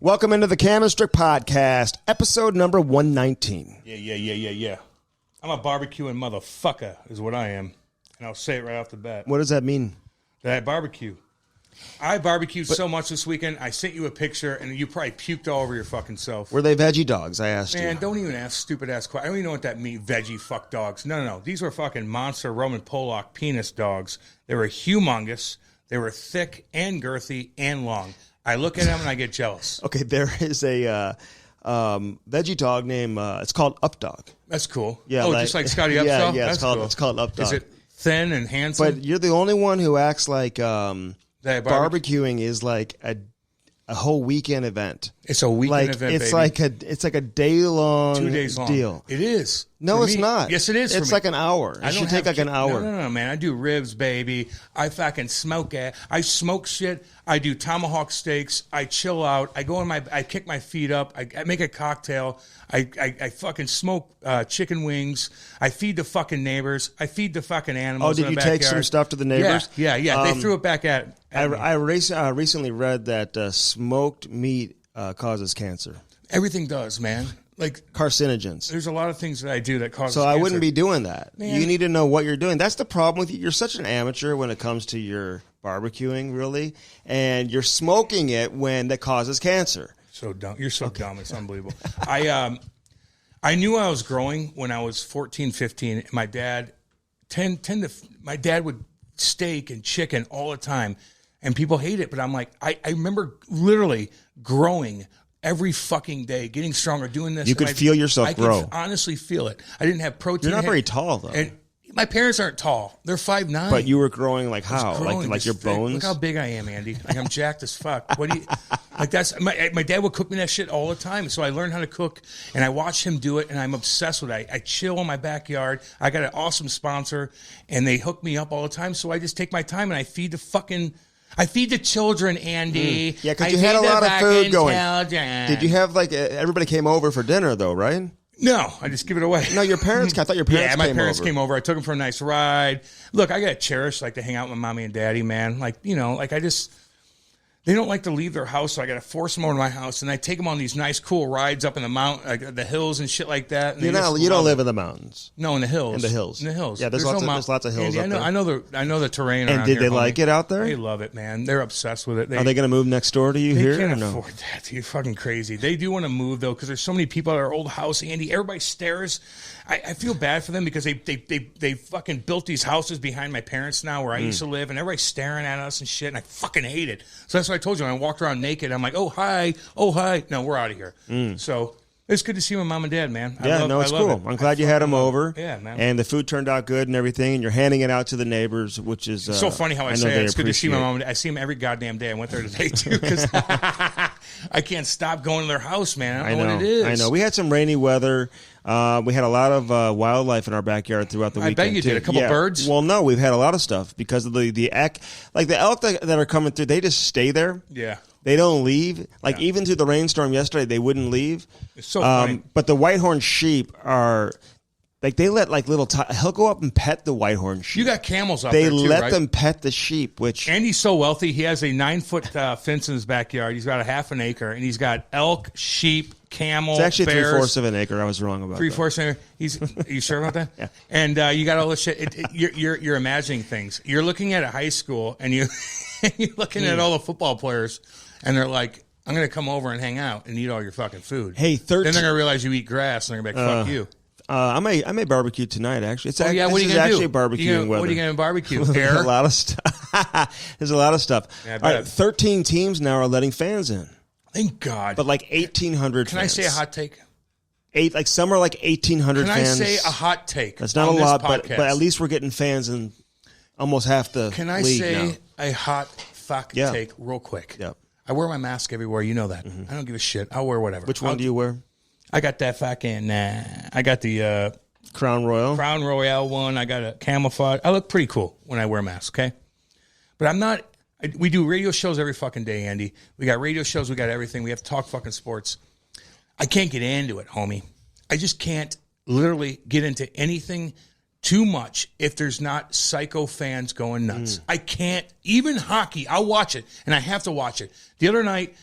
Welcome into the Cam and Strick Podcast, episode number 119. Yeah. I'm a barbecuing motherfucker is what I am. And I'll say it right off the bat. What does that mean? That I barbecue. I barbecued so much this weekend, I sent you a picture, and you probably puked all over your fucking self. Were they veggie dogs, I asked you? Man, don't even ask stupid-ass questions. I don't even know what that means, veggie fuck dogs. No. These were fucking monster Roman Pollock penis dogs. They were humongous. They were thick and girthy and long. I look at them and I get jealous. Okay, there is a veggie dog named, it's called Updog. That's cool. Yeah, just like Scotty Updog? Yeah, That's cool. It's called Updog. Is it thin and handsome? But you're the only one who acts like barbecuing is like a whole weekend event. It's a weekend event, it's baby. It's like a day-long 2 days long. deal. It is. No, it's not. Yes, it is. It's like an hour. It should take like an hour. No, man. I do ribs, baby. I fucking smoke it. I smoke shit. I do tomahawk steaks. I chill out. I go I kick my feet up. I make a cocktail. I fucking smoke chicken wings. I feed the fucking neighbors. I feed the fucking animals. Oh, did you take some stuff to the neighbors? Yeah. They threw it back at me. I recently read that smoked meat causes cancer. Everything does, man. Like carcinogens. There's a lot of things that I do that cause cancer. I wouldn't be doing that. Man. You need to know what you're doing. That's the problem with you. You're such an amateur when it comes to your barbecuing, really, and you're smoking it when that causes cancer. So dumb. You're so dumb. It's unbelievable. I knew I was growing when I was 14, 15. My dad my dad would steak and chicken all the time, and people hate it. But I'm like, I remember literally growing every fucking day, getting stronger, doing this. You could feel yourself grow. I could honestly feel it. I didn't have protein. You're not very tall, though. And my parents aren't tall. They're 5'9". But you were growing like how? Like your bones? Look how big I am, Andy. Like I'm jacked as fuck. What do you like? That's my dad would cook me that shit all the time. So I learned how to cook, and I watched him do it, and I'm obsessed with it. I chill in my backyard. I got an awesome sponsor, and they hook me up all the time. So I just take my time and I feed the children, Andy. Yeah, because you had a lot of food going. Children. Did you have everybody came over for dinner though, right? No, I just give it away. No, your parents. I thought your parents. Yeah, my parents came over. I took them for a nice ride. Look, I got to cherish to hang out with mommy and daddy, man. They don't like to leave their house, so I got to force them over to my house, and I take them on these nice, cool rides up in the the hills and shit like that. And you don't live in the mountains. No, in the hills. In the hills. Yeah, there's lots of hills. Andy, up there. I know the terrain. And around did here, they like it out there? They love it, man. They're obsessed with it. Are they going to move next door to you here? They can't afford that. You're fucking crazy. They do want to move though, because there's so many people at our old house, Andy. Everybody stares. I feel bad for them because they fucking built these houses behind my parents now where I used to live, and everybody's staring at us and shit, and I fucking hate it. So that's what I told you. When I walked around naked, I'm like, oh hi. No, we're out of here. So it's good to see my mom and dad, man. It's cool. I'm glad you had them over. Yeah, man. And the food turned out good and everything, and you're handing it out to the neighbors, which is it's so funny how I say it. It's good to see my mom and dad. I see them every goddamn day. I went there today too because I can't stop going to their house, man. I don't know what it is. I know. We had some rainy weather. We had a lot of wildlife in our backyard throughout the weekend. I bet you did. A couple birds? Well, no, we've had a lot of stuff because of the elk. Like the elk that are coming through, they just stay there. Yeah. They don't leave. Even through the rainstorm yesterday, they wouldn't leave. It's so funny. But the whitehorn sheep are... they let little... he'll go up and pet the whitehorn sheep. You got camels up there too, They let right? them pet the sheep, which... Andy's so wealthy, he has a 9-foot fence in his backyard. He's got a half an acre, and he's got elk, sheep, camel, it's actually bears. 3/4 of an acre. I was wrong about 3/4 an acre. Are you sure about that? Yeah. And you got all this shit. You're imagining things. You're looking at a high school, and you're looking at all the football players, and they're like, I'm going to come over and hang out and eat all your fucking food. Hey, Then they're going to realize you eat grass, and they're going to be like, fuck you. I may barbecue tonight. Actually, what are you going to do? Actually barbecuing weather. What are you going to barbecue? There's a lot of stuff. There's a lot of stuff. Yeah, all right, 13 teams now are letting fans in. Thank God. But 1,800 Can fans. I say a hot take? Some are 1,800 Can fans. I say a hot take? That's not a lot, but at least we're getting fans in almost half the league now. Can I say a hot fuck take real quick? Yeah. I wear my mask everywhere. You know that. I don't give a shit. I'll wear whatever. Which one do you wear? I got that fucking... I got the... Crown Royal? Crown Royale one. I got a camouflage. I look pretty cool when I wear a mask, okay? But I'm not... We do radio shows every fucking day, Andy. We got radio shows. We got everything. We have to talk fucking sports. I can't get into it, homie. I just can't literally get into anything too much if there's not psycho fans going nuts. I can't. Even hockey, I'll watch it, and I have to watch it. The other night,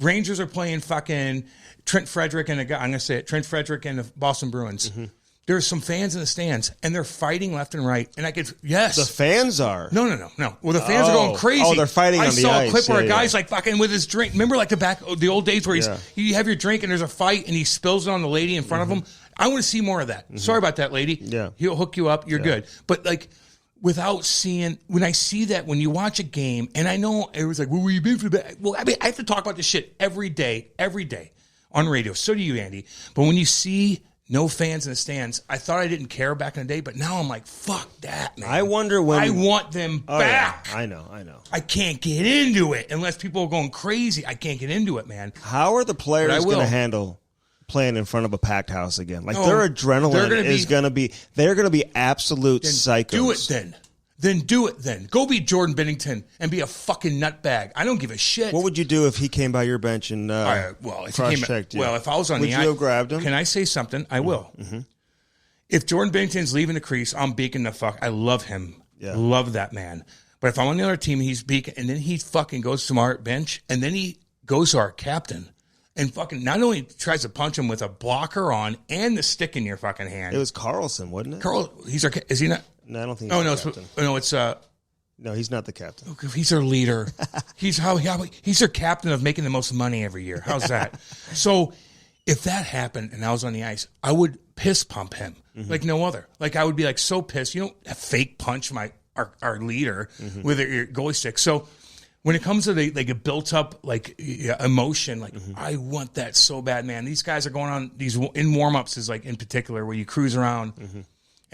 Rangers are playing fucking Trent Frederick and I'm going to say it, Trent Frederick and the Boston Bruins. Mm-hmm. There's some fans in the stands, and they're fighting left and right. And I could, yes. The fans are? No. Well, the fans are going crazy. Oh, they're fighting on the ice. I saw a clip where a guy's like fucking with his drink. Remember like the old days where you have your drink and there's a fight and he spills it on the lady in front of him? I want to see more of that. Mm-hmm. Sorry about that, lady. Yeah. He'll hook you up. You're good. But like, without seeing, when I see that, when you watch a game, and I know it was like, well, where you been for the? Well, I mean, I have to talk about this shit every day on radio. So do you, Andy. But when you see no fans in the stands, I thought I didn't care back in the day, but now I'm like, fuck that, man. I wonder when. I want them back. Yeah. I know. I can't get into it unless people are going crazy. I can't get into it, man. How are the players going to handle playing in front of a packed house again? Like their adrenaline is going to be, they're going to be absolute psychos. Do it then. Go be Jordan Binnington and be a fucking nutbag. I don't give a shit. What would you do if he came by your bench and cross-checked you? Well, if I was on the ice, would you have grabbed him? Can I say something? I will. Mm-hmm. If Jordan Binnington's leaving the crease, I'm beaking the fuck. I love him. Yeah. Love that man. But if I'm on the other team, he's beaking, and then he fucking goes to our bench, and then he goes to our captain. And fucking not only tries to punch him with a blocker on and the stick in your fucking hand. It was Carlson, wasn't it? Is he not? No, I don't think it's No, he's not the captain. He's their leader. He's their captain of making the most money every year. How's that? So if that happened and I was on the ice, I would piss pump him like no other. Like I would be like so pissed. You don't fake punch our leader with your goalie stick. So when it comes to a built up emotion, I want that so bad, man. These guys are going on these in warm ups is like in particular where you cruise around.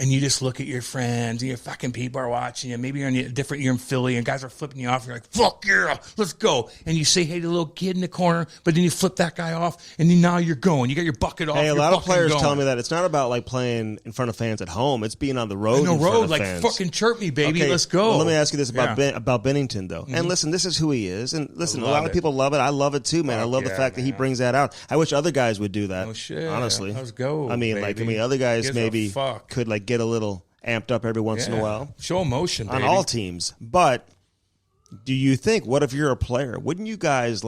And you just look at your friends and your fucking people are watching you. Maybe you're you're in Philly and guys are flipping you off. You're like, fuck yeah, let's go. And you say hey to the little kid in the corner, but then you flip that guy off and then now you're going. You got your bucket off. Hey, a lot of players tell me that it's not about like playing in front of fans at home. It's being on the road. Fans. Fucking chirp me, baby. Okay, let's go. Well, let me ask you this about Binnington, though. And listen, this is who he is. And listen, a lot of people love it. I love it too, man. I love the fact that he brings that out. I wish other guys would do that. Oh shit. Honestly. Let's go. Other guys maybe could get a little amped up every once in a while. Show emotion, baby. On all teams. But do you think, what if you're a player? Wouldn't you guys,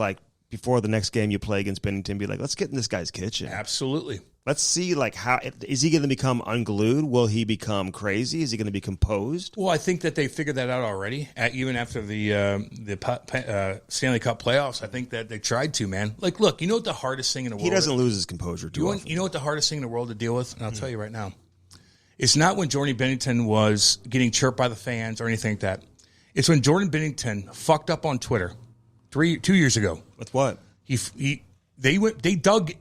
before the next game you play against Binnington, be like, let's get in this guy's kitchen? Absolutely. Let's see, how is he going to become unglued? Will he become crazy? Is he going to be composed? Well, I think that they figured that out already. Even after the Stanley Cup playoffs, I think that they tried to, man. Look, you know what the hardest thing in the world? He doesn't lose his composure too often. You know what the hardest thing in the world to deal with? And I'll tell you right now. It's not when Jordan Binnington was getting chirped by the fans or anything like that. It's when Jordan Binnington fucked up on Twitter 2 years ago. With what? They dug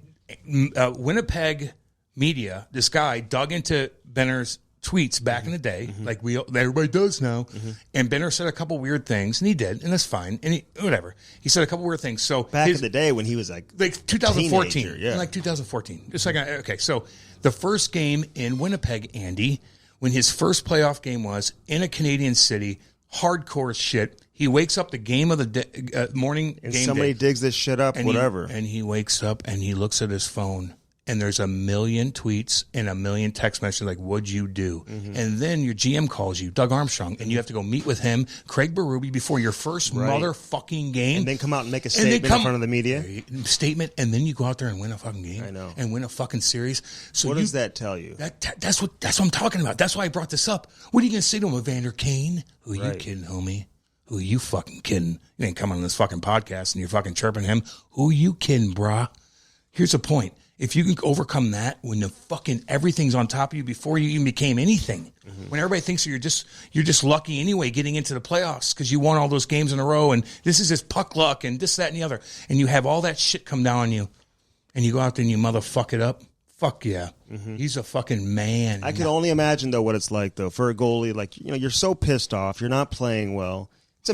Winnipeg media. This guy dug into Benner's tweets back in the day, like everybody does now. And Benner said a couple weird things, and he did, and that's fine. And whatever, he said a couple weird things. So back in the day when he was like 2014, teenager, like 2014. Just okay, so the first game in Winnipeg, Andy, when his first playoff game was in a Canadian city, hardcore shit. He wakes up the game of the morning, and game somebody day, digs this shit up, whatever. And he wakes up and he looks at his phone. And there's a million tweets and a million text messages like, what'd you do? And then your GM calls you, Doug Armstrong, and you have to go meet with him, Craig Berube, before your first motherfucking game. And then come out and make a statement in front of the media. Statement, and then you go out there and win a fucking game. I know. And win a fucking series. So what does that tell you? That's what I'm talking about. That's why I brought this up. What are you going to say to him, Evander Kane? Who are you kidding, homie? Who are you fucking kidding? You ain't coming on this fucking podcast and you're fucking chirping him. Who are you kidding, brah? Here's the point. If you can overcome that when the fucking everything's on top of you before you even became anything, when everybody thinks you're just lucky anyway getting into the playoffs because you won all those games in a row and this is just puck luck and this, that, and the other, and you have all that shit come down on you, and you go out there and you motherfuck it up. Fuck yeah, he's a fucking man. I can only imagine though what it's like though for a goalie. You're so pissed off, you're not playing well. It's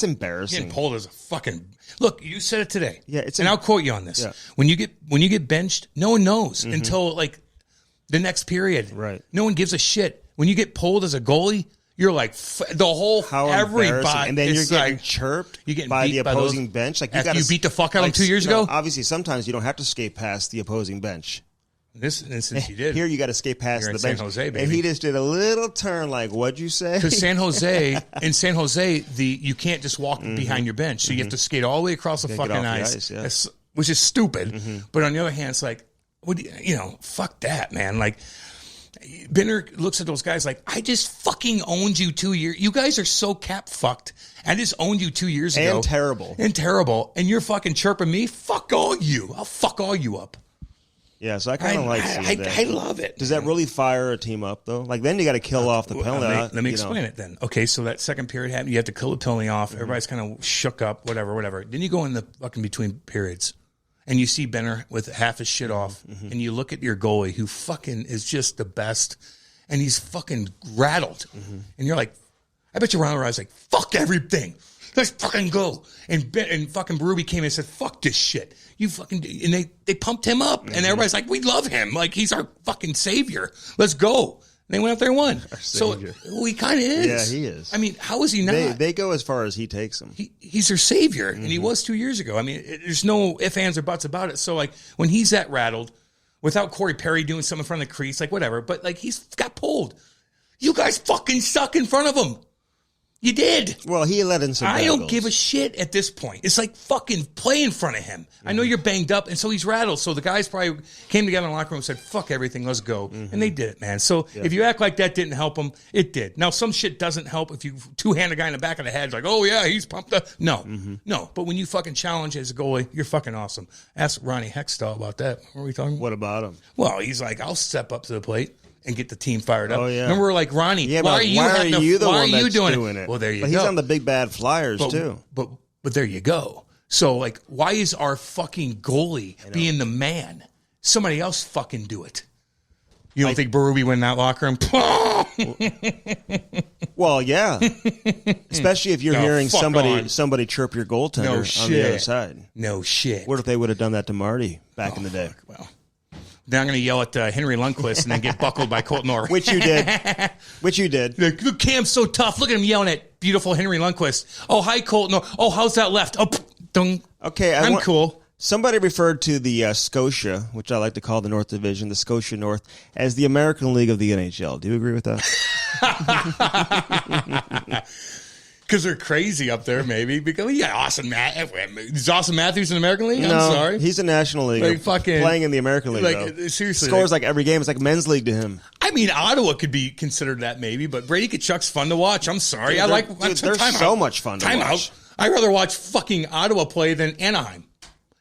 embarrassing. Getting pulled is a fucking look. You said it today. Yeah, and I'll quote you on this. Yeah. When you get benched, no one knows until the next period. Right. No one gives a shit. When you get pulled as a goalie, you're like the whole everybody, and then you're getting chirped by the opposing bench. You beat the fuck out of them 2 years ago. Obviously, sometimes you don't have to skate past the opposing bench. In this instance, he did. Here you got to skate past the bench. San Jose, baby. And he just did a little turn like, what'd you say? Because in San Jose, you can't just walk behind your bench. So you have to skate all the way across the fucking ice, which is stupid. But on the other hand, it's like, fuck that, man. Like, Benner looks at those guys like, I just fucking owned you 2 years. You guys are so cap fucked. I just owned you 2 years ago. And terrible. And you're fucking chirping me. Fuck all you. I'll fuck all you up. Yeah, so I kind of like seeing that. I love it. Does that really fire a team up, though? Like, then you got to kill off the penalty. Let me explain it then. Okay, so that second period happened. You have to kill the penalty off. Everybody's kind of shook up, whatever. Then you go in the fucking between periods, and you see Benner with half his shit off, and you look at your goalie, who fucking is just the best, and he's fucking rattled. And you're like, I bet you around the eyes like, fuck everything. Let's fucking go. And fucking Berube came in and said, fuck this shit. You fucking, and they pumped him up. And everybody's like, we love him. Like, he's our fucking savior. Let's go. And they went out there and won. So, he kind of is. Yeah, he is. I mean, how is he not? They go as far as he takes them. He's their savior. And he was 2 years ago. I mean, there's no ifs, ands, or buts about it. So, like, when he's that rattled, without Corey Perry doing something in front of the crease, like, whatever. But, like, he's got pulled. You guys fucking suck in front of him. You did. Well, he let in some I don't give a shit at this point. It's like fucking play in front of him. I know you're banged up, and so he's rattled. So the guys probably came together in the locker room and said, fuck everything, let's go. And they did it, man. So if you act like that didn't help him, it did. Now, some shit doesn't help if you two-hand a guy in the back of the head, like, oh, yeah, he's pumped up. No. But when you fucking challenge as a goalie, you're fucking awesome. Ask Ronnie Hextall about that. What were we talking about? What about him? Well, he's like, I'll step up to the plate and get the team fired up. Oh, yeah. Remember, we're like, Ronnie, why are you doing it? Well, there you go. He's on the big bad Flyers, too. But there you go. So, like, why is our fucking goalie being the man? Somebody else fucking do it. You don't think Berube went in that locker room? Well, yeah. Especially if you're hearing somebody chirp your goaltender on the other side. No shit. What if they would have done that to Marty back in the day? Well, then I'm going to yell at Henry Lundqvist and then get buckled by Colton Orr. Which you did. Like, look, Cam's so tough. Look at him yelling at beautiful Henry Lundqvist. Oh, hi, Colton Orr. Oh, how's that left? Oh, dung. Okay, I'm cool. Somebody referred to the Scotia, which I like to call the North Division, the Scotia North, as the American League of the NHL. Do you agree with that? Because they're crazy up there, maybe. Because is Austin Matthews in the American League? No, I'm sorry. He's a National League. Playing in the American League, though. Seriously. Scores like every game. It's like men's league to him. I mean, Ottawa could be considered that maybe, but Brady Tkachuk's fun to watch. I'm sorry. They're so much fun to watch. I'd rather watch fucking Ottawa play than Anaheim.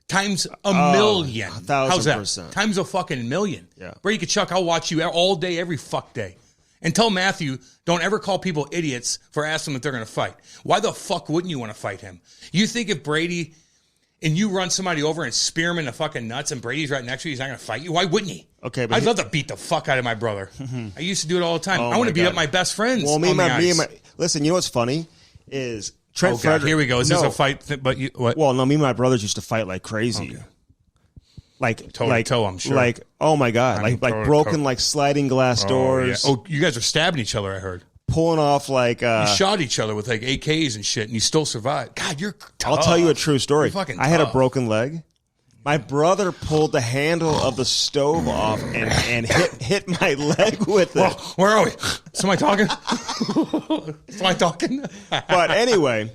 Times a million. 1,000%. How's that? Times a fucking million. Yeah. Brady Tkachuk, I'll watch you all day, every fuck day. And tell Matthew, don't ever call people idiots for asking them if they're going to fight. Why the fuck wouldn't you want to fight him? You think if Brady and you run somebody over and spear him in the fucking nuts and Brady's right next to you, he's not going to fight you? Why wouldn't he? Okay, but I'd love to beat the fuck out of my brother. I used to do it all the time. I want to beat up my best friends. Well, listen, you know what's funny is Trent Frederick. Here we go. Is this a fight? But you, what? Well, no, me and my brothers used to fight like crazy. Okay. Like toe to toe, I'm sure. Like, oh my God, like broken like sliding glass doors. Yeah. Oh, you guys are stabbing each other. I heard pulling off like you shot each other with like AKs and shit, and you still survived. God, you're tough. I'll tell you a true story. I had a broken leg. My brother pulled the handle of the stove off and hit my leg with it. Well, where are we? Somebody talking? Somebody talking? But anyway.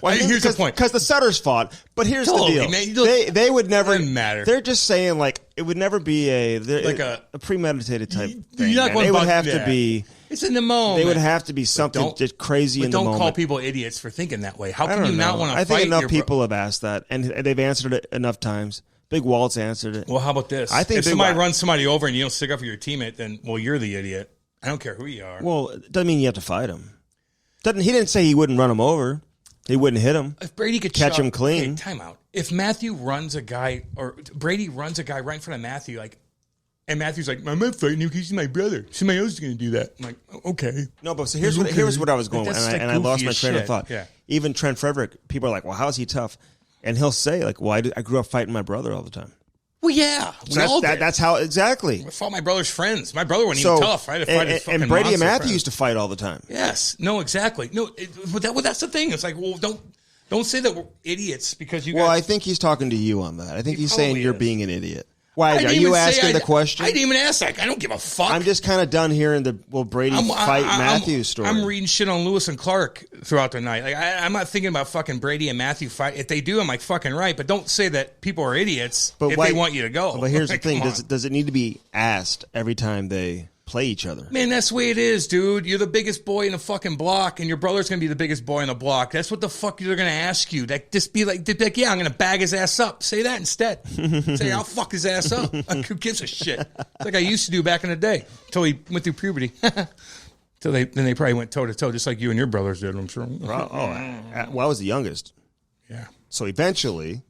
Well, here's the point. Because the Sutters fought. But here's the deal. Man, they would never matter. They're just saying like it would never be a premeditated type thing. They would have to be. It's in the moment. They would have to be something just crazy in the moment. Don't call people idiots for thinking that way. How can you not want to fight? I think enough people have asked that, and they've answered it enough times. Big Walt's answered it. Well, how about this? I think if somebody runs somebody over and you don't stick up for your teammate, then you're the idiot. I don't care who you are. Well, it doesn't mean you have to fight him. He didn't say he wouldn't run him over. He wouldn't hit him. If Brady could catch him clean. Okay, time out. If Matthew runs a guy, or Brady runs a guy right in front of Matthew, and Matthew's like, I'm not fighting him because he's my brother. Somebody else is going to do that. I'm like, okay. No, but so here's what I was going with, and I lost my train of thought. Yeah. Even Trent Frederick, people are like, well, how's he tough? And he'll say, like, well, I grew up fighting my brother all the time. Well, yeah. That's how, exactly. I fought my brother's friends. My brother wasn't even tough. I had to fight his fucking And Brady and Matthew friend. used to fight all the time. Yes. No, exactly. No, that's the thing. It's like, well, don't say that we're idiots because you guys... Well, I think he's talking to you on that. I think he's saying you're being an idiot. Why, are you asking the question? I didn't even ask that. I don't give a fuck. I'm just kind of done hearing the Brady fight Matthews story. I'm reading shit on Lewis and Clark throughout the night. Like I'm not thinking about fucking Brady and Matthew fight. If they do, I'm like fucking right. But don't say that people are idiots if they want you to go. But here's the thing: does it need to be asked every time they play each other? Man, that's the way it is, dude. You're the biggest boy in the fucking block, and your brother's gonna be the biggest boy in the block. That's what the fuck they're gonna ask you. Like, just be like, yeah, I'm gonna bag his ass up. Say that instead. Say, I'll fuck his ass up. Like, who gives a shit? It's like I used to do back in the day until he went through puberty. Then they probably went toe to toe, just like you and your brothers did. I'm sure. Well, I was the youngest. Yeah. So eventually,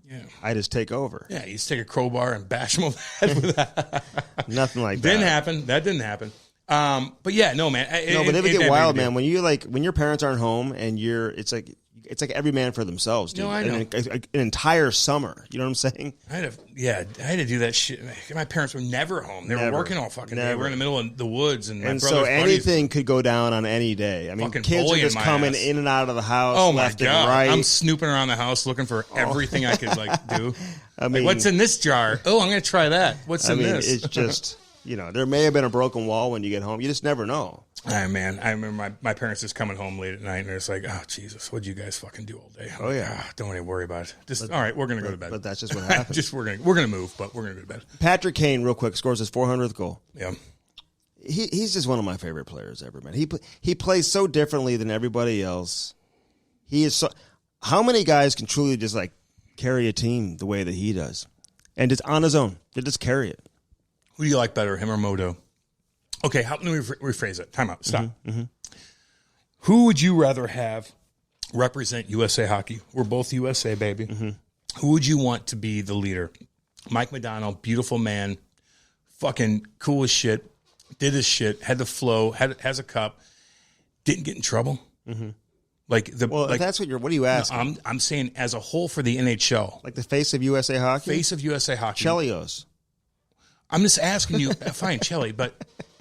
I just take over. Yeah, you just take a crowbar and bash him over the head with that. Nothing like that. Didn't happen. That didn't happen. But yeah, no, man. But it would get wild, man. When your parents aren't home and it's like every man for themselves, dude. No, I know. An entire summer. You know what I'm saying? I had to do that shit. My parents were never home. They were working all fucking day. We're in the middle of the woods, and so anything could go down on any day. I mean, kids are just coming in and out of the house. Oh my left God. and right. I'm snooping around the house looking for everything I could do. I mean, what's in this jar? Oh, I'm gonna try that. What's in this? It's just. There may have been a broken wall when you get home. You just never know. Man, I remember my parents just coming home late at night, and they're just like, oh, Jesus, what'd you guys fucking do all day? Oh, yeah. Don't even worry about it. All right, we're going to go to bed. But that's just what happens. We're going to move, but we're going to go to bed. Patrick Kane, real quick, scores his 400th goal. Yeah. He's just one of my favorite players ever, man. He plays so differently than everybody else. He is so... How many guys can truly just, carry a team the way that he does? And just on his own. They just carry it. Who do you like better, him or Modo? Okay, let me rephrase it. Time out. Stop. Mm-hmm. Who would you rather have represent USA Hockey? We're both USA, baby. Mm-hmm. Who would you want to be the leader? Mike Modano, beautiful man, fucking cool as shit, did his shit, had the flow, has a cup, didn't get in trouble. Mm-hmm. That's what are you asking? No, I'm saying as a whole for the NHL. Like the face of USA Hockey? Face of USA Hockey. Chelios. I'm just asking you, fine, Chelly, but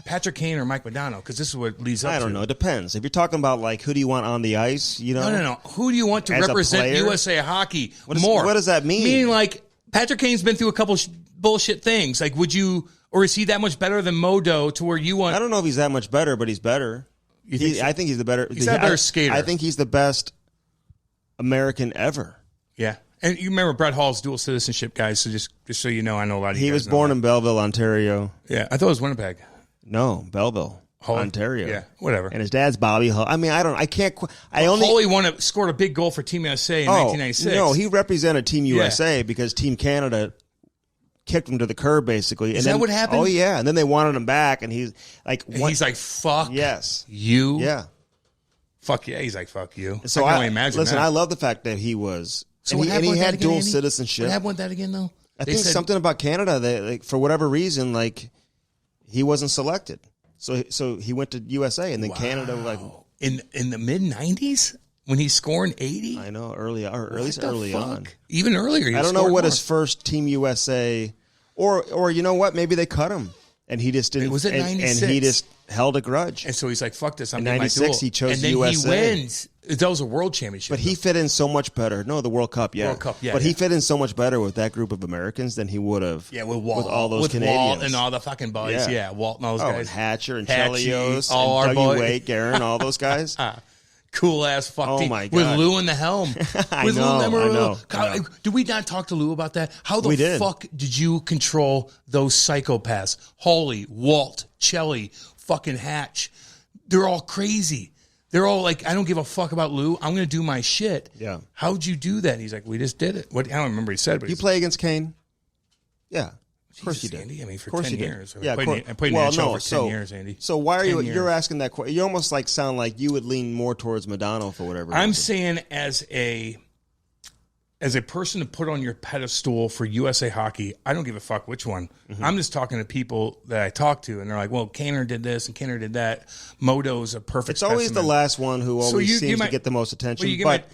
Patrick Kane or Mike Modano, because this is what it leads up to. I don't know. It depends. If you're talking about, who do you want on the ice, No. Who do you want to represent USA Hockey more? What does that mean? Meaning, Patrick Kane's been through a couple bullshit things. Would you, or is he that much better than Modo to where you want? I don't know if he's that much better, but he's better. I think he's the better. He's a better skater. I think he's the best American ever. Yeah. And you remember Brett Hall's dual citizenship, guys, so just so you know, I know a lot of you guys. He was born in Belleville, Ontario. Yeah, I thought it was Winnipeg. No, Belleville, Ontario. Yeah, whatever. And his dad's Bobby Hull. I mean, Holly scored a big goal for Team USA in 1996. No, he rerepresented Team USA because Team Canada kicked him to the curb, basically. Is that what happened? Oh, yeah. And then they wanted him back, and he's like... He's like, fuck you. Yeah. Fuck yeah, he's like, fuck you. So I can only imagine listen, that. I love the fact that he was... So and he had dual citizenship. What happened with that again, though? I think something about Canada that, for whatever reason, he wasn't selected. So he went to USA, and then Canada, in the mid '90s when he's scoring 80. I know, early on, even earlier. I don't know what his first Team USA, or you know what? Maybe they cut him, and he just didn't. Was it 96? And he just held a grudge. And so he's like, "Fuck this!" In '96, he chose USA, and then he wins. That was a world championship. But he fit in so much better. No, the World Cup, yeah. World Cup, yeah. But he fit in so much better with that group of Americans than he would have with all those Canadians. Walt and all the fucking boys. Yeah, Walt and all those guys. And Hatcher and Chelios all and Dougie Wade, Guerin, all those guys. Cool ass fuck team. My God. With Lou in the helm. I know. Did we not talk to Lou about that? How the fuck did you control those psychopaths? Hawley, Walt, Chelly, fucking Hatch. They're all crazy. They're all like, I don't give a fuck about Lou. I'm going to do my shit. Yeah. How'd you do that? And he's like, we just did it. I don't remember what he said. But you play against Kane? Yeah. Of course you did. Andy, I mean, for 10 years. Yeah, I played in NHL for 10 years, Andy. So why are you're asking that question? You almost sound like you would lean more towards Modano for whatever reason. I'm saying as a person to put on your pedestal for USA Hockey, I don't give a fuck which one. Mm-hmm. I'm just talking to people that I talk to, and they're like, well, Kaner did this and Kaner did that. Modo's a perfect It's always specimen. the last one who always seems to get the most attention.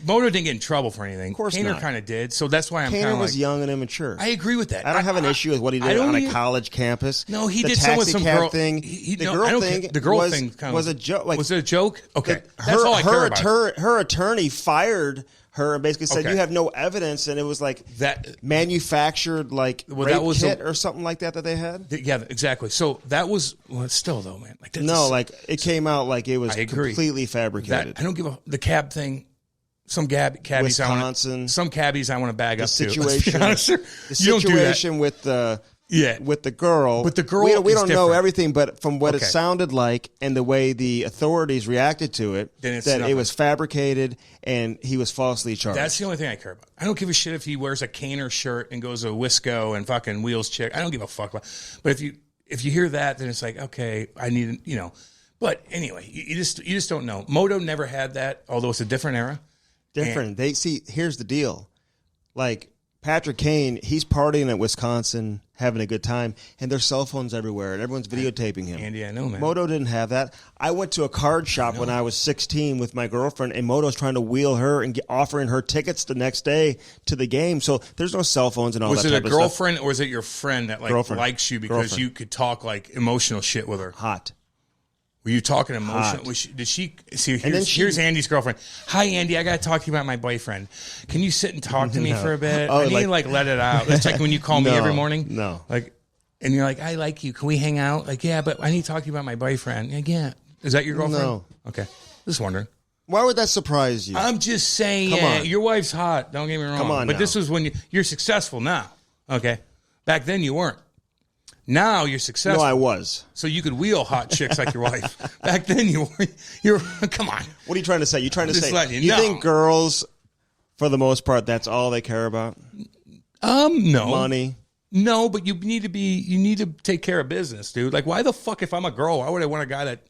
Modo didn't get in trouble for anything. Of course Kaner kind of did, so that's why I'm kind of Kaner was young and immature. I agree with that. I don't have an issue with what he did on a college campus. No, he the did some with some girl thing. The girl thing was a joke. Was it a joke? Okay. That's all I care about. Her attorney fired her and basically said, Okay. you have no evidence, and it was like That manufactured like Well, rape that was kit or something like that they had. yeah, exactly. So that was still though, man. Like that's No, like it came out like it was I agree. completely fabricated. I don't give the cab thing. Some cabbies, Wisconsin. some cabbies I want to bag up situation, to. Let's be honest. The You don't do that. situation with the Yeah. with the girl. But the girl we is don't know different. everything, but from what it Okay. sounded like and the way the authorities reacted to it, Then it's that it nothing. was fabricated and he was falsely charged. That's the only thing I care about. I don't give a shit if he wears a Caner shirt and goes to Wisco and fucking wheels chick. I don't give a fuck. But if you hear that, then it's like, okay, I need, But anyway, you just don't know. Moto never had that, although it's a different era. different. Here's the deal. Like Patrick Kane, he's partying at Wisconsin, having a good time, and there's cell phones everywhere, and everyone's videotaping him. Andy, I know, man. Moto didn't have that. I went to a card shop when I was 16 with my girlfriend, and Moto's trying to wheel her and offering her tickets the next day to the game. So there's no cell phones and all Was that it a type of stuff. girlfriend or was it your friend that Girlfriend. likes you because Girlfriend. you could talk like emotional shit with her? Hot. Were you talking emotional? Hot. Did she see? then Here's Andy's girlfriend. Hi, Andy. I got to talk to you about my boyfriend. Can you sit and talk to me for a bit? Oh, I need to let it out. It's like when you call me No, every morning. no. And you're like, I like you. Can we hang out? Like, yeah, but I need to talk to you about my boyfriend. Like, yeah. Is that your girlfriend? No. Okay. Just wondering. Why would that surprise you? I'm just saying. Come on. Your wife's hot. Don't get me wrong. Come on But now. this was when you're successful now. Okay. Back then you weren't. Now you're successful. No, I was. So you could wheel hot chicks like your wife. Back then you were. You're. Come on. What are you trying to say? You're trying to Just say letting you you know. think girls, for the most part, that's all they care about? No. Money. No, but you need to take care of business, dude. Like, why the fuck, if I'm a girl, why would I want a guy that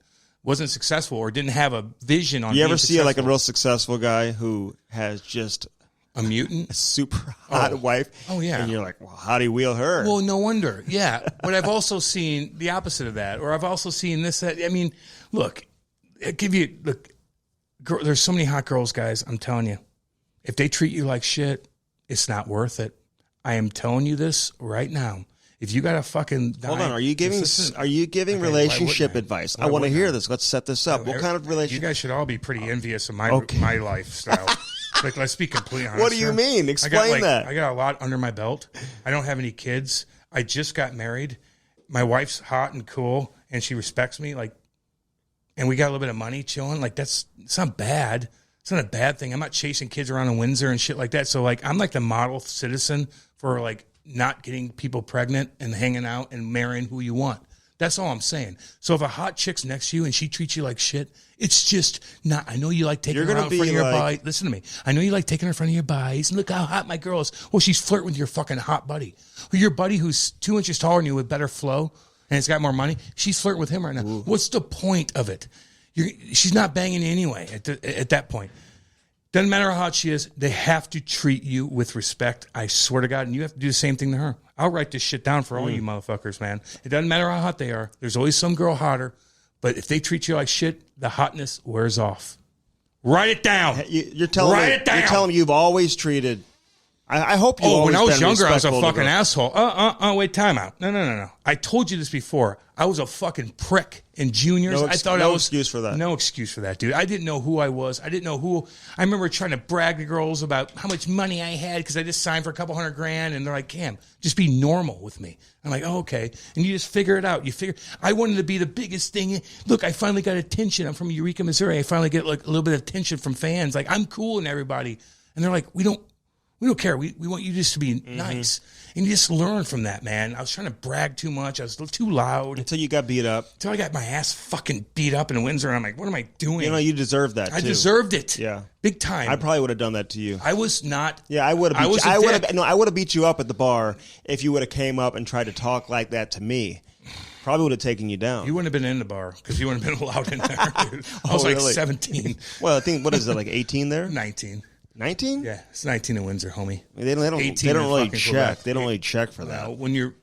wasn't successful or didn't have a vision on You being ever see like a successful? real successful guy who has just a mutant? a super hot wife? Oh, yeah. And you're like, well, how do you wheel her? Well, no wonder. Yeah. But I've also seen the opposite of that, or I've also seen this, that. I mean, look, there's so many hot girls, guys. I'm telling you, if they treat you like shit, it's not worth it. I am telling you this right now. If you got a fucking Hold on, are you giving relationship advice? I want to hear this. Let's set this up. What kind of You relationship? guys should all be pretty envious of my lifestyle. Like, let's be completely honest. What do you here. mean? Explain that. I got a lot under my belt. I don't have any kids. I just got married. My wife's hot and cool, and she respects me. Like, and we got a little bit of money chilling. Like, it's not bad. It's not a bad thing. I'm not chasing kids around in Windsor and shit like that. So, like, I'm like the model citizen for like not getting people pregnant and hanging out and marrying who you want. That's all I'm saying. So if a hot chick's next to you and she treats you like shit, it's just not. I know you like taking You're her gonna out in front of be your like- body. Listen to me. I know you like taking her in front of your buddies. Look how hot my girl is. Well, she's flirting with your fucking hot buddy. Or your buddy who's 2 inches taller than you with better flow and has got more money. She's flirting with him right now. Ooh. What's the point of it? She's not banging you anyway at that point. Doesn't matter how hot she is. They have to treat you with respect. I swear to God. And you have to do the same thing to her. I'll write this shit down for all you motherfuckers, man. It doesn't matter how hot they are. There's always some girl hotter. But if they treat you like shit, the hotness wears off. Write it down. You're telling Write me, it down. You're telling me you've always treated. I hope you. Oh, when I was been younger, I was a respectful to fucking girls. asshole. Wait, time out. No. I told you this before. I was a fucking prick in juniors. No I thought no I was excuse for that. No excuse for that, dude. I didn't know who I was. I didn't know who. I remember trying to brag to girls about how much money I had because I just signed for a couple $100,000, and they're like, "Cam, just be normal with me." I'm like, "Oh, okay." And you just figure it out. I wanted to be the biggest thing. Look, I finally got attention. I'm from Eureka, Missouri. I finally get like a little bit of attention from fans. Like, I'm cool and everybody, and they're like, "We don't care. We want you just to be nice." And you just learn from that, man. I was trying to brag too much. I was too loud. Until you got beat up. Until I got my ass fucking beat up in Windsor. And I'm like, what am I doing? You know, you deserved that. I too. deserved it. Yeah, big time. I probably would have done that to you. I was not. Yeah, I would have. I was. I would have beat you up at the bar if you would have came up and tried to talk like that to me. Probably would have taken you down. You wouldn't have been in the bar because you wouldn't have been allowed in there, dude. I was like really? 17. Well, I think what is it, like 18 there? 19. 19? Yeah, it's 19 in Windsor, homie. They don't 18 really in fucking check. Quebec. They don't really check for that. When you're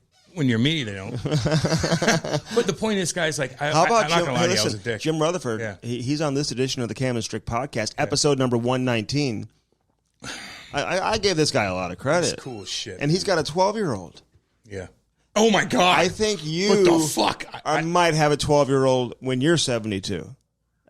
me, they don't. But the point is, guys, like, How about I'm not gonna lie to you, I was a dick. Jim Rutherford? Yeah. He's on this edition of the Cam and Strick Podcast, episode number 119. I gave this guy a lot of credit. It's cool as shit. And he's got a 12-year-old. Yeah. Oh my God. I think you What the fuck? might have a 12-year-old when you're 72.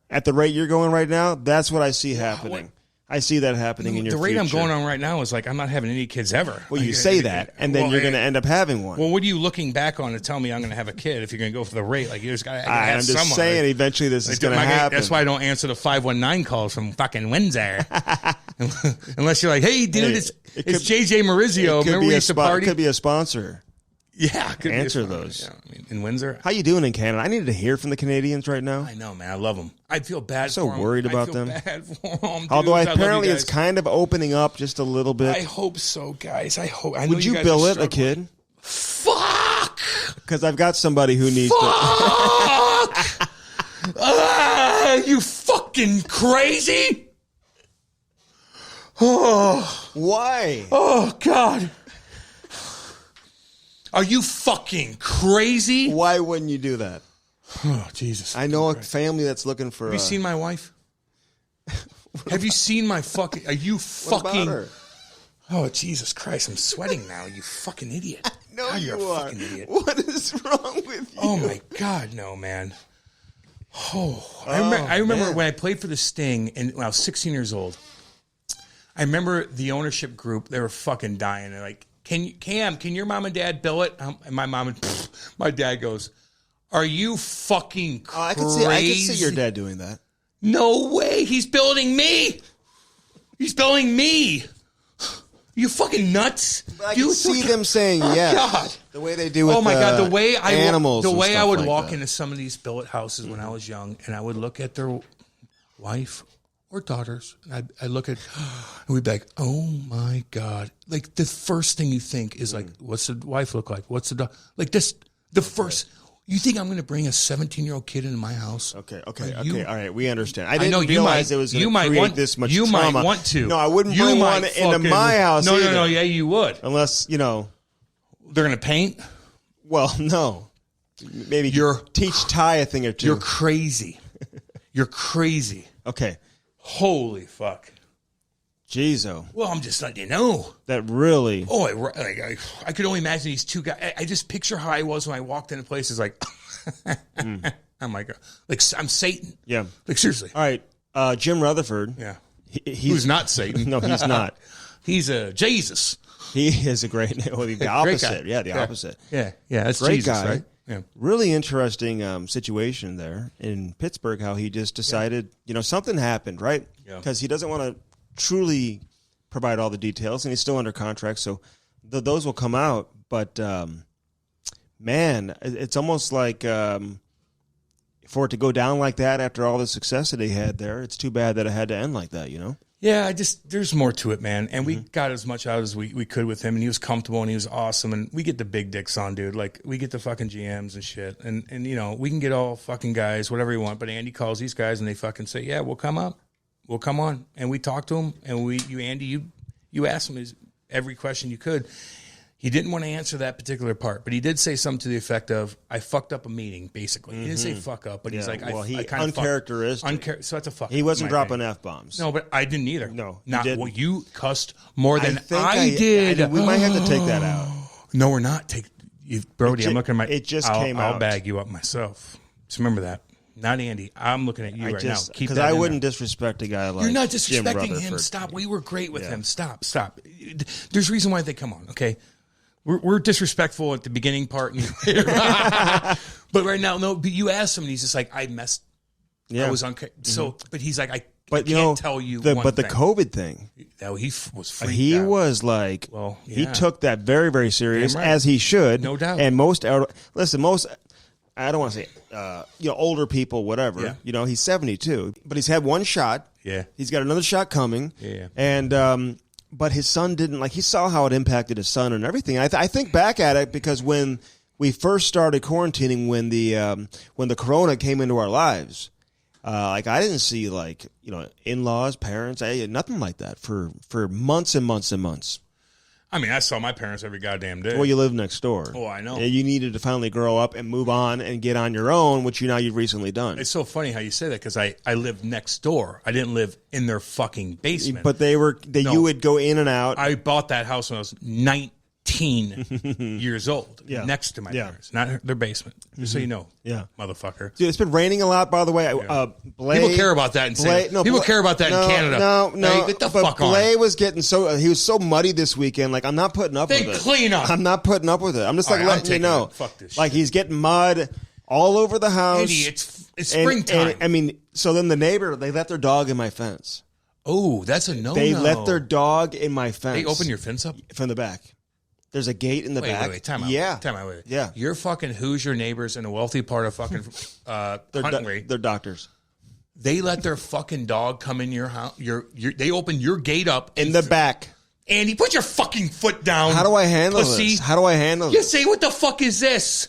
At the rate you're going right now, that's what I see happening. I see that happening in your The rate future. I'm going on right now is like I'm not having any kids ever. Well, you say that, and then you're going to end up having one. Well, what are you looking back on to tell me I'm going to have a kid if you're going to go for the rate? Like you just got to have I'm just someone. saying, eventually this is going to happen. That's why I don't answer the 519 calls from fucking Windsor, unless you're like, hey, dude, it's JJ Maurizio. Remember we used to party? It could be a sponsor. Yeah, could answer those. Yeah, I mean, in Windsor. How you doing in Canada? I needed to hear from the Canadians right now. I know, man. I love them. I feel bad. So for them. worried about them. Bad for them, although dude. apparently it's kind of opening up just a little bit. I hope so, guys. I hope. Would you bill it a kid? Fuck. Because I've got somebody who needs. Fuck. You fucking crazy. Oh. Why? Oh God. Are you fucking crazy? Why wouldn't you do that? Oh, Jesus. I know a family that's looking for... Have you seen my wife? Have you seen my fucking... Are you fucking... What about her? Oh, Jesus Christ. I'm sweating now, you fucking idiot. No, God, you're a are. fucking idiot. What is wrong with you? Oh, my God, no, man. I remember when I played for the Sting and when I was 16 years old. I remember the ownership group, they were fucking dying. They're like, Cam, can your mom and dad bill it? And my dad goes, are you fucking crazy? I can see your dad doing that. No way. He's billing me. He's billing me. You fucking nuts. But I can see them saying yes. God. The way they do with my God, the way animals. The way I would like walk that. into some of these billet houses when I was young, and I would look at their wife or daughters, and I'd look at, and we'd be like, oh my God. Like the first thing you think is like, what's the wife look like? What's the dog? Like this, the first, you think I'm going to bring a 17-year-old kid into my house? Okay. All right. We understand. I didn't know realize it was going to create this much trauma. You might want to. No, I wouldn't bring one into my house either. No. Yeah, you would. Unless, they're going to paint? Well, no. Maybe teach Ty a thing or two. You're crazy. You're crazy. Okay. Holy fuck. Jeez-o. Well, I'm just letting you know. That really... Oh, I could only imagine these two guys. I just picture how I was when I walked into places like... I'm like I'm Satan. Yeah. Like, seriously. All right. Jim Rutherford. Yeah. He's not Satan. No, he's not. He's a Jesus. He is a great... the opposite. Yeah, the opposite. Yeah. That's great Jesus, guy. right? Yeah. Really interesting situation there in Pittsburgh, how he just decided, something happened, right? Because he doesn't want to truly provide all the details, and he's still under contract, so those will come out. But, man, it's almost like for it to go down like that after all the success that he had there, it's too bad that it had to end like that, Yeah, there's more to it, man. And we got as much out as we could with him, and he was comfortable and he was awesome. And we get the big dicks on, dude. Like, we get the fucking GMs and shit. And we can get all fucking guys, whatever you want. But Andy calls these guys and they fucking say, yeah, we'll come up. We'll come on. And we talk to him. And Andy, you asked him every question you could. He didn't want to answer that particular part, but he did say something to the effect of, I fucked up a meeting, basically. He didn't say fuck up, but he's like, I kind of uncharacteristic. So that's a fuck. He wasn't dropping F-bombs. No, but I didn't either. No, Well, you cussed more than I did. We might have to take that out. No, we're not. Brody, I'm looking at my... It just came out. I'll bag you up myself. Just remember that. Not Andy. I'm looking at you right now. Keep that. Because I wouldn't disrespect a guy like You're not Jim disrespecting Rutherford. him. Stop. We were great with him. Stop. There's a reason why they come on, okay? We're disrespectful at the beginning part. But right now, no, but you asked him, and he's just like, I messed. Yeah. I was So, but he's like, I can't tell you But the COVID thing. He was freaked He out. was like, he took that very, very serious, right. as he should. No doubt. And I don't want to say, older people, whatever. Yeah. He's 72, but he's had one shot. Yeah. He's got another shot coming. Yeah. And, but his son didn't, he saw how it impacted his son and everything. I think back at it because when we first started quarantining, when the corona came into our lives, I didn't see in-laws, parents, nothing like that for months and months and months. I mean, I saw my parents every goddamn day. Well, you live next door. Oh, I know. You needed to finally grow up and move on and get on your own, which you've recently done. It's so funny how you say that because I lived next door. I didn't live in their fucking basement. But you would go in and out. I bought that house when I was years old, next to my parents, not their basement. Just so you know, motherfucker. Dude, it's been raining a lot, by the way. People care about that in people care about that in Canada. No, hey, get the fuck on. Blay was getting he was so muddy this weekend. Like, I'm not putting up with it. Clean up. I'm not putting up with it. I'm just letting you know. Fuck this like, shit. He's getting mud all over the house. Andy, it's springtime. And, I mean, so then the neighbor, they let their dog in my fence. Oh, that's a no-no. They let their dog in my fence. They open your fence up? From the back. There's a gate in the back. Wait, time out. Yeah. Time out. Wait. Yeah. Your fucking Hoosier neighbors in a wealthy part of fucking Huntington. They're doctors. They let their fucking dog come in your house. They open your gate up. In the back. Andy, put your fucking foot down. How do I handle this? How do I handle this? You say, what the fuck is this?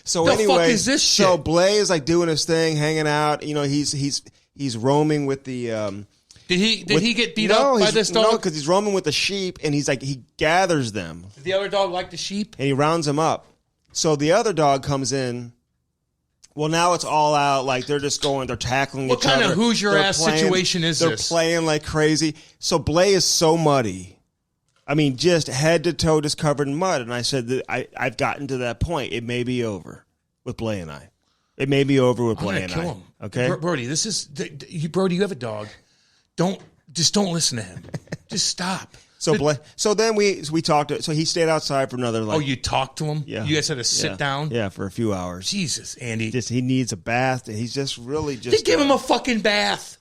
So the anyway, fuck is this shit? So Blay is like doing his thing, hanging out. You know, he's roaming with the... Did he get beat up by this dog? No, because he's roaming with the sheep, and he's like, he gathers them. Did the other dog like the sheep? And he rounds them up. So the other dog comes in. Well, now it's all out. Like, they're just going, they're tackling each other. What kind of Hoosier-ass situation is this? They're playing like crazy. So Blay is so muddy. I mean, just head to toe, just covered in mud. And I said that I've gotten to that point. It may be over with Blay and I. It may be over with Blay and I. Him. Okay? Brody, Brody, you have a dog. Don't listen to him. Just stop. So then we talked. So he stayed outside for another. Like, you talked to him? Yeah. You guys had to sit down? Yeah, for a few hours. Jesus, Andy. He needs a bath. He's just really just. They give him a fucking bath.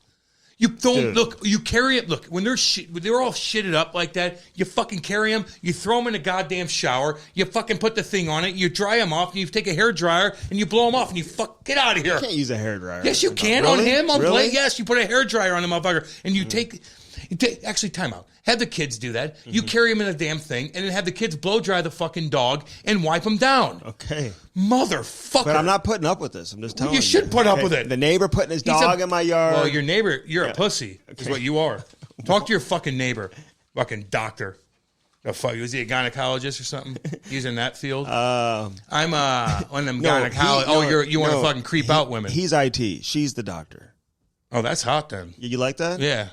You don't look. You carry it. Look, when they're all shitted up like that. You fucking carry them. You throw them in a goddamn shower. You fucking put the thing on it. You dry them off, and you take a hair dryer and you blow them off, and you get out of here. You can't use a hair dryer. Yes, you can really? On him. On really? Blake, yes, you put a hair dryer on the motherfucker, and you take. Actually, time out. Have the kids do that. You carry him in a damn thing, and then have the kids blow dry the fucking dog and wipe him down. Okay. Motherfucker. But I'm not putting up with this. I'm just telling you. You should put up with it. The neighbor putting his dog in my yard. Well, your neighbor, you're a pussy, is what you are. Talk to your fucking neighbor. Fucking doctor. Was he a gynecologist or something? He's in that field? I'm one of them gynecologists. You want to fucking creep out women. He's IT. She's the doctor. Oh, that's hot then. You like that? Yeah.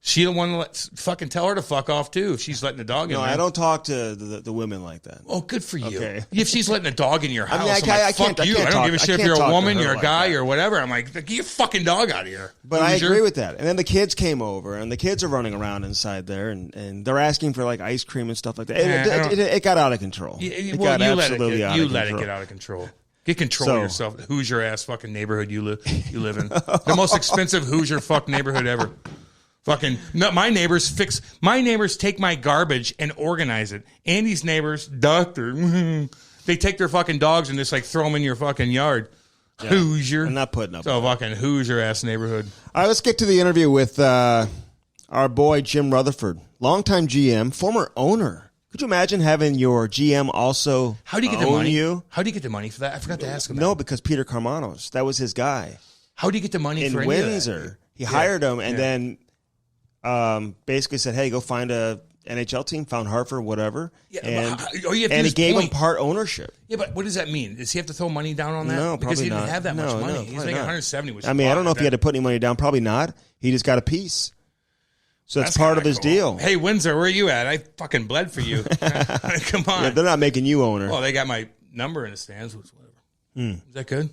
She the one to fucking tell her to fuck off too if she's letting the dog in there. No, I don't talk to the women like that. Oh, good for you. Okay. If she's letting a dog in your house, I fuck you. I don't give a shit if you're a woman, you're a guy, or whatever. I'm like, get your fucking dog out of here. But I agree with that. And then the kids came over, and the kids are running around inside there, and they're asking for like ice cream and stuff like that. It got out of control. You let it get out of control. Get control of yourself. Hoosier ass fucking neighborhood you live in. The most expensive Hoosier fuck neighborhood ever. Fucking no, my neighbors take my garbage and organize it. Andy's neighbors, doctor, they take their fucking dogs and just like throw them in your fucking yard. Yeah, Hoosier. I'm not putting up. So fucking Hoosier ass neighborhood. All right, let's get to the interview with our boy Jim Rutherford, longtime GM, former owner. Could you imagine having your GM also How do you get the money? How do you get the money for that? I forgot to ask him. No, because Peter Carmanos, that was his guy. How do you get the money for Windsor? He hired him and then. Basically said, hey, go find a NHL team, found Hartford, whatever. Yeah, and he gave him part ownership. Yeah, but what does that mean? Does he have to throw money down on that? No, probably because he not. didn't have that much money. No, he's making 170. Which I mean, I don't know if he had to put any money down. Probably not. He just got a piece. So that's part of his deal. Hey, Windsor, where are you at? I fucking bled for you. Come on. Yeah, they're not making you owner. Well, they got my number in the stands. Whatever. Is that good?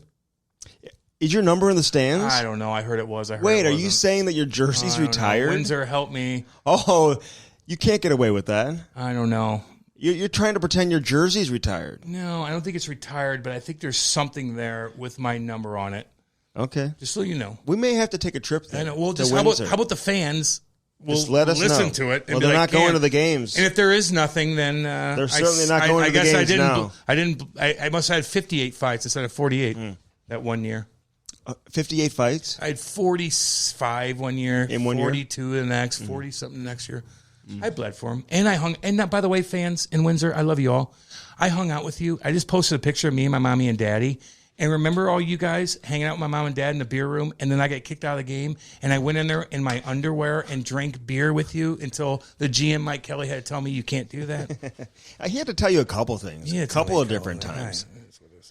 Is your number in the stands? I don't know. I heard it was. Wait, are you saying that your jersey's retired? Windsor, help me. Oh, you can't get away with that. I don't know. You're trying to pretend your jersey's retired. No, I don't think it's retired, but I think there's something there with my number on it. Okay. Just so you know. We may have to take a trip there. I know. Well, just how about the fans? Just let us listen know. to it. Well, they're not going to the games. And if there is nothing, then they're certainly not going to the games now. I must have had 58 fights instead of 48 that one year. 58 fights? I had 45 one year. In 1 year? 42 the next, 40-something next year. I bled for him. And I hung... And by the way, fans in Windsor, I love you all. I hung out with you. I just posted a picture of me and my mommy and daddy. And remember all you guys hanging out with my mom and dad in the beer room? And then I got kicked out of the game. And I went in there in my underwear and drank beer with you until the GM, Mike Kelly, had to tell me you can't do that. He had to tell you a couple things. A couple of different times.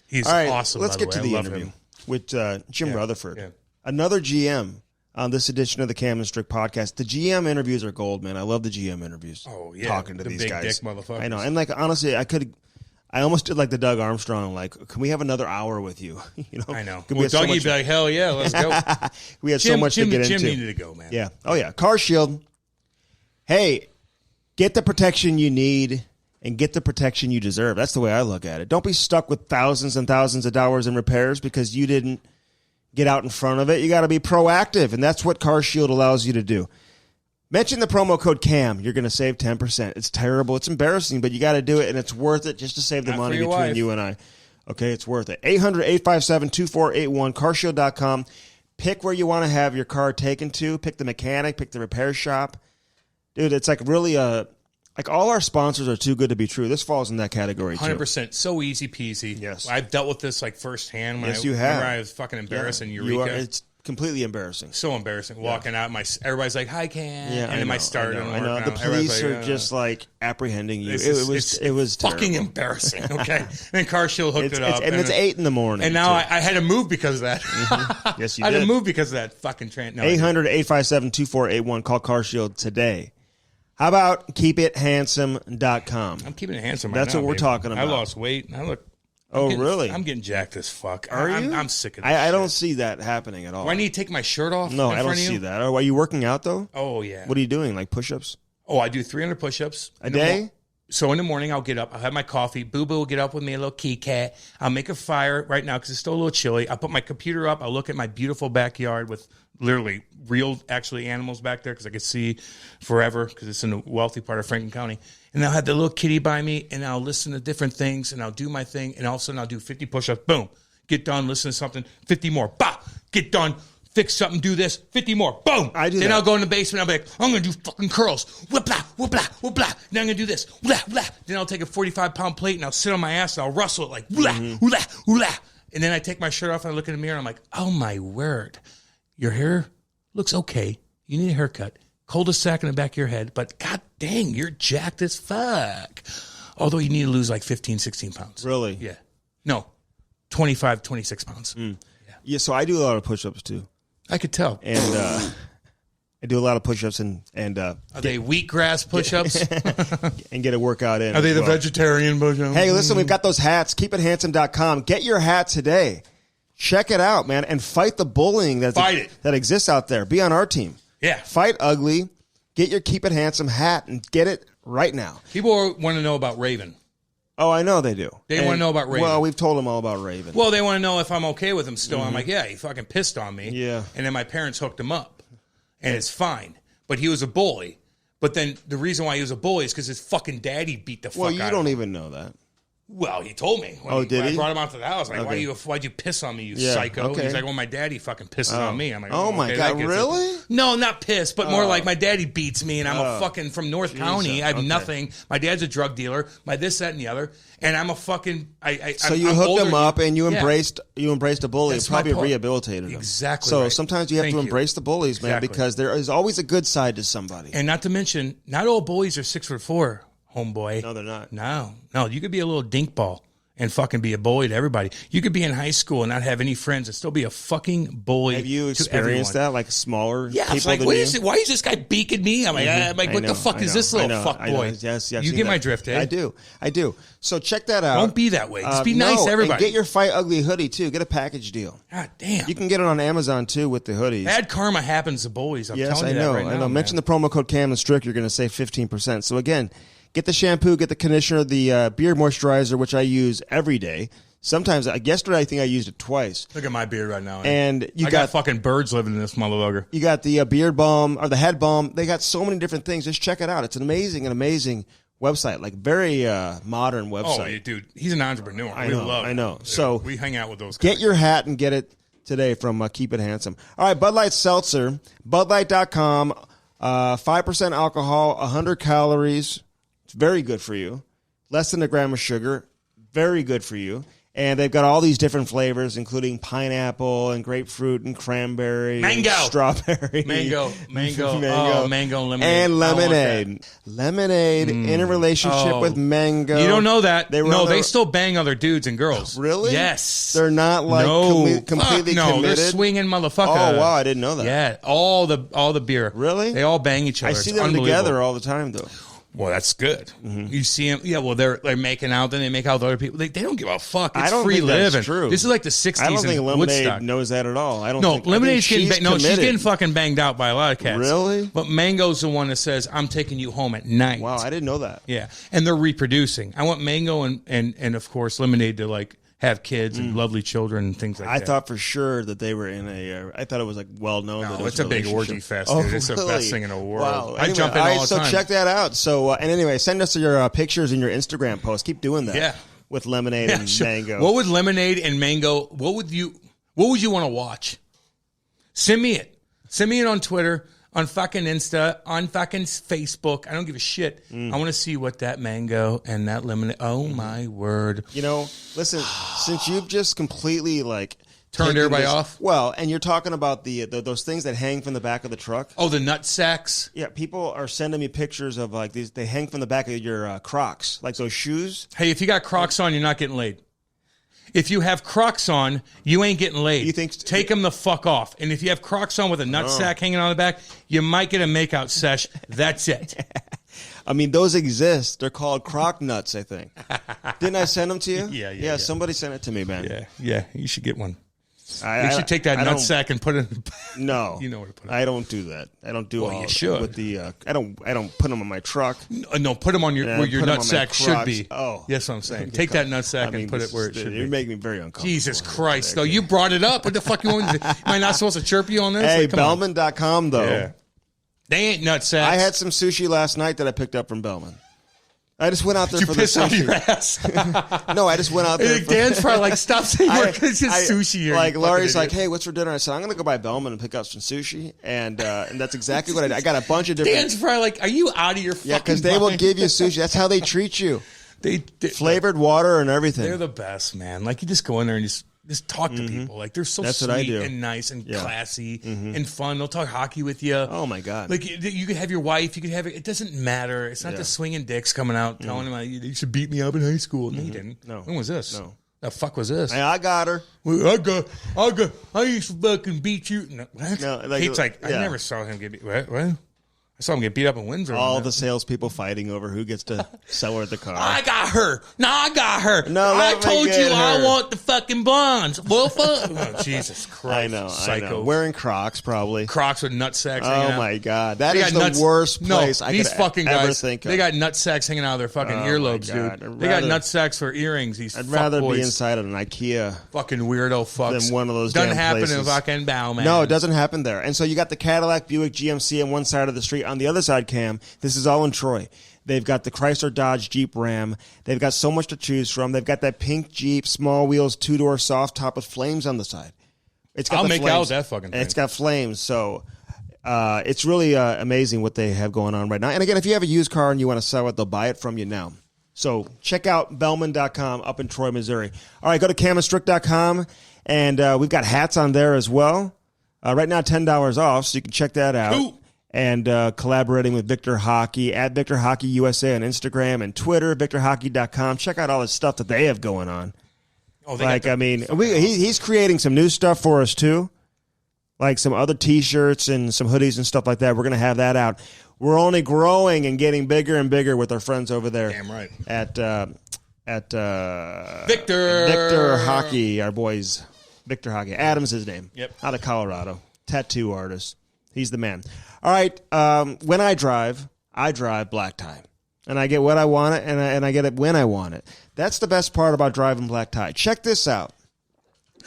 He's all right, awesome, let's get to the interview with Jim Rutherford. Yeah. Another GM. on this edition of the Cam and Strick Podcast. The GM interviews are gold, man. I love the GM interviews. Oh, yeah. Talking to the these big guys. Dick motherfuckers. I know. And, like, honestly, I almost did like the Doug Armstrong, like, can we have another hour with you? You know, I know. Well, Dougie'd be like, hell yeah, let's go. We had so much to get into. Jim needed to go, man. Yeah. Oh, yeah. Car Shield. Hey, get the protection you need and get the protection you deserve. That's the way I look at it. Don't be stuck with thousands and thousands of dollars in repairs because you didn't get out in front of it. You got to be proactive, and that's what Car Shield allows you to do. Mention the promo code CAM. You're going to save 10%. It's terrible. It's embarrassing, but you got to do it, and it's worth it just to save the money between you and I. Okay, it's worth it. 800-857-2481, carshield.com. Pick where you want to have your car taken to. Pick the mechanic. Pick the repair shop. Dude, it's like really like all our sponsors are too good to be true. This falls in that category, too. 100%. So easy peasy. Yes. I've dealt with this like firsthand. When you have. I was fucking embarrassed in Eureka. It's completely embarrassing. So embarrassing. Walking out, everybody's like, "Hi, Cam." Yeah, and then my start. I know. The police are just like apprehending you. It was fucking terrible. embarrassing. Okay, and then Car Shield hooked it up, and it's 8 a.m. And now I had to move because of that. Mm-hmm. Yes, you I did. had to move because of that fucking train. No, 800-857-2481. Call Car Shield today. How about keepithandsome.com? I'm keeping it handsome. That's right now, what we're baby. talking about. I lost weight. I look. Really? I'm getting jacked as fuck. Are you? I'm sick of this I don't shit. see that happening at all. Do I need to take my shirt off? No, in I don't front of you? see that. Are you working out, though? Oh, yeah. What are you doing, like push-ups? Oh, I do 300 push-ups. A day? So in the morning, I'll get up. I'll have my coffee. Boo-Boo will get up with me, a little key cat. I'll make a fire right now because it's still a little chilly. I'll put my computer up. I'll look at my beautiful backyard with literally real, actually, animals back there because I can see forever because it's in a wealthy part of Franklin County. And I'll have the little kitty by me, and I'll listen to different things, and I'll do my thing, and all of a sudden I'll do 50 push-ups. Boom. Get done, listen to something. 50 more. Bah. Get done. Fix something, do this. 50 more. Boom. Then I'll go in the basement. I'll be like, I'm going to do fucking curls. Whoop, blah, whoop, blah, whoop, blah. Then I'm going to do this. Blah, blah. Then I'll take a 45-pound plate, and I'll sit on my ass, and I'll rustle it like, blah, blah, blah. And then I take my shirt off, and I look in the mirror, and I'm like, oh, my word. Your hair looks okay. You need a haircut. Cul-de-sac in the back of your head, but god dang, you're jacked as fuck. Although you need to lose like 15, 16 pounds. Really? Yeah. No, 25, 26 pounds. Yeah, so I do a lot of push-ups, too. I could tell. And I do a lot of push-ups and Are they wheatgrass push-ups? and get a workout in. Are they the vegetarian push-ups? Hey, listen, we've got those hats. KeepItHandsome.com. Get your hat today. Check it out, man, and fight the bullying that exists out there. Be on our team. Yeah. Fight ugly. Get your Keep It Handsome hat and get it right now. People want to know about Raven. Oh, I know they do. They want to know about Raven. Well, we've told them all about Raven. Well, they want to know if I'm okay with him still. I'm like, yeah, he fucking pissed on me. Yeah. And then my parents hooked him up. And it's fine. But he was a bully. But then the reason why he was a bully is because his fucking daddy beat the fuck out of him. Well, you don't even know that. Well, he told me. When did he? I brought him out to the house. Like, Okay. why'd you piss on me, you psycho? Okay. He's like, well, my daddy fucking pisses on me. I'm like, oh my okay, God, that gets really? it. No, not piss, but more like my daddy beats me, and I'm a fucking from North County. I have nothing. My dad's a drug dealer. My this, that, and the other. And I'm a fucking. So you hooked him up, and you embraced a bully. That's and probably my point. rehabilitated him. Exactly. So right. sometimes you have to embrace the bullies, man, because there is always a good side to somebody. And not to mention, not all bullies are 6'4", homeboy. No, they're not. No. You could be a little dink ball and fucking be a bully to everybody. You could be in high school and not have any friends and still be a fucking bully. Have you experienced that, like smaller people it's like, than why you? Is this guy beaking me? I'm like, what the fuck is this little fuck boy? Yes, you get my drift, eh? I do. So check that out. Don't be that way. Just be nice to everybody. And get your Fight Ugly hoodie, too. Get a package deal. God damn. You can get it on Amazon, too, with the hoodies. Bad karma happens to bullies. I'm telling you that right now. I know. Mention the promo code Cam and Strick. You're going to save 15%. So, again, get the shampoo, get the conditioner, the beard moisturizer, which I use every day. Sometimes, yesterday, I think I used it twice. Look at my beard right now. And I got fucking birds living in this motherfucker. You got the beard balm or the head balm. They got so many different things. Just check it out. It's an amazing website, like very modern website. Oh, dude, he's an entrepreneur. I know. So we hang out with those guys. Get your hat and get it today from Keep It Handsome. All right, Bud Light Seltzer, BudLight.com, 5% alcohol, 100 calories. It's very good for you. Less than a gram of sugar. Very good for you. And they've got all these different flavors, including pineapple and grapefruit and cranberry, mango, and strawberry, mango, oh, mango lemonade, and lemonade. Lemonade in a relationship with mango. You don't know that? They still bang other dudes and girls. Really? Yes. They're not like completely committed. They're swinging motherfucker. Oh wow, I didn't know that. Yeah, all the beer. Really? They all bang each other. I see them together all the time, though. Well, that's good. Mm-hmm. You see them. Yeah, well, they're making out. Then they make out with other people. They don't give a fuck. It's free living. That's true. This is like the 60s. I don't think Lemonade Woodstock knows that at all. Lemonade's getting she's getting fucking banged out by a lot of cats. Really? But Mango's the one that says, "I'm taking you home at night." Wow, I didn't know that. Yeah, and they're reproducing. I want Mango and of course Lemonade to like have kids and lovely children and things like that. I thought for sure that they were in a. I thought it was like well known. No, that it it's a big orgy fest. Dude. It's the best thing in the world. Wow. I jump in all the time. So check that out. So and anyway, send us your pictures and your Instagram posts. Keep doing that. Yeah. With Lemonade and Mango. What would Lemonade and Mango? What would you want to watch? Send me it. Send me it on Twitter. On fucking Insta, on fucking Facebook. I don't give a shit. I want to see what that mango and that lemonade. Oh, my word. You know, listen, since you've just completely, like... Turned everybody off? Well, and you're talking about those things that hang from the back of the truck. Oh, the nut sacks? Yeah, people are sending me pictures of, like, these. They hang from the back of your Crocs, like those shoes. Hey, if you got Crocs on, you're not getting laid. If you have Crocs on, you ain't getting laid. You think Take them the fuck off. And if you have Crocs on with a nutsack hanging on the back, you might get a makeout sesh. That's it. I mean, those exist. They're called Croc nuts, I think. Didn't I send them to you? Yeah. Somebody sent it to me, man. Yeah. You should get one. You should take that nutsack and put it. No, you know where to put it. I don't do that. I don't do. Well, you should. With the. I don't put them on my truck. No, put them on where your nutsack should be. Oh, yes, I'm saying. Take that nutsack and put it where it should be. You're making me very uncomfortable. Jesus Christ, though. You brought it up. What the fuck you want to do? Am I not supposed to chirp you on this? Hey, Bellman.com though. Yeah. They ain't nutsacks. I had some sushi last night that I picked up from Bellman. I just went out there for the sushi. You pissed off your ass? No, I just went out there. Dan's probably like, stop saying it's just sushi here. Like, Laurie's like, hey, what's for dinner? I said, I'm going to go by Bellman and pick up some sushi. And that's exactly what I did. I got a bunch of different. Dan's probably like, are you out of your fucking mind? Yeah, because they will give you sushi. That's how they treat you. They flavored water and everything. They're the best, man. Like, you just go in there and just talk to people. Like, they're so sweet and nice and classy and fun. They'll talk hockey with you. Oh, my God. Like, you could have your wife. You could have it. It doesn't matter. It's not the swinging dicks coming out telling them, you should beat me up in high school. No, you didn't. No. When was this? No. The fuck was this? Hey, I got her. I used to fucking beat you. No, what? No, Kate's like, I never saw him get beat. What? I saw him get beat up in Windsor. All the salespeople fighting over who gets to sell her the car. I got her. No, I got her. No, I told you I want the fucking blondes. Well, oh, Jesus Christ. I know. Wearing Crocs, probably. Crocs with nutsacks. Oh, my God. That is the worst place I could ever think of. They got nutsacks hanging out of their fucking earlobes, dude. They got nutsacks for earrings. I'd rather be inside of an IKEA. Fucking weirdo fucks. Than one of those doesn't damn happen places. in fucking Bowman. No, it doesn't happen there. And so you got the Cadillac Buick GMC on one side of the street. On the other side, Cam, this is all in Troy. They've got the Chrysler Dodge Jeep Ram. They've got so much to choose from. They've got that pink Jeep, small wheels, two-door soft top with flames on the side. I'll make out with that fucking thing. It's got flames, so it's really amazing what they have going on right now. And again, if you have a used car and you want to sell it, they'll buy it from you now. So check out Bellman.com up in Troy, Missouri. All right, go to camandstrick.com, and we've got hats on there as well. Right now, $10 off, so you can check that out. Ooh. And collaborating with Victor Hockey at Victor Hockey USA on Instagram and Twitter, VictorHockey.com. Check out all the stuff that they have going on. Oh, he's creating some new stuff for us too, like some other T-shirts and some hoodies and stuff like that. We're going to have that out. We're only growing and getting bigger and bigger with our friends over there. Damn right. At Victor Hockey, our boys. Victor Hockey. Adam's his name. Yep. Out of Colorado. Tattoo artist. He's the man. All right. When I drive black tie. And I get what I want and I get it when I want it. That's the best part about driving black tie. Check this out.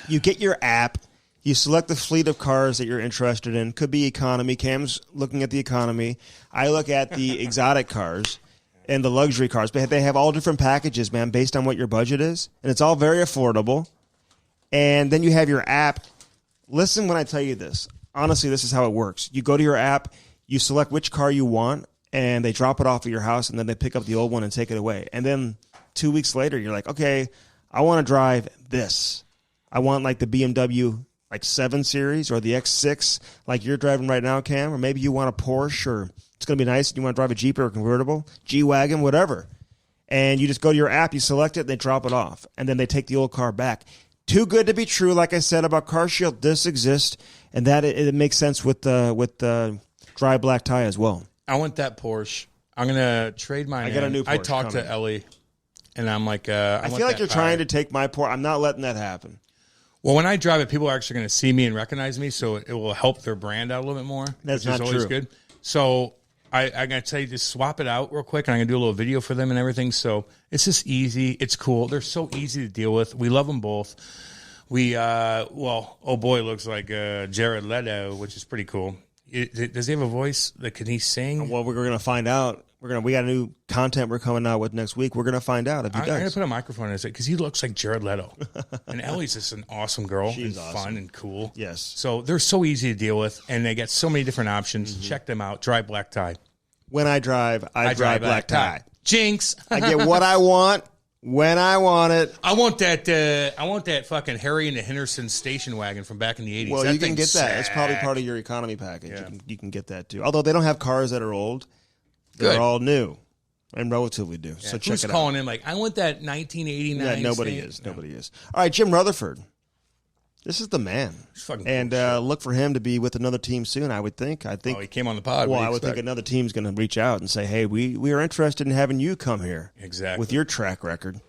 You get your app. You select the fleet of cars that you're interested in. Could be economy. Cam's looking at the economy. I look at the exotic cars and the luxury cars. But they have all different packages, man, based on what your budget is. And it's all very affordable. And then you have your app. Listen when I tell you this. Honestly, this is how it works. You go to your app, you select which car you want, and they drop it off at your house, and then they pick up the old one and take it away. And then 2 weeks later, you're like, okay, I want to drive this. I want like the BMW like 7 Series or the X6 like you're driving right now, Cam, or maybe you want a Porsche, or it's going to be nice and you want to drive a Jeep or a convertible, G-Wagon, whatever. And you just go to your app, you select it, they drop it off, and then they take the old car back. Too good to be true, like I said about CarShield. This exists, and that it makes sense with the dry black tie as well. I want that Porsche. I'm gonna trade mine. I got a new Porsche. I talked to Ellie, and I'm like, I feel like you're trying to take my Porsche. I'm not letting that happen. Well, when I drive it, people are actually going to see me and recognize me, so it will help their brand out a little bit more. That's which not is always true. Good. So I'm going to tell you, just swap it out real quick, and I'm going to do a little video for them and everything. So it's just easy. It's cool. They're so easy to deal with. We love them both. We, oh boy, looks like Jared Leto, which is pretty cool. Does he have a voice? Can he sing? Well, we're going to find out. We got new content we're coming out with next week. We're going to find out if he does. I'm going to put a microphone in his head because he looks like Jared Leto. And Ellie's just an awesome girl. She's and awesome. Fun and cool. Yes. So they're so easy to deal with, and they get so many different options. Mm-hmm. Check them out. Dry black tie. When I drive, I drive black tie. Jinx. I get what I want when I want it. I want that fucking Harry and the Henderson station wagon from back in the 80s. Well, that you can get that. Sick. It's probably part of your economy package. Yeah. You can get that too. Although they don't have cars that are old. They're Good. all new and relatively new. Yeah. So check Who's it out. calling in like, I want that 1989. Yeah, nobody is. No. Nobody is. All right, Jim Rutherford. This is the man. And look for him to be with another team soon, I would think. He came on the pod. Well, I would think another team's going to reach out and say, hey, we are interested in having you come here. Exactly. With your track record.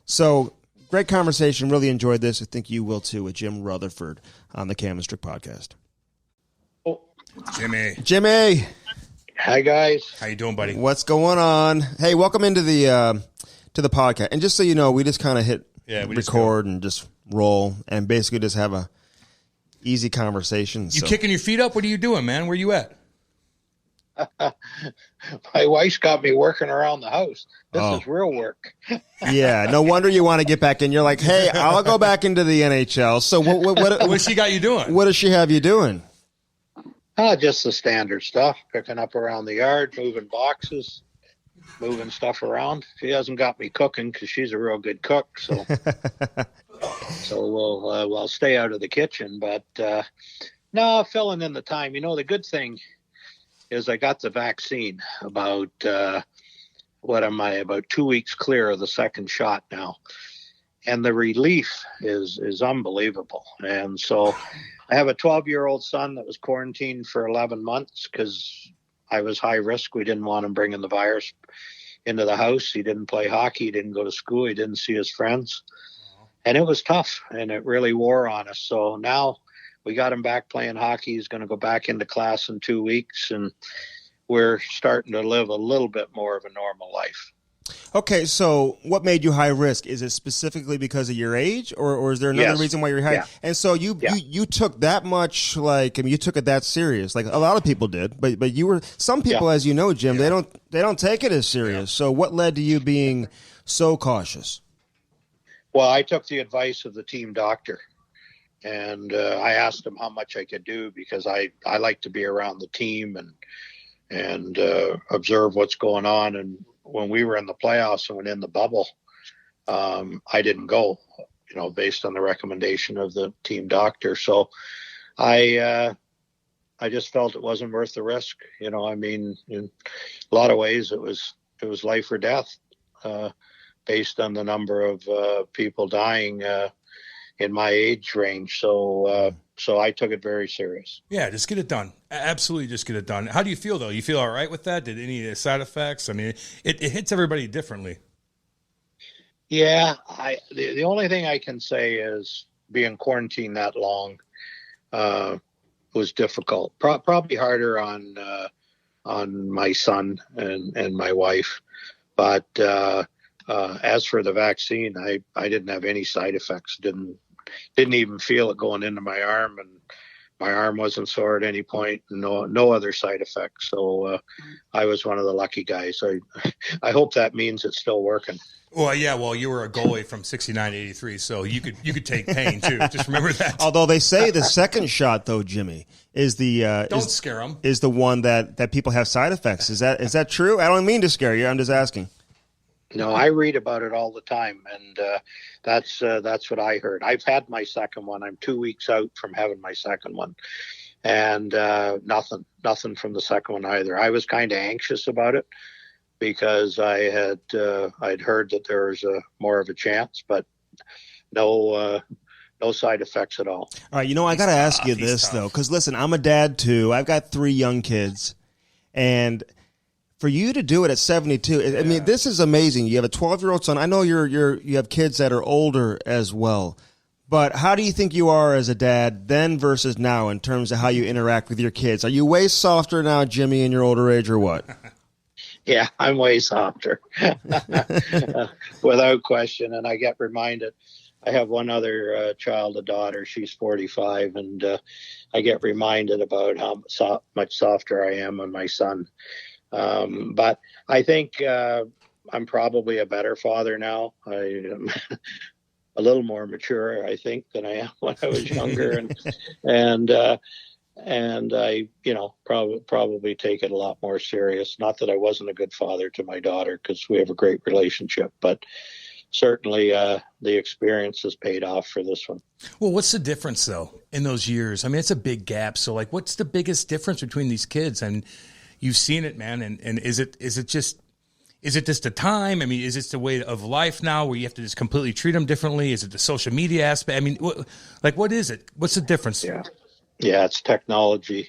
So, great conversation. Really enjoyed this. I think you will too with Jim Rutherford on the Cam and Strick Podcast. Oh, Jimmy. Hi, guys. How you doing, buddy? What's going on? Hey, welcome into the podcast. And just so you know, we just kind of hit record and just roll and basically just have a easy conversation. You kicking your feet up? What are you doing, man? Where you at? My wife's got me working around the house. This is real work. Yeah, no wonder you want to get back in. You're like, hey, I'll go back into the NHL. So what's she got you doing? What does she have you doing? Just the standard stuff, picking up around the yard, moving boxes, moving stuff around. She hasn't got me cooking because she's a real good cook. So we'll stay out of the kitchen. But no, filling in the time. You know, the good thing is I got the vaccine about, about 2 weeks clear of the second shot now. And the relief is unbelievable. And so I have a 12-year-old son that was quarantined for 11 months because I was high risk. We didn't want him bringing the virus into the house. He didn't play hockey. He didn't go to school. He didn't see his friends. And it was tough, and it really wore on us. So now we got him back playing hockey. He's going to go back into class in 2 weeks, and we're starting to live a little bit more of a normal life. Okay, so what made you high risk? Is it specifically because of your age, or is there another reason why you're high? Yeah. And so you took that much, you took it that serious. Like a lot of people did, but you were some people, as you know, Jim, they don't take it as serious. So what led to you being so cautious? Well, I took the advice of the team doctor, and I asked him how much I could do because I like to be around the team and observe what's going on. And when we were in the playoffs and in the bubble, I didn't go, based on the recommendation of the team doctor. So I just felt it wasn't worth the risk. In a lot of ways it was life or death, based on the number of people dying in my age range. So I took it very serious. Yeah, just get it done. Absolutely, just get it done. How do you feel, though? You feel all right with that? Did any side effects? I mean, it hits everybody differently. Yeah, the only thing I can say is being quarantined that long was difficult. Probably harder on my son and my wife. But as for the vaccine, I didn't have any side effects. Didn't even feel it going into my arm, and my arm wasn't sore at any point. No other side effects. So I was one of the lucky guys. I hope that means it's still working. Well, yeah. Well, you were a goalie from '69 to '83, so you could take pain too. Just remember that. Although they say the second shot, though, Jimmy, is the don't scare them. Is the one that people have side effects. Is that true? I don't mean to scare you. I'm just asking. No, I read about it all the time, and that's what I heard. I've had my second one. I'm 2 weeks out from having my second one, and nothing from the second one either. I was kind of anxious about it because I'd heard that there was more of a chance, but no side effects at all. All right, I got to ask you this though, because listen, I'm a dad too. I've got 3 young kids, and for you to do it at 72, I mean, this is amazing. You have a 12-year-old son. I know you have kids that are older as well. But how do you think you are as a dad then versus now in terms of how you interact with your kids? Are you way softer now, Jimmy, in your older age, or what? Yeah, I'm way softer, without question. And I get reminded. I have one other child, a daughter. She's 45, and I get reminded about how much softer I am on my son. But I think I'm probably a better father now. I am a little more mature, I think, than I am when I was younger, and I, probably take it a lot more serious. Not that I wasn't a good father to my daughter, because we have a great relationship, but certainly the experience has paid off for this one. Well, what's the difference though in those years? I mean, it's a big gap. So what's the biggest difference between these kids? And you've seen it, man. And is it just the time? I mean, is it the way of life now where you have to just completely treat them differently? Is it the social media aspect? I mean, what is it? What's the difference? Yeah, it's technology.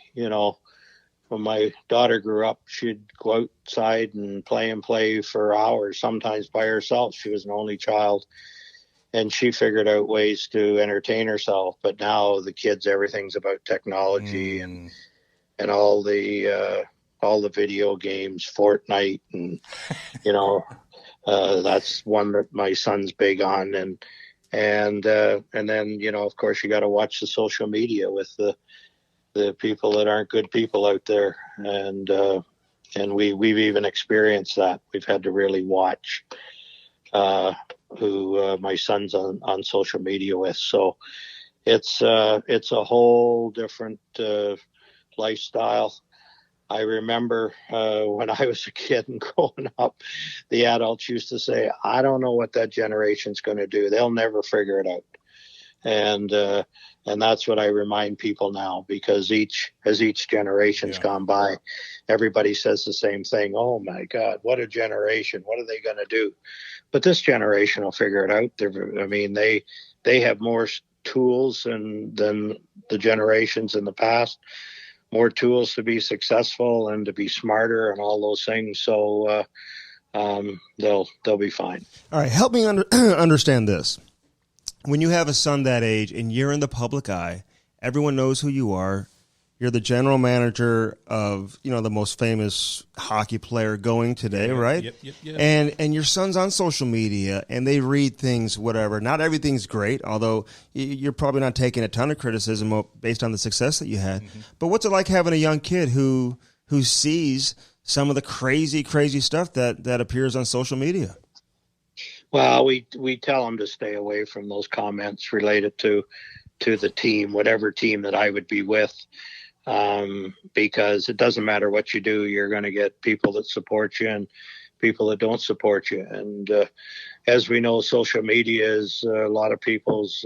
When my daughter grew up, she'd go outside and play for hours, sometimes by herself. She was an only child, and she figured out ways to entertain herself. But now the kids, everything's about technology and all the video games, Fortnite, and that's one that my son's big on, and then of course you got to watch the social media with the people that aren't good people out there, and we've even experienced that. We've had to really watch who my son's on social media with. So it's a whole different lifestyle. I remember when I was a kid and growing up, the adults used to say, I don't know what that generation's going to do. They'll never figure it out. And that's what I remind people now, because as each generation's gone by, everybody says the same thing. Oh my God, what a generation. What are they going to do? But this generation will figure it out. They have more tools than the generations in the past. More tools to be successful and to be smarter and all those things. So they'll be fine. All right, help me understand this. When you have a son that age and you're in the public eye, everyone knows who you are. You're the general manager of, the most famous hockey player going today, right? Yep. And your son's on social media and they read things, whatever. Not everything's great, although you're probably not taking a ton of criticism based on the success that you had. Mm-hmm. But what's it like having a young kid who sees some of the crazy, crazy stuff that appears on social media? Well, we tell them to stay away from those comments related to the team, whatever team that I would be with. Because it doesn't matter what you do, you're going to get people that support you and people that don't support you. And as we know, social media is a lot of people's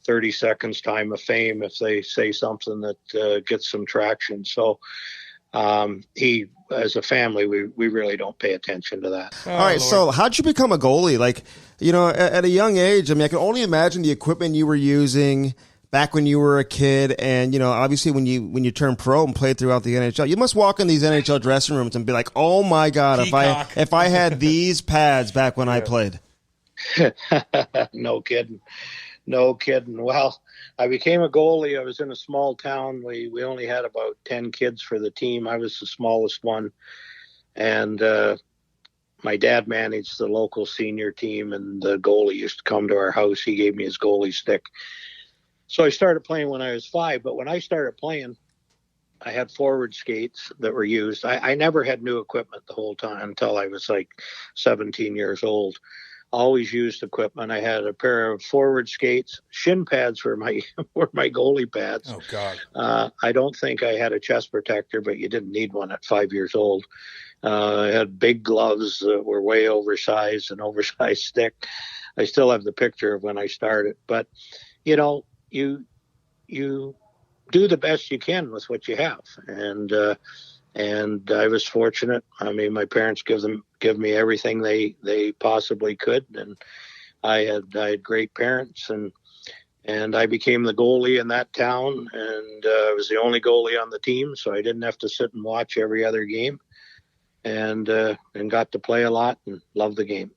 30 seconds time of fame if they say something that gets some traction. So as a family, we really don't pay attention to that. All right, Lord. So how'd you become a goalie? At a young age, I can only imagine the equipment you were using back when you were a kid, and obviously when you turned pro and played throughout the NHL, you must walk in these NHL dressing rooms and be like, "Oh my God, if I had these pads back when I played." No kidding. Well, I became a goalie. I was in a small town. We only had about 10 kids for the team. I was the smallest one, and my dad managed the local senior team, and the goalie used to come to our house. He gave me his goalie stick. So I started playing when I was 5, but when I started playing, I had forward skates that were used. I never had new equipment the whole time until I was like 17 years old. Always used equipment. I had a pair of forward skates. Shin pads were my goalie pads. Oh God! I don't think I had a chest protector, but you didn't need one at 5 years old. I had big gloves that were way oversized, an oversized stick. I still have the picture of when I started. But, you do the best you can with what you have. And I was fortunate. I mean, my parents give me everything they possibly could. And I had great parents, and I became the goalie in that town, and I was the only goalie on the team, so I didn't have to sit and watch every other game, and got to play a lot and love the game.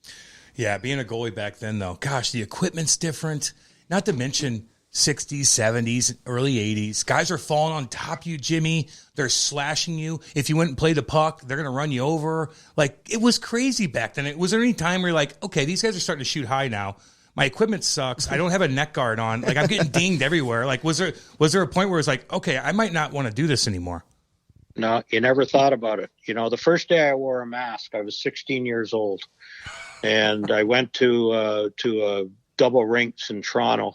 Yeah, being a goalie back then, though, gosh, the equipment's different. Not to mention 60s, 70s, early 80s. Guys are falling on top of you, Jimmy. They're slashing you. If you went and played the puck, they're going to run you over. Like, it was crazy back then. Was there any time where you're like, okay, these guys are starting to shoot high now. My equipment sucks. I don't have a neck guard on. Like, I'm getting dinged everywhere. Like, was there a point where it's like, okay, I might not want to do this anymore? No, you never thought about it. The first day I wore a mask, I was 16 years old, and I went to a double rinks in Toronto.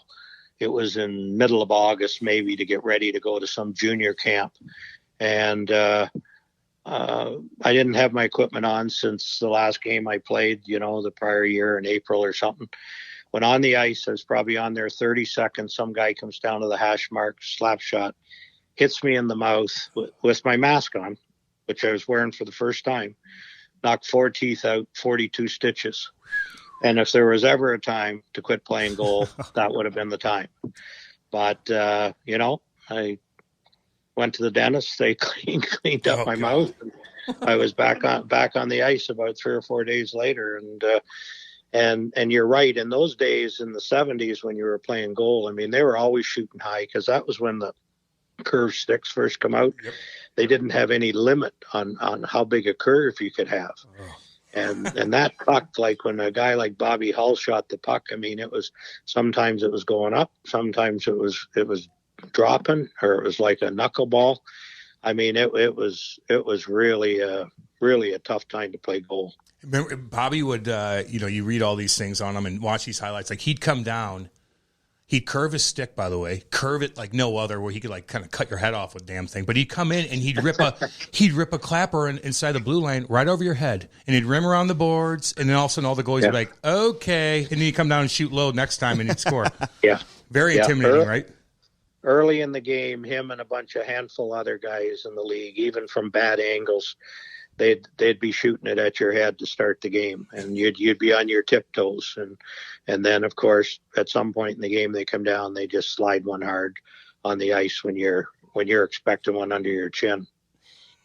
It was in middle of August, maybe, to get ready to go to some junior camp. And I didn't have my equipment on since the last game I played, the prior year in April or something. When on the ice, I was probably on there 30 seconds. Some guy comes down to the hash mark, slap shot, hits me in the mouth with my mask on, which I was wearing for the first time, knocked 4 teeth out, 42 stitches. And if there was ever a time to quit playing goal, that would have been the time. But, I went to the dentist. They cleaned up my mouth. And I was back on the ice about 3 or 4 days later. And you're right. In those days, in the 70s, when you were playing goal, I mean, they were always shooting high, because that was when the curved sticks first come out. Yep. They didn't have any limit on how big a curve you could have. Oh. And that puck, like when a guy like Bobby Hull shot the puck, I mean, sometimes it was going up, sometimes it was dropping, or it was like a knuckleball. I mean, it was really a tough time to play goal. Remember, Bobby would, you read all these things on him and watch these highlights. Like, he'd come down, he'd curve his stick, by the way, curve it like no other, where he could like kind of cut your head off with damn thing. But he'd come in and he'd rip a clapper inside the blue line right over your head, and he'd rim around the boards, and then all of a sudden all the goalies would be like, okay, and then he'd come down and shoot low next time, and he'd score. Yeah, very intimidating, right? Early in the game, him and a handful of other guys in the league, even from bad angles, they'd be shooting it at your head to start the game, and you'd be on your tiptoes, and then of course at some point in the game they come down, they just slide one hard on the ice when you're expecting one under your chin.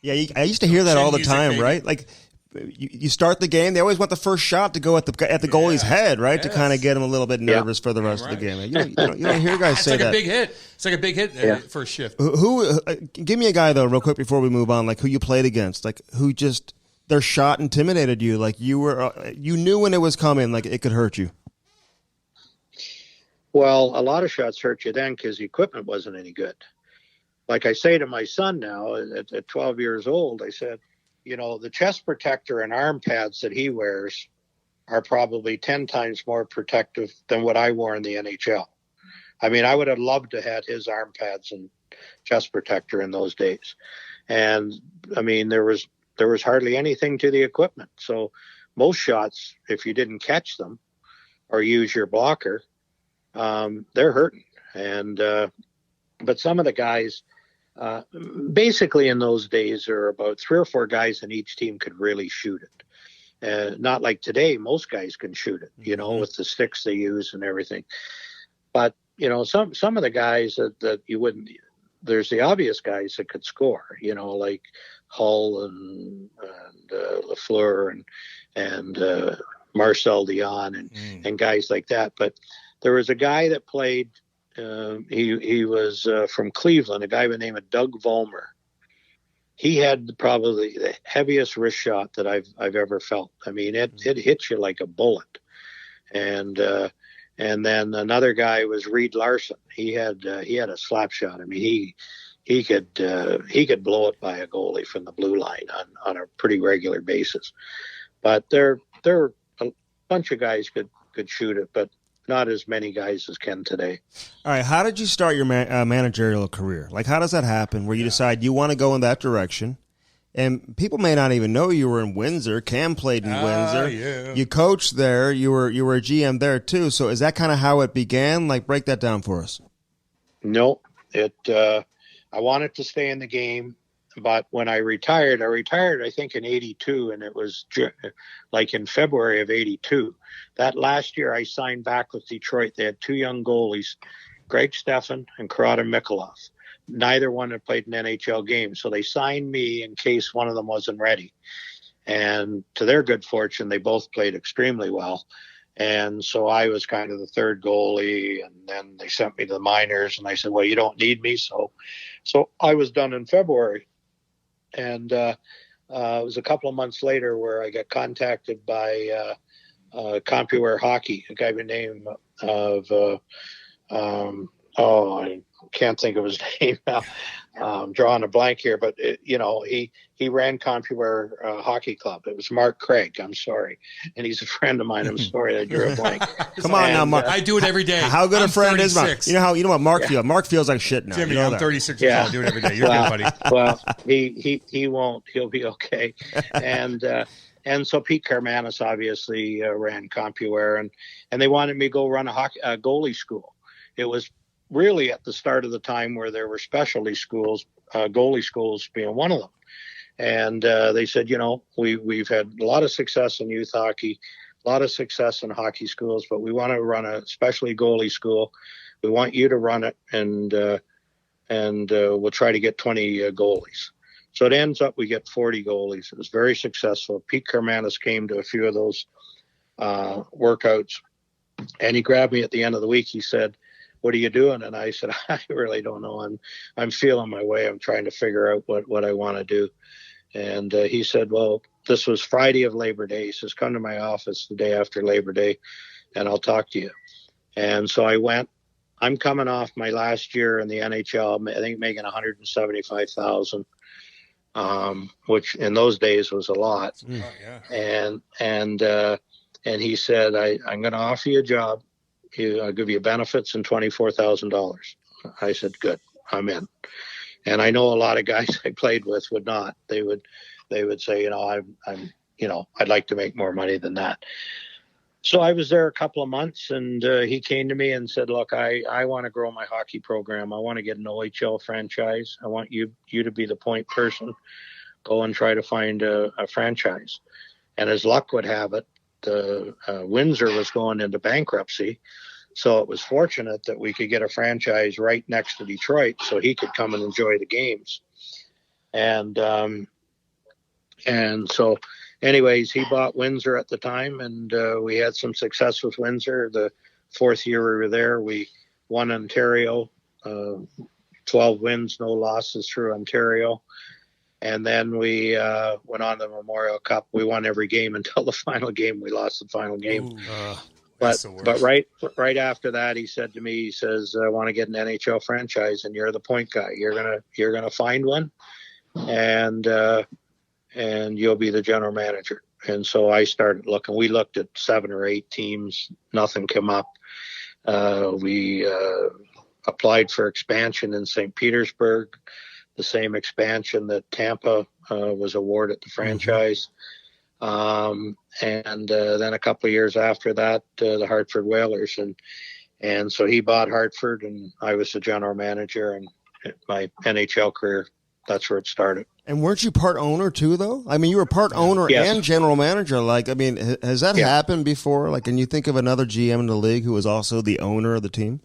Yeah, I used to hear that all the time, right? Like, you start the game, they always want the first shot to go at the goalie's head, right? Yes. To kind of get him a little bit nervous for the rest of the game. You don't hear guys say that. It's like a big hit for a shift. Who give me a guy, though, real quick before we move on, like who you played against, like who just their shot intimidated you, like you knew when it was coming, like it could hurt you. Well, a lot of shots hurt you then because the equipment wasn't any good. Like I say to my son now at 12 years old, I said, the chest protector and arm pads that he wears are probably 10 times more protective than what I wore in the NHL. I mean, I would have loved to have his arm pads and chest protector in those days. And I mean, there was hardly anything to the equipment. So most shots, if you didn't catch them or use your blocker, they're hurting. And, but some of the guys, basically in those days, there were about 3 or 4 guys in each team could really shoot it. Not like today, most guys can shoot it, with the sticks they use and everything. But, some of the guys that you wouldn't, there's the obvious guys that could score, like Hull and Fleury and Marcel Dion and guys like that. But there was a guy that played, he was from Cleveland, a guy by the name of Doug Vollmer. He had probably the heaviest wrist shot that I've ever felt. I mean, it hits you like a bullet. And then another guy was Reed Larson. He had a slap shot. I mean, he could blow it by a goalie from the blue line on a pretty regular basis. But there were a bunch of guys could shoot it, but not as many guys as can today. All right, how did you start your managerial career? Like, how does that happen where you decide you want to go in that direction? And people may not even know you were in Windsor. Cam played in Windsor. Yeah. You coached there. You were a GM there too. So is that kind of how it began? Like, break that down for us. No, I wanted to stay in the game, but when I retired, I think in 82, and it was like in February of 82. That last year I signed back with Detroit. They had two young goalies, Greg Steffen and Karada Mikolov. Neither one had played an NHL game, so they signed me in case one of them wasn't ready. And to their good fortune, they both played extremely well. And so I was kind of the third goalie, and then they sent me to the minors, and I said, well, you don't need me. So I was done in February. And it was a couple of months later where I got contacted by CompuWare Hockey, a guy by the name of I can't think of his name now. I'm drawing a blank here, but he ran CompuWare Hockey Club. It was Mark Craig. I'm sorry, and he's a friend of mine. I'm sorry I drew a blank. Come on now, Mark. I do it every day. How good I'm a friend 36. is Mark? You know what Mark feels? Mark feels like shit now. Jimmy, you know I'm that. 36 years old. I do it every day. You're good, buddy. Well, he won't. He'll be okay. And so Pete Karmanos obviously ran CompuWare, and they wanted me to go run a goalie school. It was really at the start of the time where there were specialty schools, goalie schools being one of them. And they said, we've had a lot of success in youth hockey, a lot of success in hockey schools, but we want to run a specialty goalie school. We want you to run it, and we'll try to get 20 goalies. So it ends up we get 40 goalies. It was very successful. Pete Karmanos came to a few of those workouts, and he grabbed me at the end of the week. He said, what are you doing? And I said, I really don't know. I'm feeling my way. I'm trying to figure out what I want to do. And he said, well, this was Friday of Labor Day. He says, come to my office the day after Labor Day, and I'll talk to you. And so I went. I'm coming off my last year in the NHL, I think making $175,000, which in those days was a lot. Oh, yeah. And he said, I'm going to offer you a job. I'll give you benefits and $24,000. I said, good, I'm in. And I know a lot of guys I played with would not. They would say, I'd like to make more money than that. So I was there a couple of months, and he came to me and said, look, I want to grow my hockey program. I want to get an OHL franchise. I want you to be the point person. Go and try to find a franchise. And as luck would have it, Windsor was going into bankruptcy, so it was fortunate that we could get a franchise right next to Detroit, so he could come and enjoy the games. And so, anyways, he bought Windsor at the time, and we had some success with Windsor. The fourth year we were there, we won Ontario, 12 wins, no losses through Ontario. And then we went on the Memorial Cup. We won every game until the final game. We lost the final game. Ooh, but right after that, he said to me, he says, I want to get an NHL franchise, and you're the point guy. You're gonna find one, and you'll be the general manager. And so I started looking. We looked at 7 or 8 teams. Nothing came up. We applied for expansion in St. Petersburg, the same expansion that Tampa was awarded the franchise. And then a couple of years after that, the Hartford Whalers. And so he bought Hartford, and I was the general manager, and my NHL career, that's where it started. And weren't you part owner too, though? I mean, you were part owner Yes. and general manager. Like, I mean, has that happened before? Like, can you think of another GM in the league who was also the owner of the team?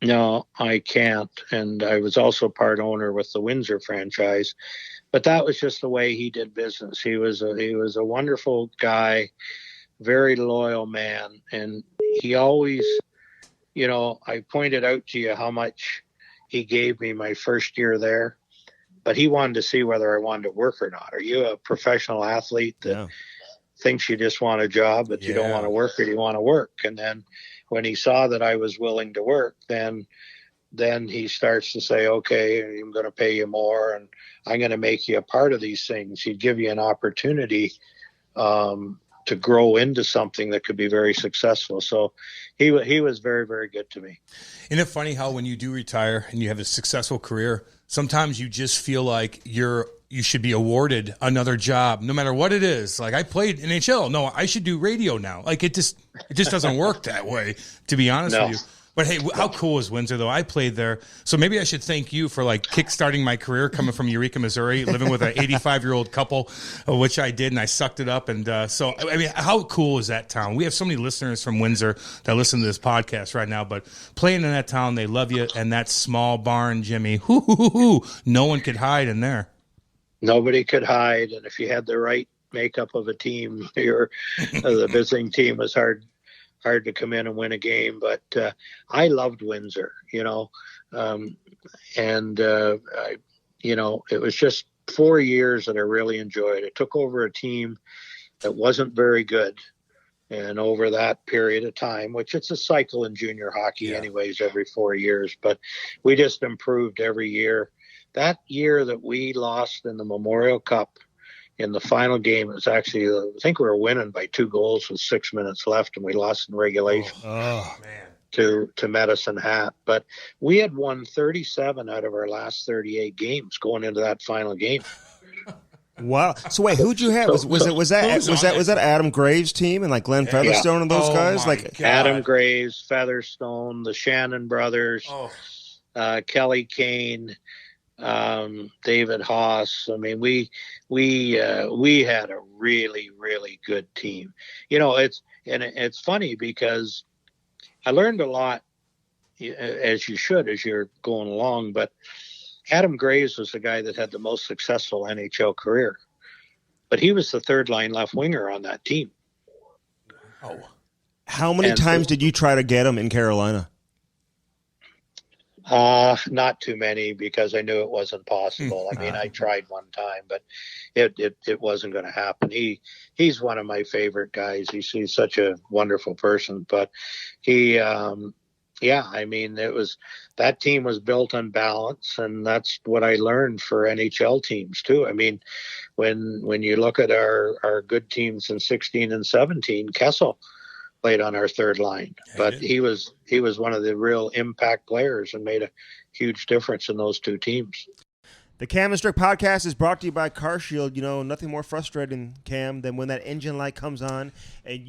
No, I can't. And I was also part owner with the Windsor franchise, but that was just the way he did business. He was a wonderful guy, very loyal man. And he always, I pointed out to you how much he gave me my first year there, but he wanted to see whether I wanted to work or not. Are you a professional athlete that thinks you just want a job, but you don't want to work, or do you want to work? And then when he saw that I was willing to work, then he starts to say, okay, I'm going to pay you more, and I'm going to make you a part of these things. He'd give you an opportunity to grow into something that could be very successful. So he was very, very good to me. Isn't it funny how when you do retire and you have a successful career, sometimes you just feel like you're you should be awarded another job, no matter what it is. Like, I played NHL. No, I should do radio now. Like, it just doesn't work that way, to be honest with you. But hey, how cool is Windsor, though? I played there. So maybe I should thank you for, like, kickstarting my career coming from Eureka, Missouri, living with an 85-year-old couple, which I did, and I sucked it up. And so, I mean, how cool is that town? We have so many listeners from Windsor that listen to this podcast right now, but playing in that town, they love you. And that small barn, Jimmy, no one could hide in there. Nobody could hide. And if you had the right makeup of a team, the visiting team was hard to come in and win a game, but I loved Windsor, it was just 4 years that I really enjoyed. I took over a team that wasn't very good, and over that period of time, which it's a cycle in junior hockey anyways, every 4 years, but we just improved every year. That year that we lost in the Memorial Cup, in the final game, it was actually, I think we were winning by 2 goals with 6 minutes left, and we lost in regulation to Medicine Hat. But we had won 37 out of our last 38 games going into that final game. Wow! So wait, who'd you have? Was that Adam Graves' team and like Glenn Featherstone and those guys? Like God. Adam Graves, Featherstone, the Shannon brothers, Kelly Kane. David Haas. I mean, we had a really, really good team. It's funny because I learned a lot, as you should, as you're going along. But Adam Graves was the guy that had the most successful NHL career, but he was the third line left winger on that team. Oh, how many times did you try to get him in Carolina? Not too many, because I knew it wasn't possible. I mean, I tried one time, but it wasn't going to happen. He's one of my favorite guys. He's such a wonderful person, but I mean, that team was built on balance, and that's what I learned for NHL teams too. I mean, when you look at our good teams in 16 and 17, Kessel played on our third line, but he was one of the real impact players and made a huge difference in those two teams. The Cam and Strick Podcast is brought to you by CarShield. Nothing more frustrating, Cam, than when that engine light comes on and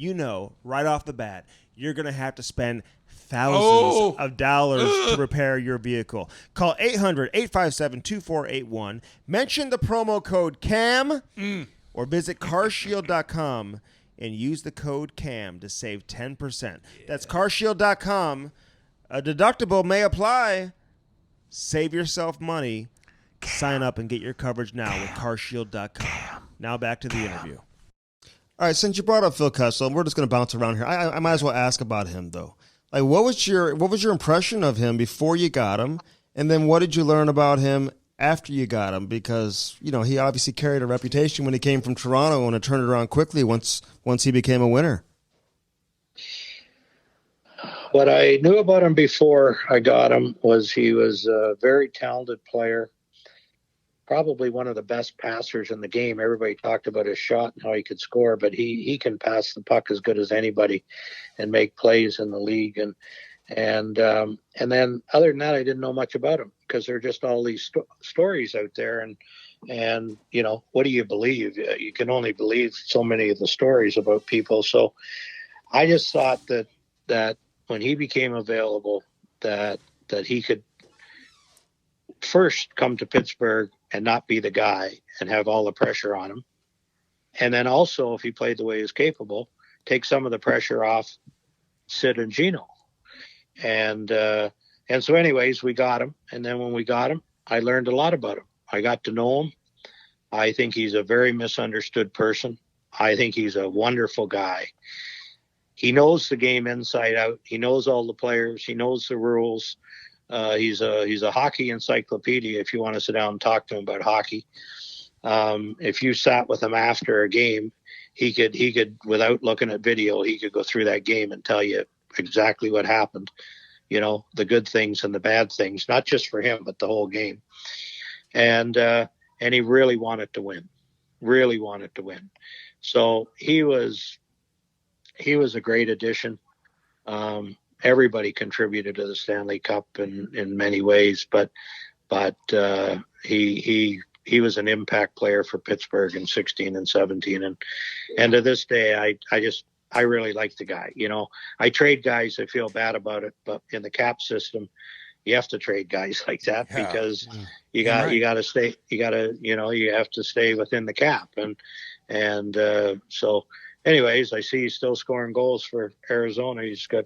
right off the bat, you're going to have to spend thousands of dollars to repair your vehicle. Call 800-857-2481. Mention the promo code CAM or visit carshield.com and use the code CAM to save 10%. Yeah. That's carshield.com. A deductible may apply. Save yourself money. Sign up and get your coverage now with carshield.com. Now back to the interview. All right, since you brought up Phil Kessel, we're just going to bounce around here. I might as well ask about him, though. Like, what was your impression of him before you got him, and then what did you learn about him after you got him? Because he obviously carried a reputation when he came from Toronto, and it turned it around quickly once he became a winner. What I knew about him before I got him was he was a very talented player, probably one of the best passers in the game. Everybody talked about his shot and how he could score, but he can pass the puck as good as anybody and make plays in the league. And then other than that, I didn't know much about him, because there are just all these stories out there. And what do you believe? You can only believe so many of the stories about people. So I just thought that when he became available, that he could first come to Pittsburgh and not be the guy and have all the pressure on him. And then also, if he played the way he's capable, take some of the pressure off Sid and Gino. And so anyways, we got him. And then when we got him, I learned a lot about him. I got to know him. I think he's a very misunderstood person. I think he's a wonderful guy. He knows the game inside out. He knows all the players. He knows the rules. He's a hockey encyclopedia if you want to sit down and talk to him about hockey. If you sat with him after a game, he could, without looking at video, he could go through that game and tell you exactly what happened, the good things and the bad things, not just for him, but the whole game. And he really wanted to win. So he was a great addition. Everybody contributed to the Stanley Cup in many ways, but he he was an impact player for Pittsburgh in 16 and 17. And to this day, I really like the guy. You know, I trade guys. I feel bad about it, but in the cap system, you have to trade guys like that because you have to stay within the cap. And so anyways, I see he's still scoring goals for Arizona. He's got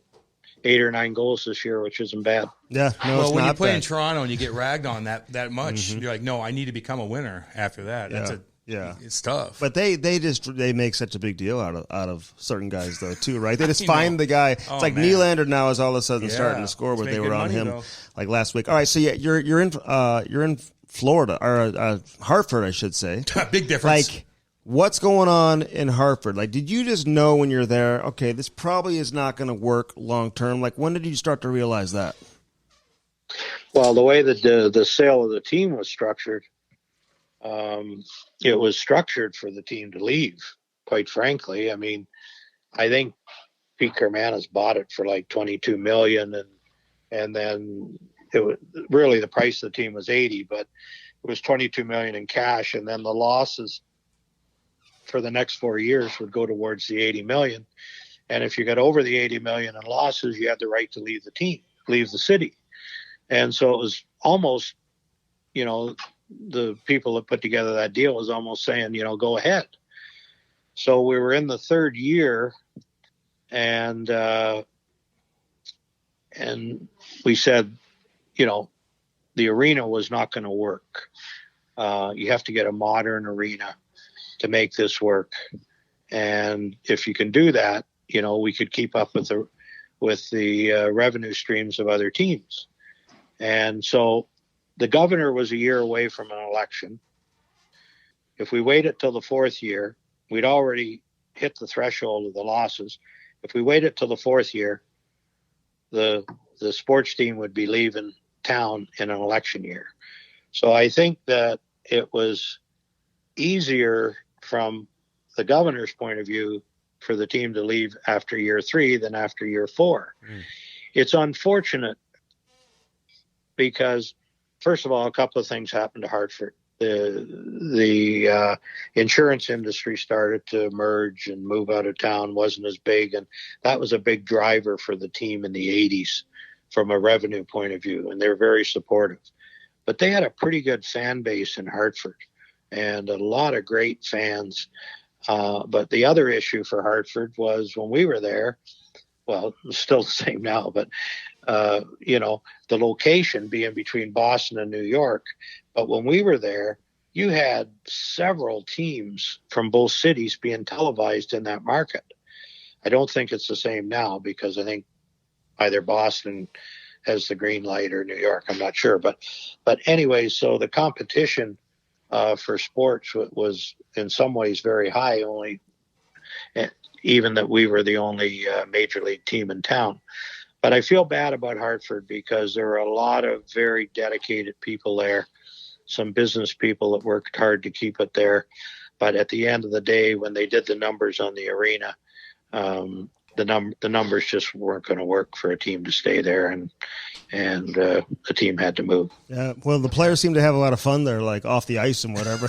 8 or 9 goals this year, which isn't bad. Yeah. No, well, it's when not you play bad. in Toronto and you get ragged on that much, you're like, no, I need to become a winner after that. It's tough. But they make such a big deal out of certain guys though too, right? They just find the guy. It's like man. Nylander now is all of a sudden starting to score, but they were on him like last week. All right, so yeah, you're in Florida or Hartford, I should say. Big difference. Like, what's going on in Hartford? Like, did you just know when you're there? Okay, this probably is not going to work long term. Like, when did you start to realize that? Well, the way that the sale of the team was structured. It was structured for the team to leave, quite frankly. I mean, I think Pete Kermanis bought it for like $22 million, and then it was really the price of the team was 80, but it was $22 million in cash, and then the losses for the next 4 years would go towards the $80 million. And if you got over the $80 million in losses, you had the right to leave the city. And so it was almost, you know, the people that put together that deal was almost saying, you know, go ahead. So we were in the third year, and we said, you know, the arena was not going to work. You have to get a modern arena to make this work. And if you can do that, you know, we could keep up with the revenue streams of other teams. And so the governor was a year away from an election. If we waited till the fourth year, we'd already hit the threshold of the losses. If we waited till the fourth year, the sports team would be leaving town in an election year. So I think that it was easier from the governor's point of view for the team to leave after year 3 than after year 4. It's unfortunate because, first of all, a couple of things happened to Hartford. The insurance industry started to emerge and move out of town, wasn't as big, and that was a big driver for the team in the 80s from a revenue point of view, and they're very supportive. But they had a pretty good fan base in Hartford and a lot of great fans. But the other issue for Hartford was when we were there, well, it's still the same now, but you know, the location being between Boston and New York. But when we were there, you had several teams from both cities being televised in that market. I don't think it's the same now because I think either Boston has the green light or New York. I'm not sure. But anyway, so the competition for sports was in some ways very high, even that we were the only major league team in town. But I feel bad about Hartford because there are a lot of very dedicated people there, some business people that worked hard to keep it there. But at the end of the day, when they did the numbers on the arena, the numbers just weren't going to work for a team to stay there, and the team had to move. Yeah, well, the players seem to have a lot of fun there, like off the ice and whatever,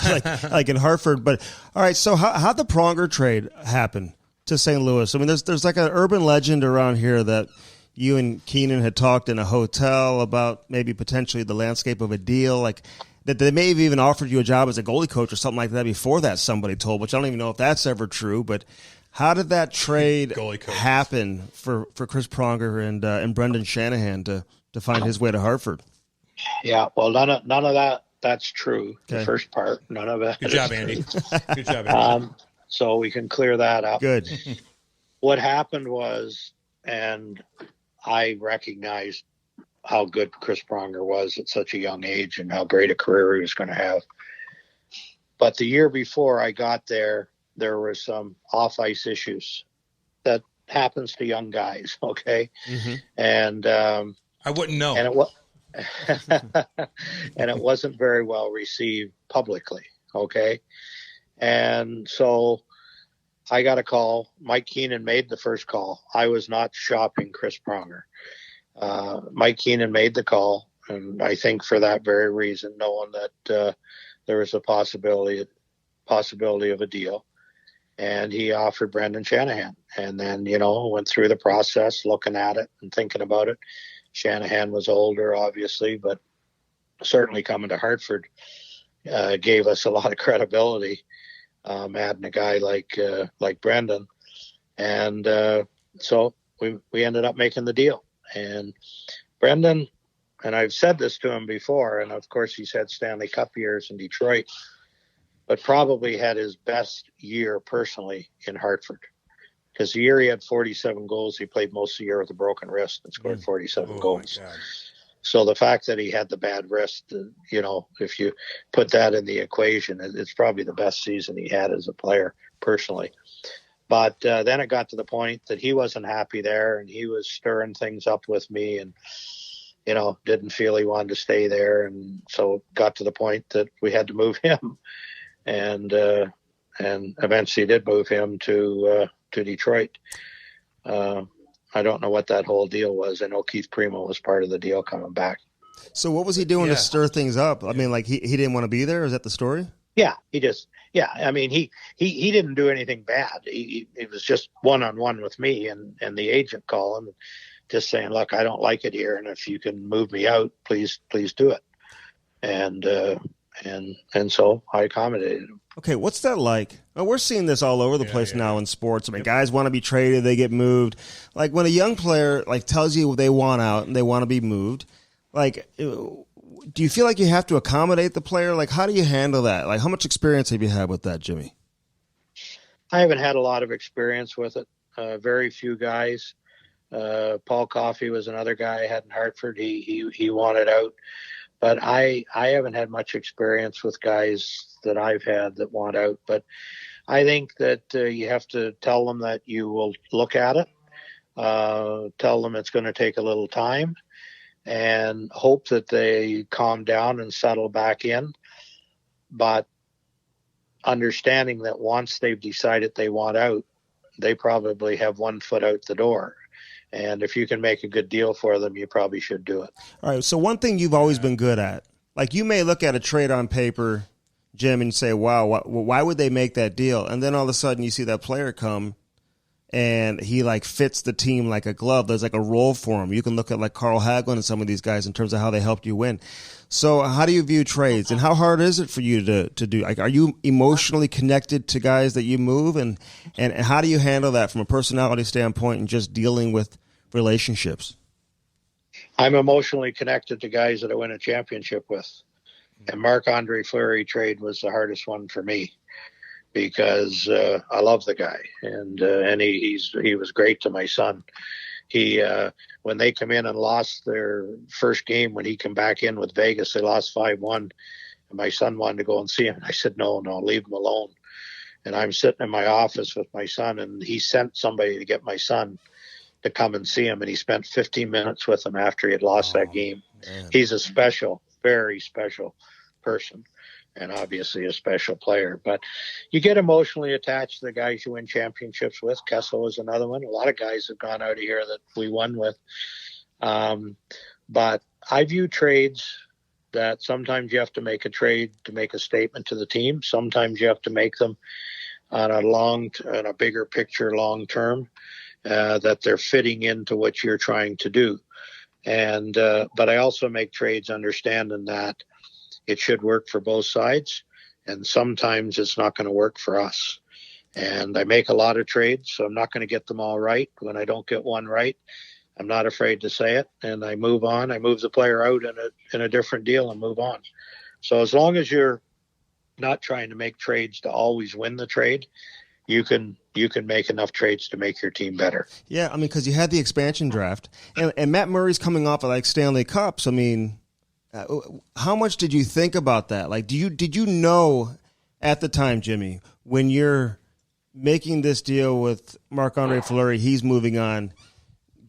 like in Hartford. But all right, so how'd the Pronger trade happen to St. Louis? I mean, there's like an urban legend around here that you and Keenan had talked in a hotel about maybe potentially the landscape of a deal, like that they may have even offered you a job as a goalie coach or something like that before that, somebody told, which I don't even know if that's ever true. But how did that trade happen for Chris Pronger and Brendan Shanahan to find his way to Hartford? Yeah, well, none of that's true. Okay. The first part, none of that. Good job, Andy. Good job, Andy. So we can clear that up. Good. What happened was, and I recognized how good Chris Pronger was at such a young age and how great a career he was going to have. But the year before I got there were some off-ice issues that happens to young guys, okay? Mm-hmm. And I wouldn't know. And it wasn't very well received publicly, okay? And so I got a call. Mike Keenan made the first call. I was not shopping Chris Pronger. Mike Keenan made the call, and I think for that very reason, knowing that there was a possibility of a deal. And he offered Brendan Shanahan. And then, went through the process, looking at it and thinking about it. Shanahan was older, obviously, but certainly coming to Hartford gave us a lot of credibility, adding a guy like Brendan. And so we ended up making the deal. And Brendan, and I've said this to him before, and of course he's had Stanley Cup years in Detroit, but probably had his best year personally in Hartford. Because the year he had 47 goals, he played most of the year with a broken wrist and scored 47 goals. So the fact that he had the bad wrist, if you put that in the equation, it's probably the best season he had as a player personally. But then it got to the point that he wasn't happy there, and he was stirring things up with me, and didn't feel he wanted to stay there, and so it got to the point that we had to move him. And eventually did move him to Detroit. I don't know what that whole deal was. I know Keith Primo was part of the deal coming back. So what was he doing to stir things up? I mean, like he didn't want to be there? Is that the story? Yeah, I mean, he didn't do anything bad. He was just one-on-one with me and the agent calling, just saying, look, I don't like it here, and if you can move me out, please do it. And so I accommodated him. Okay, what's that like? Well, we're seeing this all over the place now in sports. I mean, guys want to be traded, they get moved. Like when a young player tells you they want out and they want to be moved, do you feel like you have to accommodate the player? Like, how do you handle that? Like, how much experience have you had with that, Jimmy? I haven't had a lot of experience with it. Very few guys. Paul Coffey was another guy I had in Hartford. He wanted out. But I haven't had much experience with guys that I've had that want out. But I think that you have to tell them that you will look at it, tell them it's going to take a little time, and hope that they calm down and settle back in. But understanding that once they've decided they want out, they probably have one foot out the door. And if you can make a good deal for them, you probably should do it. All right. So one thing you've always been good at, like you may look at a trade on paper, Jim, and say, wow, why would they make that deal? And then all of a sudden you see that player come and he fits the team like a glove. There's a role for him. You can look at Carl Hagelin and some of these guys in terms of how they helped you win. So how do you view trades, and how hard is it for you to do? Are you emotionally connected to guys that you move, and how do you handle that from a personality standpoint and just dealing with relationships? I'm emotionally connected to guys that I win a championship with, and Marc-Andre Fleury trade was the hardest one for me because I love the guy, and he was great to my son. He when they come in and lost their first game, when he came back in with Vegas, they lost 5-1. And my son wanted to go and see him. And I said, no, leave him alone. And I'm sitting in my office with my son, and he sent somebody to get my son to come and see him. And he spent 15 minutes with him after he had lost that game. Man. He's a special, very special person, and obviously a special player. But you get emotionally attached to the guys you win championships with. Kessel is another one. A lot of guys have gone out of here that we won with. But I view trades that sometimes you have to make a trade to make a statement to the team. Sometimes you have to make them on a bigger picture, long term, that they're fitting into what you're trying to do. And but I also make trades understanding that it should work for both sides, and sometimes it's not going to work for us. And I make a lot of trades, so I'm not going to get them all right. When I don't get one right, I'm not afraid to say it, and I move on. I move the player out in a different deal and move on. So as long as you're not trying to make trades to always win the trade, you can make enough trades to make your team better. Yeah, I mean, because you had the expansion draft, and Matt Murray's coming off of Stanley Cups. I mean, how much did you think about that? Did you know at the time, Jimmy, when you're making this deal with Marc-Andre Fleury, he's moving on,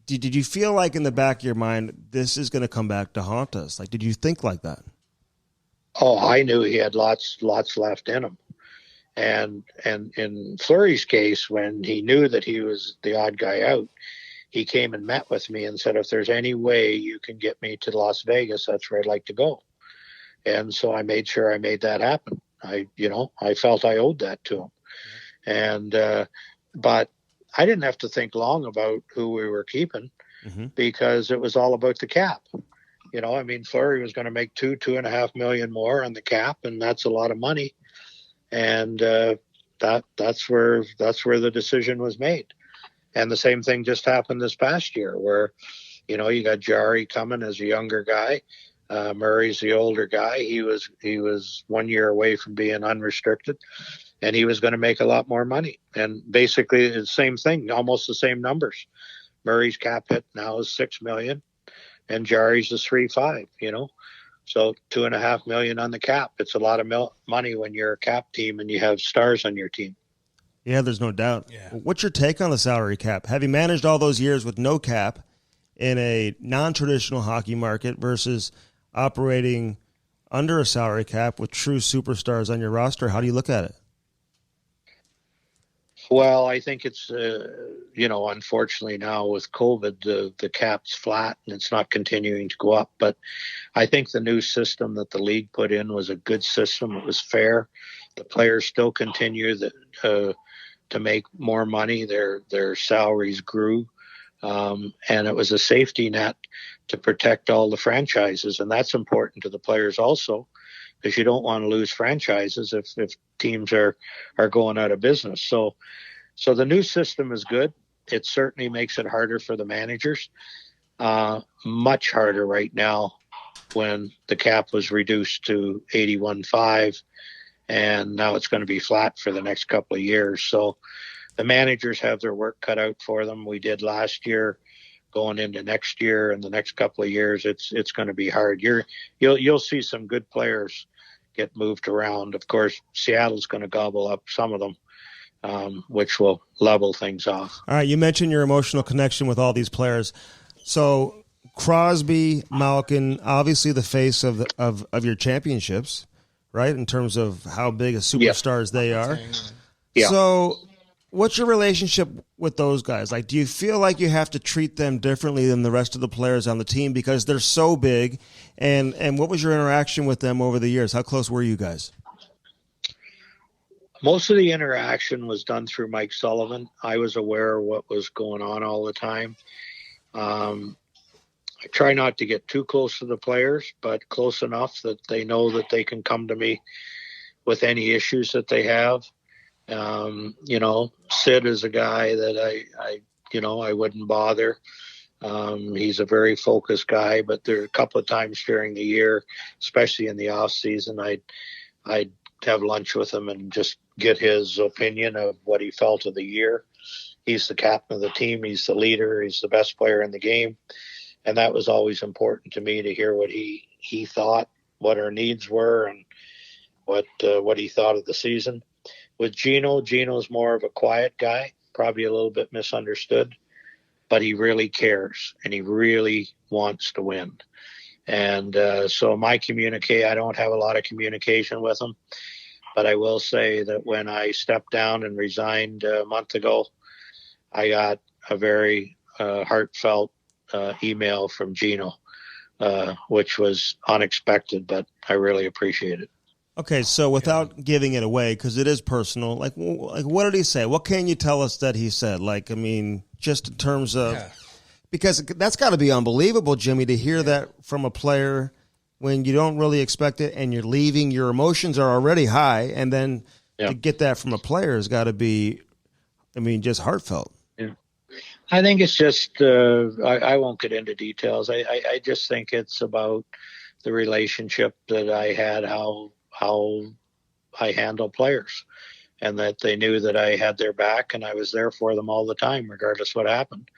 did you feel like in the back of your mind, this is going to come back to haunt us? Did you think like that? Oh, I knew he had lots left in him. And in Fleury's case, when he knew that he was the odd guy out, he came and met with me and said, if there's any way you can get me to Las Vegas, that's where I'd like to go. And so I made sure I made that happen. I felt I owed that to him. And, but I didn't have to think long about who we were keeping because it was all about the cap. Fleury was going to make $2.5 million more on the cap, and that's a lot of money. And that's where the decision was made. And the same thing just happened this past year, where you got Jari coming as a younger guy. Murray's the older guy. He was 1 year away from being unrestricted, and he was going to make a lot more money. And basically the same thing, almost the same numbers. Murray's cap hit now is $6 million, and Jari's is 3.5. So $2.5 million on the cap. It's a lot of money when you're a cap team and you have stars on your team. Yeah, there's no doubt. Yeah. What's your take on the salary cap? Have you managed all those years with no cap in a non-traditional hockey market versus operating under a salary cap with true superstars on your roster? How do you look at it? Well, I think it's, unfortunately now with COVID, the cap's flat and it's not continuing to go up. But I think the new system that the league put in was a good system. It was fair. The players still continue to make more money. Their salaries grew. And it was a safety net to protect all the franchises. And that's important to the players also, because you don't want to lose franchises if teams are going out of business. So the new system is good. It certainly makes it harder for the managers, much harder right now when the cap was reduced to 81.5, and now it's going to be flat for the next couple of years. So the managers have their work cut out for them. We did last year. Going into next year and the next couple of years, it's going to be hard. You'll see some good players get moved around. Of course, Seattle's going to gobble up some of them, which will level things off. All right, you mentioned your emotional connection with all these players. So Crosby, Malkin, obviously the face of your championships, right? In terms of how big of superstars they are. Yeah. So what's your relationship with those guys? Like, do you feel like you have to treat them differently than the rest of the players on the team because they're so big? And what was your interaction with them over the years? How close were you guys? Most of the interaction was done through Mike Sullivan. I was aware of what was going on all the time. I try not to get too close to the players, but close enough that they know that they can come to me with any issues that they have. Sid is a guy that I wouldn't bother. He's a very focused guy, but there are a couple of times during the year, especially in the off season, I'd have lunch with him and just get his opinion of what he felt of the year. He's the captain of the team. He's the leader. He's the best player in the game. And that was always important to me to hear what he thought, what our needs were, and what he thought of the season. With Gino's more of a quiet guy, probably a little bit misunderstood, but he really cares and he really wants to win. And so I don't have a lot of communication with him, but I will say that when I stepped down and resigned a month ago, I got a very heartfelt email from Gino, which was unexpected, but I really appreciate it. Okay, so without giving it away, because it is personal, like what did he say? What can you tell us that he said? Like, I mean, just in terms of, because that's got to be unbelievable, Jimmy, to hear that from a player when you don't really expect it and you're leaving, your emotions are already high, and then to get that from a player has got to be, I mean, just heartfelt. Yeah. I think it's just, I won't get into details. I just think it's about the relationship that I had, how I handle players, and that they knew that I had their back and I was there for them all the time, regardless what happened.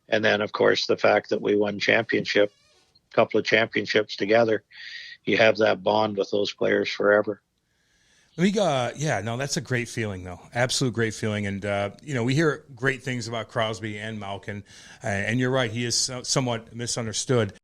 And then, of course, the fact that we won a couple of championships together, you have that bond with those players forever. That's a great feeling, though. Absolute great feeling. And, we hear great things about Crosby and Malkin, and you're right, he is somewhat misunderstood.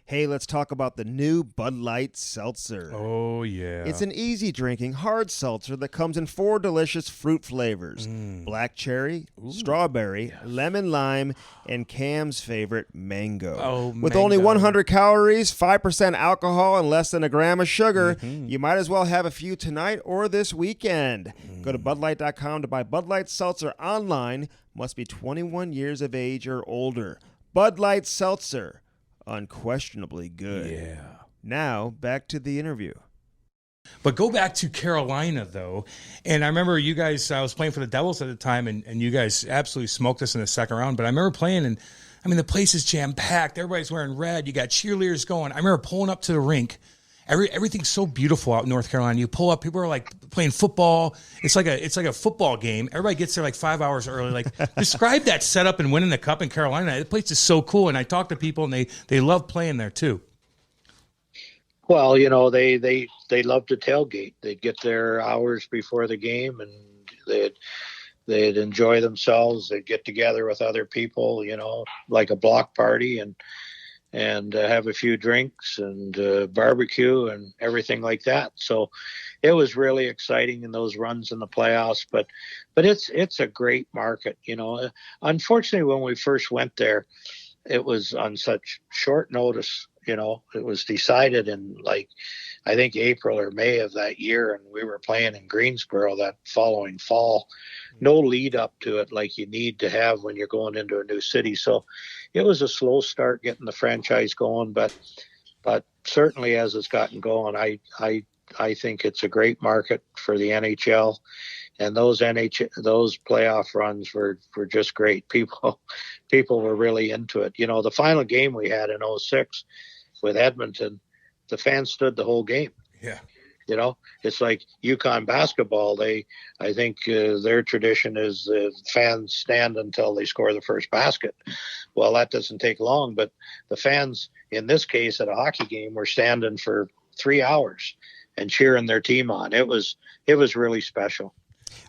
Hey, let's talk about the new Bud Light Seltzer. Oh, yeah. It's an easy drinking hard seltzer that comes in 4 delicious fruit flavors. Black cherry, strawberry, lemon lime, and Cam's favorite, mango. Oh, With mango. only 100 calories, 5% alcohol, and less than a gram of sugar, you might as well have a few tonight or this weekend. Go to BudLight.com to buy Bud Light Seltzer online. Must be 21 years of age or older. Bud Light Seltzer. Unquestionably good. Yeah. Now, back to the interview. But go back to Carolina, though. And I remember you guys, I was playing for the Devils at the time, and you guys absolutely smoked us in the second round. But I remember playing, and I mean, the place is jam-packed. Everybody's wearing red. You got cheerleaders going. I remember pulling up to the rink. Everything's so beautiful out in North Carolina. You pull up, people are like playing football. It's like a football game. Everybody gets there like 5 hours early. Like, describe that setup and winning the cup in Carolina. The place is so cool, and I talk to people, and they love playing there too. Well, you know, they love to tailgate. They'd get there hours before the game, and they'd enjoy themselves. They'd get together with other people, you know, like a block party, and have a few drinks and barbecue and everything like that. So it was really exciting in those runs in the playoffs. But it's a great market, you know. Unfortunately, when we first went there, it was on such short notice. You know, it was decided in like, I think April or May of that year, and we were playing in Greensboro that following fall. No lead up to it like you need to have when you're going into a new city. So it was a slow start getting the franchise going, but certainly as it's gotten going, I think it's a great market for the NHL. And those playoff runs were just great. People were really into it. You know, the final game we had in 2006 with Edmonton, the fans stood the whole game. Yeah. You know, it's like UConn basketball. I think their tradition is fans stand until they score the first basket. Well, that doesn't take long, but the fans in this case at a hockey game were standing for 3 hours and cheering their team on. It was really special.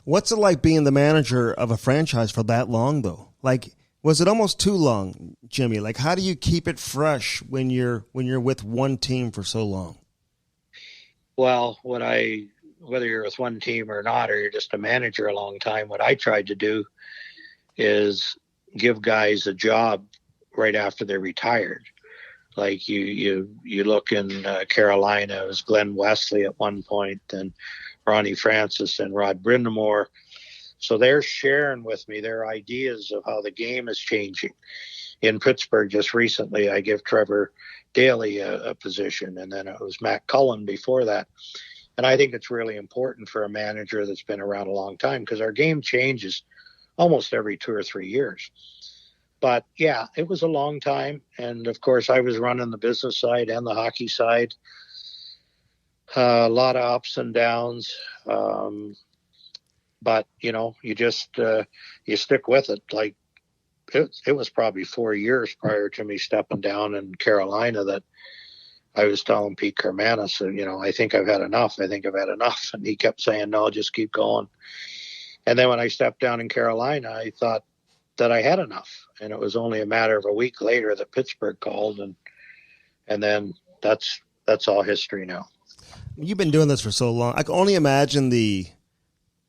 What's it like being the manager of a franchise for that long, though? Like, was it almost too long, Jimmy? Like, how do you keep it fresh when you're with one team for so long? Well, whether you're with one team or not, or you're just a manager a long time, what I tried to do is give guys a job right after they're retired. Like you look in Carolina, it was Glenn Wesley at one point, and Ronnie Francis and Rod Brindamore. So they're sharing with me their ideas of how the game is changing. In Pittsburgh just recently, I give Trevor Daley a position, and then it was Matt Cullen before that. And I think it's really important for a manager that's been around a long time, because our game changes almost every 2 or 3 years. But yeah, it was a long time. And of course, I was running the business side and the hockey side. A lot of ups and downs. But, you know, you just you stick with it. Like, it was probably 4 years prior to me stepping down in Carolina that I was telling Pete Kermanis, you know, I think I've had enough. And he kept saying, no, just keep going. And then when I stepped down in Carolina, I thought that I had enough. And it was only a matter of a week later that Pittsburgh called. And then that's all history now. You've been doing this for so long. I can only imagine the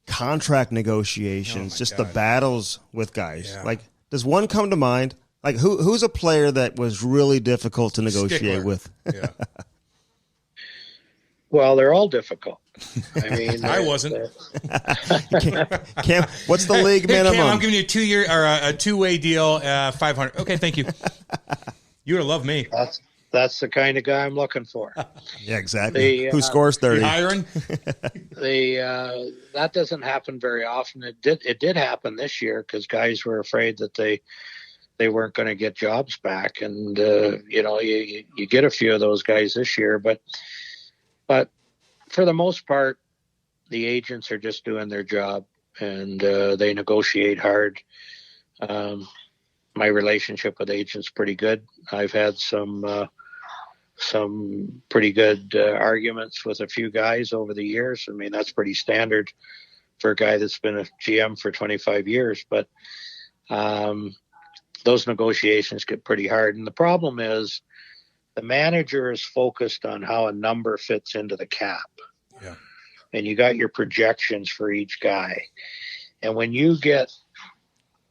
contract negotiations, the battles with guys. Yeah. Like, does one come to mind? Like, who's a player that was really difficult to negotiate with? Yeah. Well, they're all difficult. I mean, I wasn't. Cam, what's the league minimum? Cam, I'm giving you a 2-year or a 2-way deal, $500. Okay, thank you. You would have loved me. That's the kind of guy I'm looking for. Yeah, exactly. Who scores 30? Hiring? That doesn't happen very often. It did happen this year because guys were afraid that they weren't going to get jobs back, and you know, you get a few of those guys this year, but for the most part, the agents are just doing their job, and they negotiate hard. My relationship with agents pretty good. I've had some pretty good arguments with a few guys over the years. I mean, that's pretty standard for a guy that's been a GM for 25 years. But those negotiations get pretty hard. And the problem is The manager is focused on how a number fits into the cap. Yeah. And you got your projections for each guy. And when you get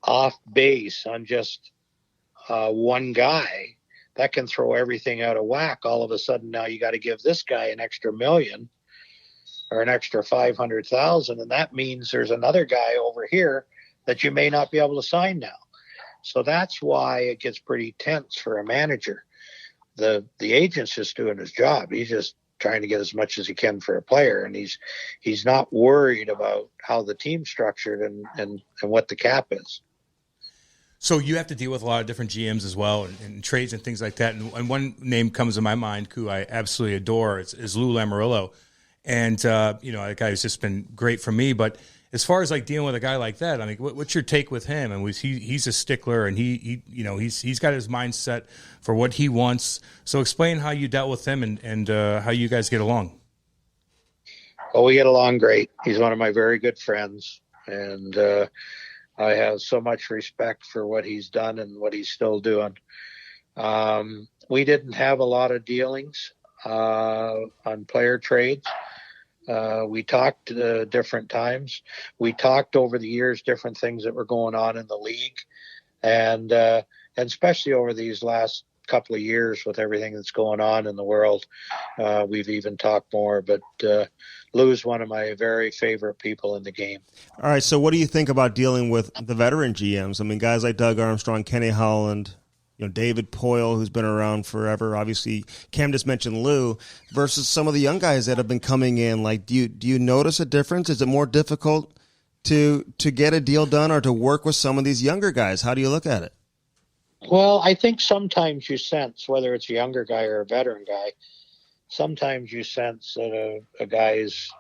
off base on just one guy, that can throw everything out of whack. All of a sudden now you got to give this guy an extra $1 million or an extra 500,000, and that means there's another guy over here that you may not be able to sign now. So that's why it gets pretty tense for a manager. The agent's just doing his job. He's just trying to get as much as he can for a player, and he's not worried about how the team's structured and what the cap is. So you have to deal with a lot of different GMs as well, and trades and things like that. And one name comes to my mind who I absolutely adore is Lou Lamoriello. And, that guy has just been great for me. But as far as like dealing with a guy like that, I mean, what's your take with him? And he's a stickler, and he's got his mindset for what he wants. So explain how you dealt with him and how you guys get along. Well, we get along great. He's one of my very good friends, and I have so much respect for what he's done and what he's still doing. We didn't have a lot of dealings on player trades. We talked different times. We talked over the years different things that were going on in the league, and especially over these last couple of years with everything that's going on in the world, we've even talked more. But Lou's one of my very favorite people in the game. All right, so what do you think about dealing with the veteran GMs? I mean, guys like Doug Armstrong, Kenny Holland, David Poyle, who's been around forever. Obviously, Cam just mentioned Lou, versus some of the young guys that have been coming in. Like, do you notice a difference? Is it more difficult to get a deal done or to work with some of these younger guys? How do you look at it? Well, I think sometimes you sense, whether it's a younger guy or a veteran guy, sometimes you sense that a guy is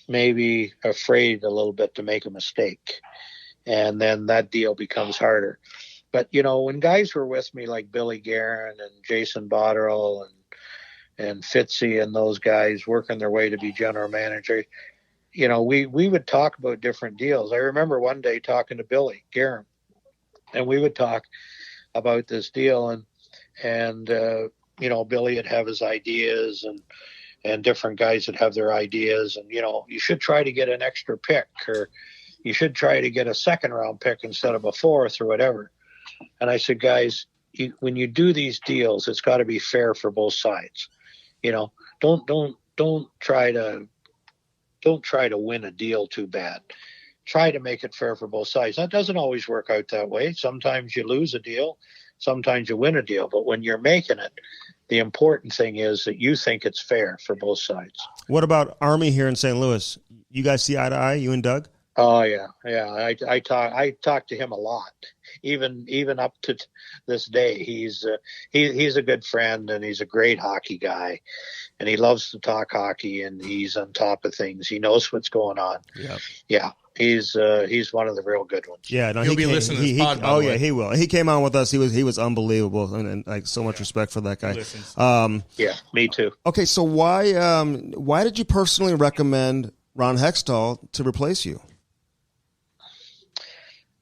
maybe afraid a little bit to make a mistake, and then that deal becomes harder. But, when guys were with me like Billy Guerin and Jason Botterill and Fitzy and those guys working their way to be general manager, we would talk about different deals. I remember one day talking to Billy Guerin, and we would talk about this deal, and Billy would have his ideas, and different guys would have their ideas, and you should try to get an extra pick, or you should try to get a second round pick instead of a fourth, or whatever. And I said, guys, when you do these deals, it's got to be fair for both sides. Don't try to win a deal too bad. Try to make it fair for both sides. That doesn't always work out that way. Sometimes you lose a deal, sometimes you win a deal. But when you're making it, the important thing is that you think it's fair for both sides. What about Army here in St. Louis? You guys see eye to eye, you and Doug? Oh yeah. I talk to him a lot, even up to this day. He's a good friend, and he's a great hockey guy, and he loves to talk hockey, and he's on top of things. He knows what's going on. Yep. Yeah. He's one of the real good ones. Yeah, no, He'll be listening to this pod, by the way. Yeah, he will. He came on with us. He was unbelievable, and like so much respect for that guy. Yeah, me too. Okay, so why did you personally recommend Ron Hextall to replace you?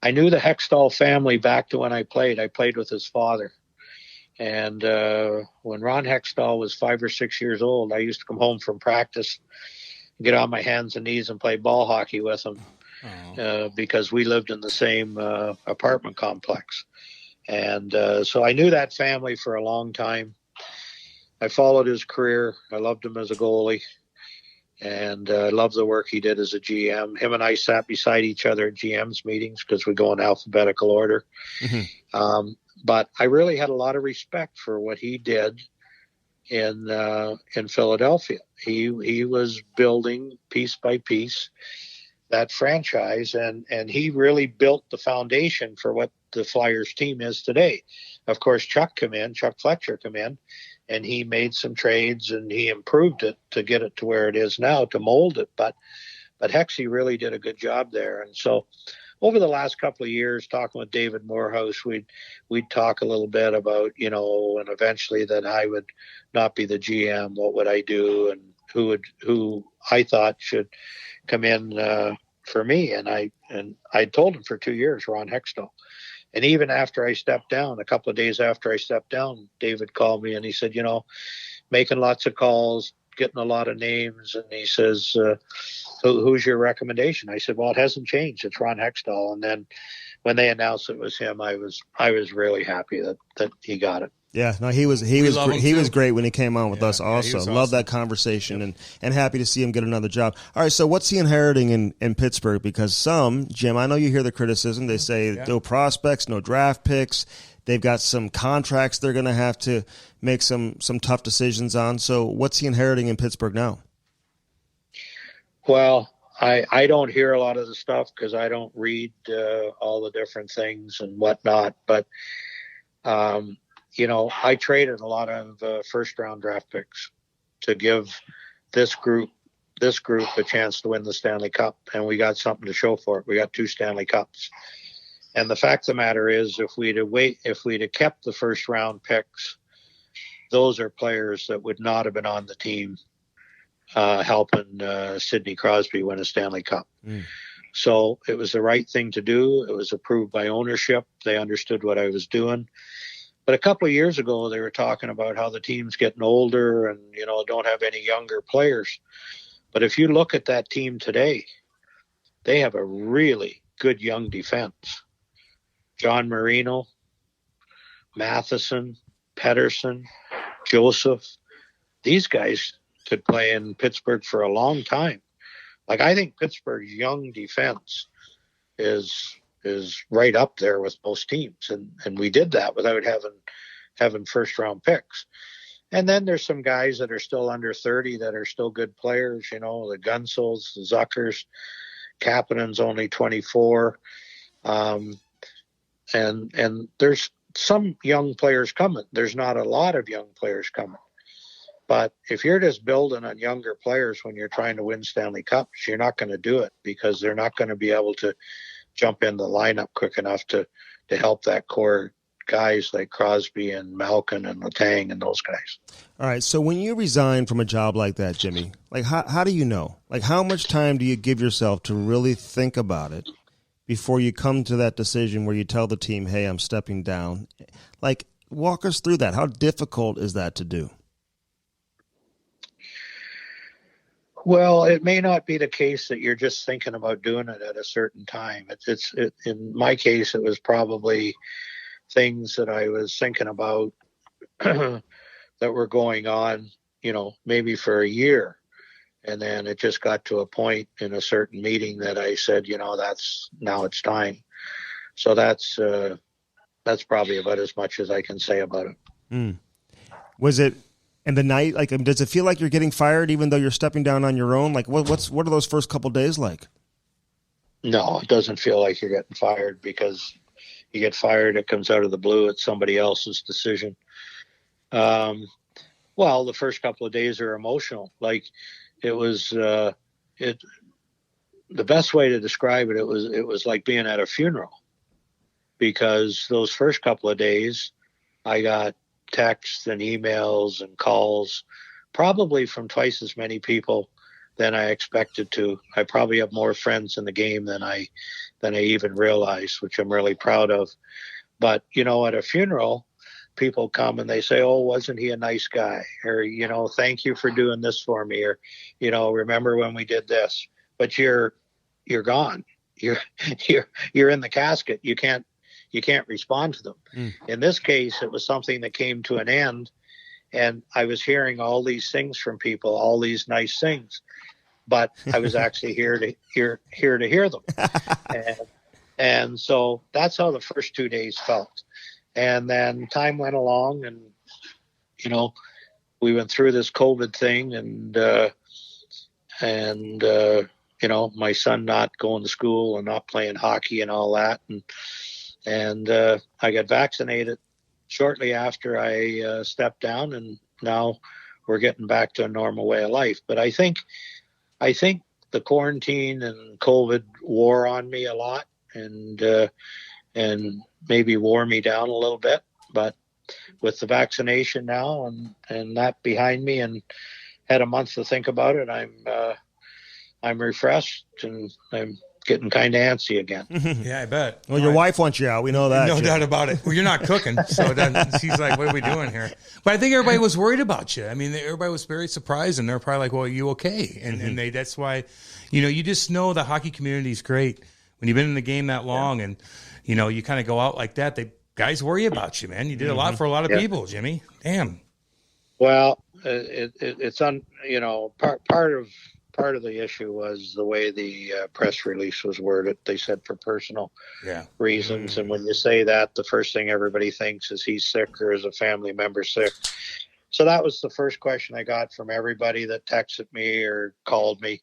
I knew the Hextall family back to when I played. I played with his father. And when Ron Hextall was 5 or 6 years old, I used to come home from practice, get on my hands and knees and play ball hockey with him because we lived in the same apartment complex. And so I knew that family for a long time. I followed his career. I loved him as a goalie. And I love the work he did as a GM. Him and I sat beside each other at GM's meetings because we go in alphabetical order. Mm-hmm. But I really had a lot of respect for what he did in Philadelphia. He was building piece by piece that franchise, and he really built the foundation for what the Flyers team is today. Of course, Chuck Fletcher come in, and he made some trades and he improved it to get it to where it is now, to mold it. But Hexy really did a good job there. And so over the last couple of years, talking with David Morehouse, we'd talk a little bit about, and eventually that I would not be the GM. What would I do? And who I thought should come in for me. And I told him for 2 years, Ron Hextall. And even after I stepped down, a couple of days after I stepped down, David called me and he said, making lots of calls, getting a lot of names. And he says, who's your recommendation? I said, well, it hasn't changed. It's Ron Hextall. And then when they announced it was him, I was really happy that he got it. Yeah, no, he was great when he came on with us. Also, awesome. Love that conversation, and happy to see him get another job. All right, so what's he inheriting in Pittsburgh? Because Jim, I know you hear the criticism. They say no prospects, no draft picks. They've got some contracts they're going to have to make some tough decisions on. So what's he inheriting in Pittsburgh now? Well, I don't hear a lot of the stuff because I don't read all the different things and whatnot, but I traded a lot of first-round draft picks to give this group a chance to win the Stanley Cup, and we got something to show for it. We got 2 Stanley Cups. And the fact of the matter is, if we'd have kept the first-round picks, those are players that would not have been on the team helping Sidney Crosby win a Stanley Cup. So it was the right thing to do. It was approved by ownership. They understood what I was doing. But a couple of years ago, they were talking about how the team's getting older and, don't have any younger players. But if you look at that team today, they have a really good young defense. John Marino, Matheson, Pettersson, Joseph, these guys could play in Pittsburgh for a long time. I think Pittsburgh's young defense is right up there with most teams. And we did that without having first round picks. And then there's some guys that are still under 30 that are still good players, the Gunsels, the Zuckers, Kapanen's only 24. And there's some young players coming. There's not a lot of young players coming. But if you're just building on younger players when you're trying to win Stanley Cups, you're not going to do it because they're not going to be able to jump in the lineup quick enough to help that core guys like Crosby and Malkin and Letang and those guys. All right, so when you resign from a job like that, Jimmy, how do you know? How much time do you give yourself to really think about it before you come to that decision where you tell the team, hey, I'm stepping down? Walk us through that. How difficult is that to do? Well, it may not be the case that you're just thinking about doing it at a certain time. In my case, it was probably things that I was thinking about that were going on, maybe for a year. And then it just got to a point in a certain meeting that I said, now it's time. So that's probably about as much as I can say about it. Was it in the night? Does it feel like you're getting fired even though you're stepping down on your own? What are those first couple days like? No, it doesn't feel like you're getting fired because you get fired, it comes out of the blue. It's somebody else's decision. Well, the first couple of days are emotional. It was, the best way to describe it, it was like being at a funeral, because those first couple of days I got texts and emails and calls, probably from twice as many people than I expected to. I probably have more friends in the game than I even realized, which I'm really proud of. But, at a funeral, people come and they say, oh, wasn't he a nice guy? Or, thank you for doing this for me. Or, remember when we did this? But you're gone. You're in the casket. You can't respond to them. In this case, it was something that came to an end, and I was hearing all these things from people, all these nice things, but I was actually here to hear them. And so that's how the first 2 days felt. And then time went along, and, we went through this COVID thing, and my son not going to school and not playing hockey and all that. And I got vaccinated shortly after I stepped down, and now we're getting back to a normal way of life. But I think the quarantine and COVID wore on me a lot, and maybe wore me down a little bit. But with the vaccination now and that behind me, and had a month to think about it, I'm refreshed, and I'm getting kind of antsy again. Yeah, I bet. Well, your wife wants you out. We know that. No Jim. doubt about it. Well, you're not cooking, so then she's like, "What are we doing here?" But I think everybody was worried about you. I mean, everybody was very surprised, and they're probably like, "Well, are you okay?" And that's why, you just know the hockey community is great when you've been in the game that long, and you kind of go out like that. Guys worry about you, man. You did a lot for a lot of people, Jimmy. Damn. Well, it's part of the issue was the way the press release was worded. They said for personal reasons, and when you say that, the first thing everybody thinks is he's sick or is a family member sick. So that was the first question I got from everybody that texted me or called me.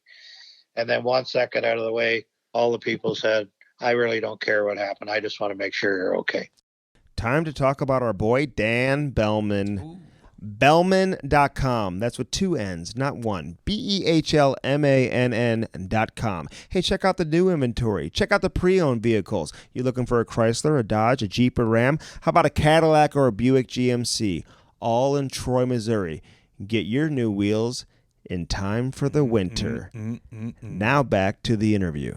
And then once that got out of the way, all the people said, "I really don't care what happened. I just want to make sure you're okay." Time to talk about our boy Dan Bellman. Ooh. Bellman.com. That's with 2 N's, not one. BEHLMANN.com. Hey, check out the new inventory. Check out the pre-owned vehicles. You looking for a Chrysler, a Dodge, a Jeep, or Ram? How about a Cadillac or a Buick GMC? All in Troy, Missouri. Get your new wheels in time for the winter. Now back to the interview.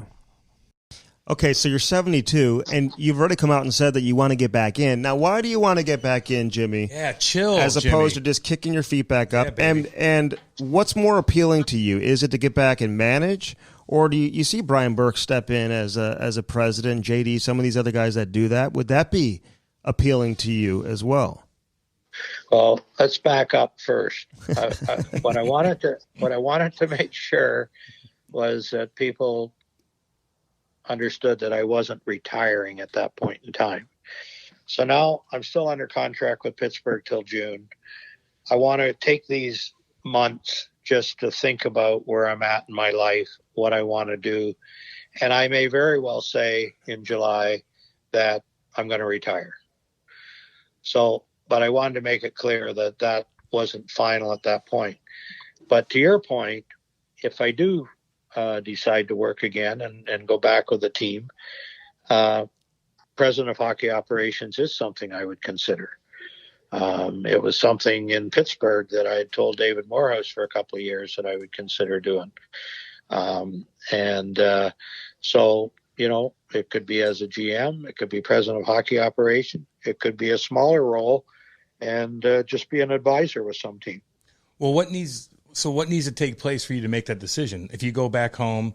Okay, so you're 72, and you've already come out and said that you want to get back in. Now, why do you want to get back in, Jimmy? Yeah, chill, as opposed to just kicking your feet back up. Yeah, and what's more appealing to you? Is it to get back and manage, or do you see Brian Burke step in as a president, JD, some of these other guys that do that? Would that be appealing to you as well? Well, let's back up first. What I wanted to make sure was that people understood that I wasn't retiring at that point in time. So now I'm still under contract with Pittsburgh till June. I want to take these months just to think about where I'm at in my life, what I want to do. And I may very well say in July that I'm going to retire. So, but I wanted to make it clear that that wasn't final at that point. But to your point, if I do decide to work again and go back with the team, president of hockey operations is something I would consider. It was something in Pittsburgh that I had told David Morehouse for a couple of years that I would consider doing. So, it could be as a GM, it could be president of hockey operation, it could be a smaller role and just be an advisor with some team. Well, what needs to take place for you to make that decision? If you go back home,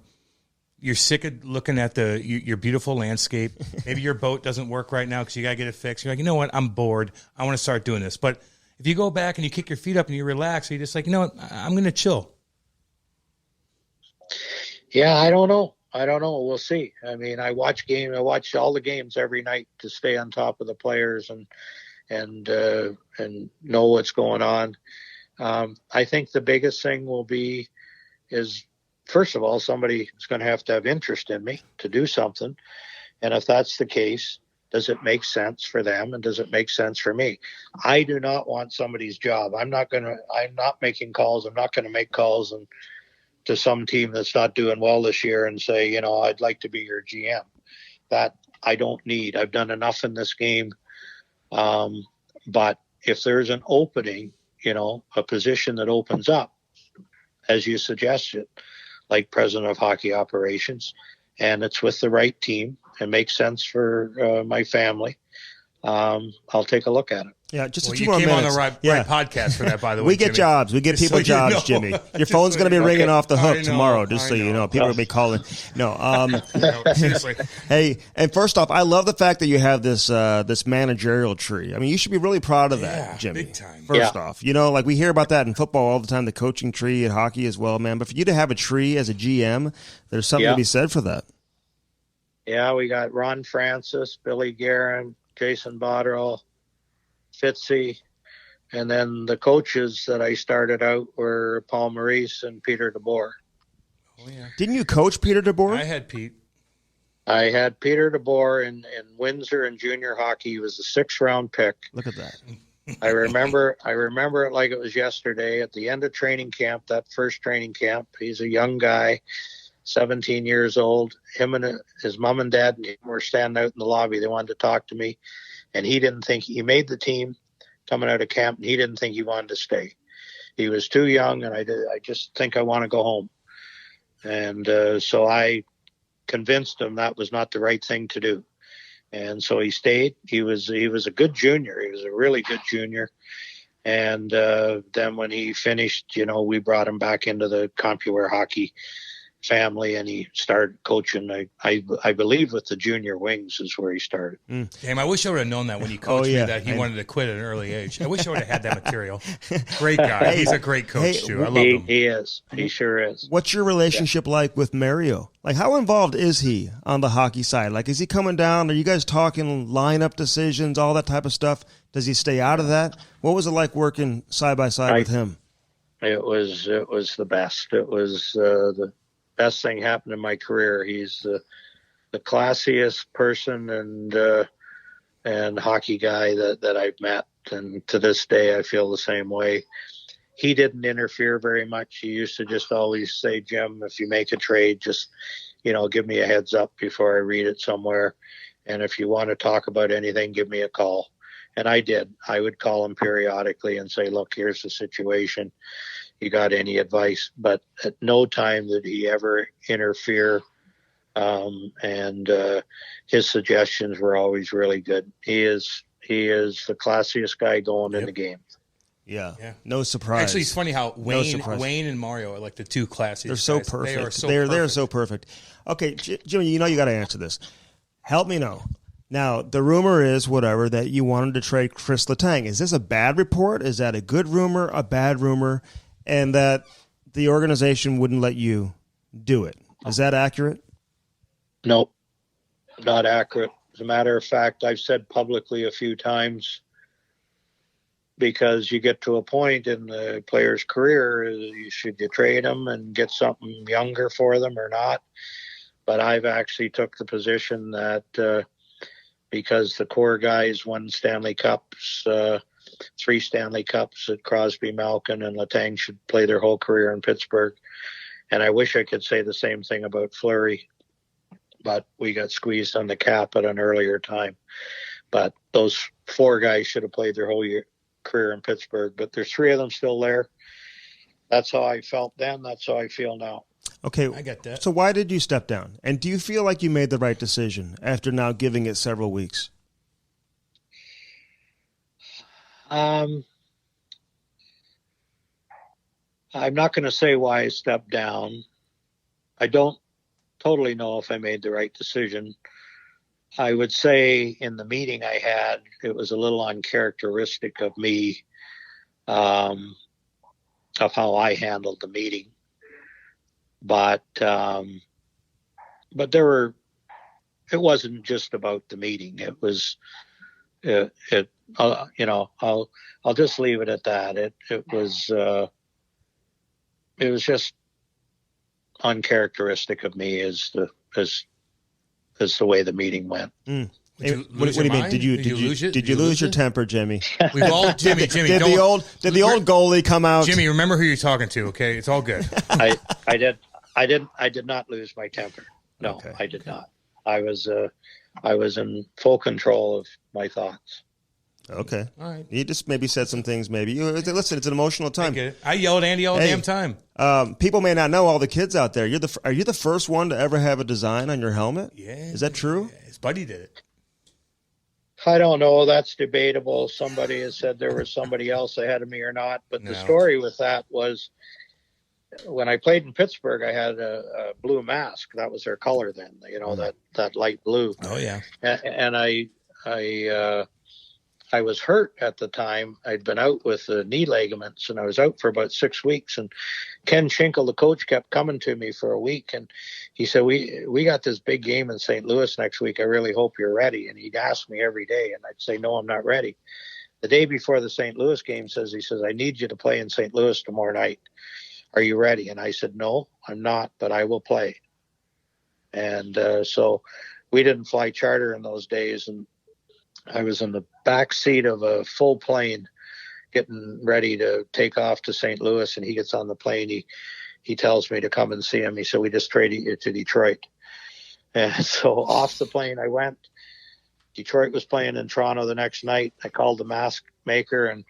you're sick of looking at your beautiful landscape. Maybe your boat doesn't work right now because you got to get it fixed. You're like, you know what? I'm bored. I want to start doing this. But if you go back and you kick your feet up and you relax, you're just like, you know what? I'm going to chill. Yeah, I don't know. We'll see. I mean, I watch all the games every night to stay on top of the players and know what's going on. I think the biggest thing is, first of all, somebody is going to have interest in me to do something. And if that's the case, does it make sense for them? And does it make sense for me? I do not want somebody's job. I'm not making calls. I'm not going to make calls to some team that's not doing well this year and say, I'd like to be your GM. That I don't need. I've done enough in this game. But if there's an opening, a position that opens up, as you suggested, like president of hockey operations, and it's with the right team and makes sense for my family, I'll take a look at it. Yeah, just a few few more minutes. On the right podcast for that, by the way. We get Jimmy. jobs. We get people jobs, Jimmy. Your phone's going to be ringing off the hook tomorrow, just so you know. People will be calling. No, seriously. Hey, and first off, I love the fact that you have this managerial tree. I mean, you should be really proud of that, Jimmy. Big time. First off, like we hear about that in football all the time, the coaching tree in hockey as well, man. But for you to have a tree as a GM, there's something to be said for that. Yeah, we got Ron Francis, Billy Guerin, Jason Botterill, Fitzy. And then the coaches that I started out were Paul Maurice and Peter DeBoer. Oh, yeah. Didn't you coach Peter DeBoer? I had Pete. I had Peter DeBoer in Windsor in junior hockey. He was the 6th-round pick. Look at that. I remember it like it was yesterday at the end of training camp, that first training camp. He's a young guy, 17 years old. Him and his mom and dad were standing out in the lobby. They wanted to talk to me, and he didn't think he made the team coming out of camp, and he didn't think he wanted to stay. He was too young, and I just think I want to go home. And so I convinced him that was not the right thing to do. And so he stayed. He was a good junior. He was a really good junior. And then when he finished, we brought him back into the CompuWare hockey family, and he started coaching. I believe with the junior wings is where he started. Damn, I wish I would have known that when he coached me that he wanted to quit at an early age. I wish I would have had that material. Great guy. He's a great coach too. I love him. He is. He sure is. What's your relationship like with Mario? Like, how involved is he on the hockey side? Like, is he coming down? Are you guys talking lineup decisions, all that type of stuff? Does he stay out of that? What was it like working side by side with him? It was the best. It was the best thing happened in my career. He's the classiest person and hockey guy that I've met, and to this day I feel the same way. He didn't interfere very much. He used to just always say, Jim, if you make a trade, just give me a heads up before I read it somewhere, and if you want to talk about anything, give me a call. And I did. I would call him periodically and say, look, here's the situation. You got any advice? But at no time did he ever interfere. And his suggestions were always really good. He is the classiest guy going in the game. Yeah. No surprise. Actually, it's funny how Wayne and Mario are like the two classiest. They're so guys. perfect. They are so perfect. They're so perfect. Okay, Jimmy, you got to answer this. Help me know. Now, the rumor is, that you wanted to trade Chris Letang. Is this a bad report? Is that a good rumor, a bad rumor, and that the organization wouldn't let you do it? Is that accurate? Nope, not accurate. As a matter of fact, I've said publicly a few times, because you get to a point in the player's career, should you trade them and get something younger for them or not? But I've actually took the position that because the core guys won Stanley Cups, 3 Stanley Cups, that Crosby, Malkin, and Letang should play their whole career in Pittsburgh. And I wish I could say the same thing about Fleury, but we got squeezed on the cap at an earlier time. But those 4 guys should have played their whole career in Pittsburgh. But there's 3 of them still there. That's how I felt then. That's how I feel now. Okay, I get that. So why did you step down? And do you feel like you made the right decision after now giving it several weeks? I'm not going to say why I stepped down. I don't totally know if I made the right decision. I would say in the meeting I had, it was a little uncharacteristic of me, of how I handled the meeting. But it wasn't just about the meeting. It was, I'll just leave it at that. It was just uncharacteristic of me as the way the meeting went. What do you mean? Did you lose your temper, Jimmy? We've all Jimmy. Did the old goalie come out? Jimmy, remember who you're talking to. Okay, it's all good. I did not lose my temper. No, okay. I did not. I was in full control of my thoughts. Okay. All right. You just maybe said some things. Maybe listen. It's an emotional time. I yell at Andy all the damn time. People may not know, all the kids out there. Are you the first one to ever have a design on your helmet? Yeah. Is that true? Yeah, his buddy did it. I don't know. That's debatable. Somebody has said there was somebody else ahead of me or not. But the story with that was, when I played in Pittsburgh, I had a blue mask. That was their color then. That light blue. Oh yeah. And I was hurt at the time. I'd been out with the knee ligaments, and I was out for about 6 weeks. And Ken Schinkel, the coach, kept coming to me for a week, and he said, we got this big game in St. Louis next week. I really hope you're ready. And he'd ask me every day, and I'd say, no, I'm not ready. The day before the St. Louis game, he says, I need you to play in St. Louis tomorrow night. Are you ready? And I said, no, I'm not, but I will play. And so we didn't fly charter in those days, and I was in the back seat of a full plane getting ready to take off to St. Louis, and he gets on the plane. He tells me to come and see him. He said, we just traded you to Detroit. And so off the plane I went. Detroit was playing in Toronto the next night. I called the mask maker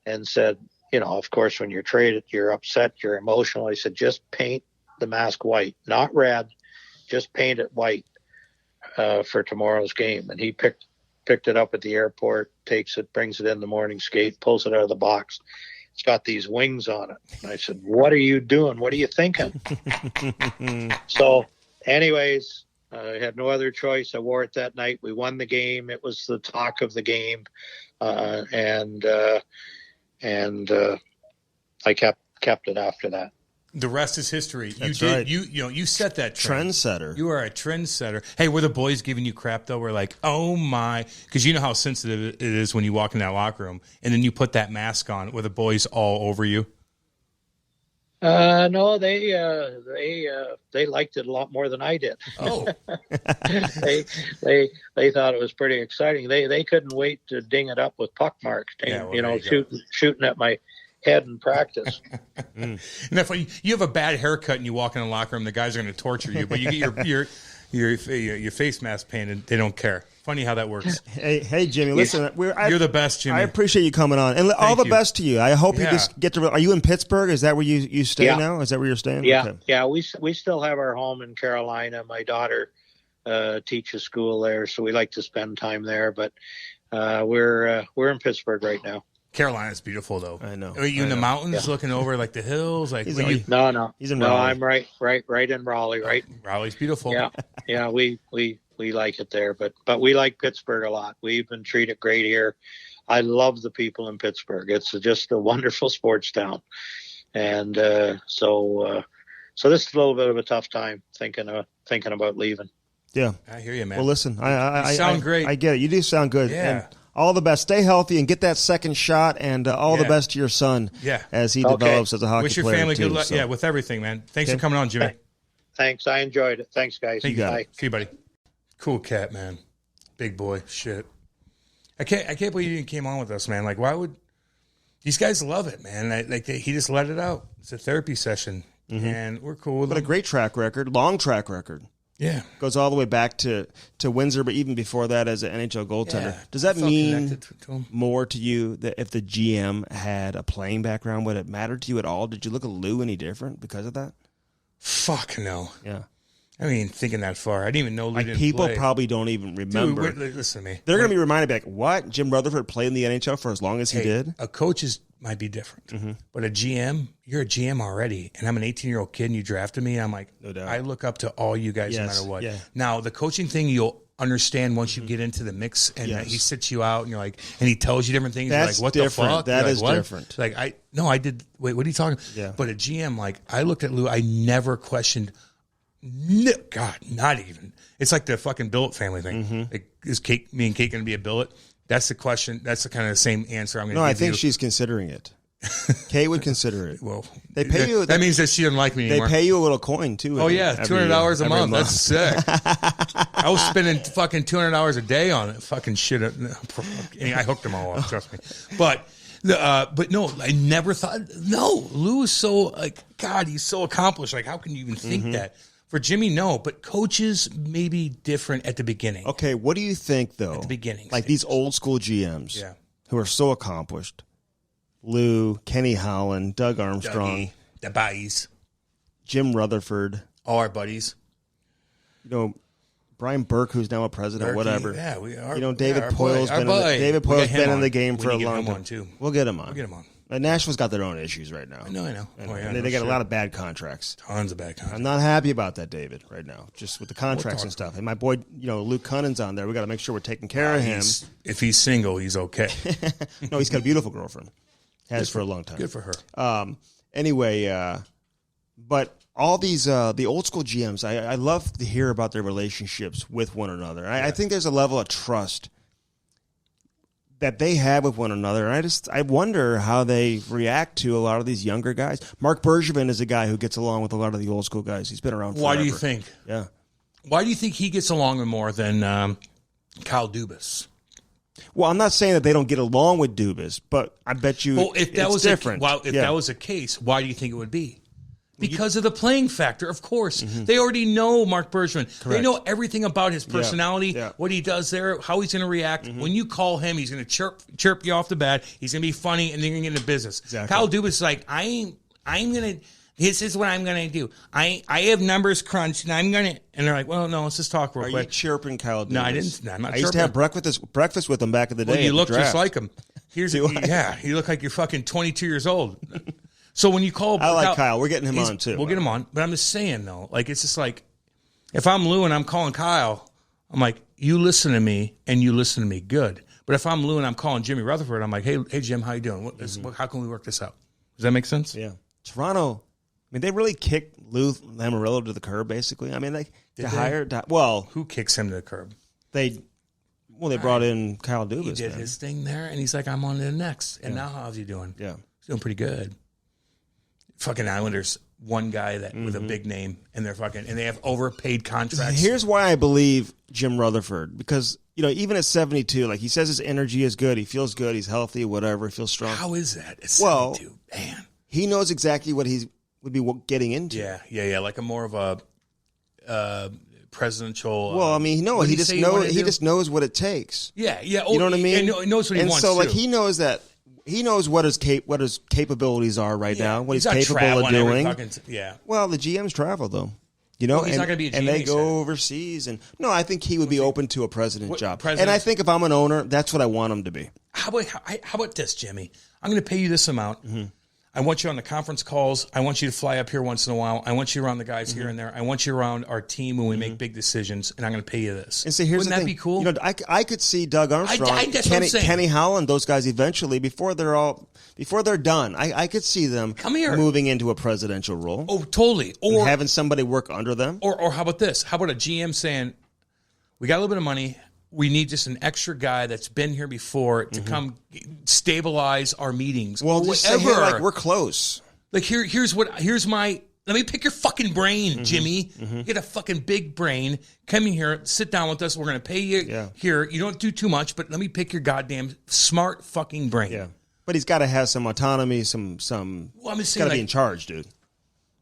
and said, of course, when you're traded, you're upset, you're emotional. I said, just paint the mask white, not red, just paint it white for tomorrow's game. And he picked it up at the airport, takes it, brings it in the morning skate, pulls it out of the box. It's got these wings on it. And I said, what are you doing? What are you thinking? So anyways, I had no other choice. I wore it that night. We won the game. It was the talk of the game. And I kept it after that. The rest is history. That's you did. right. You set that trend. Trendsetter. You are a trendsetter. Hey, were the boys giving you crap though? We're like, oh my, because you know how sensitive it is when you walk in that locker room, and then you put that mask on. Were the boys all over you? No, they liked it a lot more than I did. Oh, they thought it was pretty exciting. They couldn't wait to ding it up with puck marks. Yeah, well, shooting at my head in practice. And if you have a bad haircut and you walk in the locker room, the guys are going to torture you. But you get your face mask painted, they don't care. Funny how that works. Hey, Jimmy, listen, you're the best, Jimmy. I appreciate you coming on, and all the best to you. I hope you just get to. Are you in Pittsburgh? Is that where you stay now? Is that where you're staying? Yeah, okay. Yeah. We still have our home in Carolina. My daughter teaches school there, so we like to spend time there. But we're in Pittsburgh right now. Carolina's beautiful, though. I know. Are you in the mountains looking over like the hills? Like No. He's in Raleigh. I'm right in Raleigh. Right. Raleigh's beautiful. Yeah. We like it there, but we like Pittsburgh a lot. We've been treated great here. I love the people in Pittsburgh. It's just a wonderful sports town, and so this is a little bit of a tough time thinking about leaving. Yeah, I hear you, man. Well, listen, you sound great. I get it. You do sound good. Yeah. And all the best. Stay healthy and get that second shot. And all the best to your son. Yeah. As he develops as a hockey player. Wish your family good luck. So. Yeah, with everything, man. Thanks for coming on, Jimmy. Thanks. I enjoyed it. Thanks, guys. Bye. See you, buddy. Cool cat, man. Big boy. Shit. I can't believe you came on with us, man. Like, why would these guys love it, man? He just let it out. It's a therapy session, and we're cool with But a him. great track record, long track record. Yeah. Goes all the way back to Windsor, but even before that as an NHL goaltender. Yeah. Does that Felt mean connected to him. more to you that if the GM had a playing background, would it matter to you at all? Did you look at Lou any different because of that? Fuck no. Yeah. I mean, thinking that far. I didn't even know Lou didn't people play. probably don't even remember. Dude, listen to me. They're going to be reminded back, what? Jim Rutherford played in the NHL for as long as he did? A coach might be different. But a GM, you're a GM already. And I'm an 18-year-old kid and you drafted me. I'm like, No doubt. I look up to all you guys no matter what. Yeah. Now, the coaching thing, you'll understand once you get into the mix and he sits you out and you're like, and he tells you different things. That's you're like, what different. the fuck? That You're is like, what? different. Like, I did, wait, what are you talking? Yeah. But a GM, like, I looked at Lou, I never questioned, God, not even. It's like the fucking billet family thing. Like, is me and Kate going to be a billet? That's the question. That's the kind of the same answer I'm going to give you. No, I think she's considering it. Kay would consider it. Well, they pay you. That means that she doesn't like me anymore. They pay you a little coin too. Oh yeah, $200 a month. That's sick. I was spending fucking $200 a day on it. Fucking shit. I hooked them all up. Trust me. But no, I never thought. No, Lou is so like God. He's so accomplished. Like, how can you even think that? For Jimmy, no. But coaches may be different at the beginning. Okay, what do you think though? At the beginning, like these old school GMs, who are so accomplished. Lou, Kenny Holland, Doug Armstrong, Dougie, the buddies, Jim Rutherford, all our buddies. You know, Brian Burke, who's now a president, whatever. Yeah, we are. You know, David Poyle's been in the game for a long time. Too. We'll get him on. We'll get him on. Nashville's got their own issues right now. I know. They got a lot of bad contracts. Tons of bad contracts. I'm not happy about that, David, right now, just with the contracts and stuff. And my boy, Luke Cunning's on there. We got to make sure we're taking care of him. If he's single, he's okay. No, he's got a beautiful girlfriend. Has for a long time. Good for her. Anyway, but all these the old school GMs, I love to hear about their relationships with one another. I think there's a level of trust that they have with one another. I wonder how they react to a lot of these younger guys. Marc Bergevin is a guy who gets along with a lot of the old school guys. He's been around forever. Why do you think? Yeah. Why do you think he gets along with more than Kyle Dubas? Well, I'm not saying that they don't get along with Dubas, but I bet you it's different. If that was the case, why do you think it would be? Because of the playing factor, of course. They already know Marc Bergevin. Correct. They know everything about his personality, what he does there, how he's going to react. When you call him, he's going to chirp you off the bat. He's going to be funny, and then you're going to get into business. Exactly. Kyle Dubas is like, I'm going to This is what I'm going to do. I have numbers crunched, and I'm going to... And they're like, well, no, let's just talk real quick. Are you chirping Kyle Dubas? No, I didn't. No, I'm not I used to have breakfast with him back in the day. Well, you look just like him. You look like you're fucking 22 years old. So when you call... I like Kyle. We're getting him on, too. We'll get him on. But I'm just saying, though, like, it's just like, if I'm Lou and I'm calling Kyle, I'm like, you listen to me, and you listen to me good. But if I'm Lou and I'm calling Jimmy Rutherford, I'm like, hey Jim, how you doing? How can we work this out? Does that make sense? Yeah. Toronto, I mean, they really kicked Lou Lamoriello to the curb, basically. I mean, Who kicks him to the curb? They brought in Kyle Dubas. He did his thing there, and he's like, I'm on to the next. And now how's he doing? Yeah. He's doing pretty good. Fucking Islanders, one guy that with a big name, and they have overpaid contracts. Here's why I believe Jim Rutherford, because even at 72, like he says, his energy is good, he feels good, he's healthy, whatever, he feels strong. How is that? At 72, man. He knows exactly what he would be getting into. Yeah, like a more of a presidential. Well, I mean, no, he just knows what it takes. Yeah. You know what I mean? He knows what he wants. And so, like, he knows what his capabilities are right now, what he's capable of doing. Well, the GMs travel though. He's not going to be a GM. And they go overseas. And no, I think he would be open to a president job. And I think if I'm an owner, that's what I want him to be. How about this, Jimmy? I'm going to pay you this amount. Mm-hmm. I want you on the conference calls. I want you to fly up here once in a while. I want you around the guys here and there. I want you around our team when we make big decisions, and I'm going to pay you this. And so here's Wouldn't that be cool? I could see Doug Armstrong, Kenny Holland, those guys eventually before they're done. I could see them moving into a presidential role. Oh, totally. Or having somebody work under them. Or how about this? How about a GM saying, "We got a little bit of money. We need just an extra guy that's been here before to come stabilize our meetings." Well, just say, hey, like, we're close. Like here's my. Let me pick your fucking brain, Jimmy. You get a fucking big brain. Come in here, sit down with us. We're gonna pay you here. You don't do too much, but let me pick your goddamn smart fucking brain. Yeah, but he's got to have some autonomy. Some. Well, I'm just saying, got to be in charge, dude.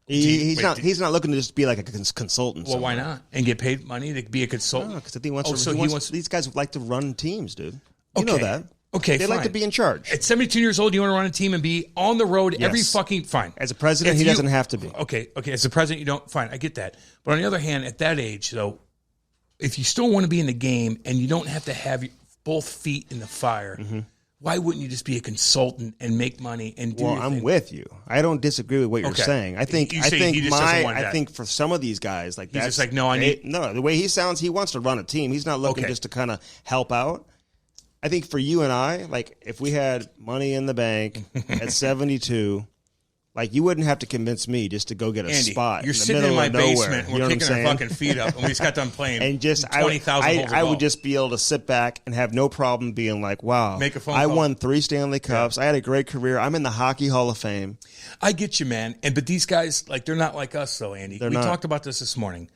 He's not looking to just be like a consultant. Well, why not? And get paid money to be a consultant? Because he wants these guys like to run teams, dude. You know that. Okay, they like to be in charge. At 72 years old, you want to run a team and be on the road every fucking fine. As a president, he doesn't have to be. Okay. As a president, you don't. Fine, I get that. But on the other hand, at that age, though, if you still want to be in the game and you don't have to have both feet in the fire. Why wouldn't you just be a consultant and make money and do? Well, I'm with you. I don't disagree with what you're saying. I think for some of these guys, like he's just like, no, the way he sounds, he wants to run a team. He's not looking just to kind of help out. I think for you and I, like if we had money in the bank at 72, like you wouldn't have to convince me just to go get a spot. You're sitting in my basement. We're kicking our fucking feet up, and we just got done playing. And just 20,000. I would just be able to sit back and have no problem being like, "Wow, make a phone call. won 3 Stanley Cups. I had a great career. I'm in the Hockey Hall of Fame." I get you, man. But these guys, like, they're not like us, though, Andy. We talked about this morning.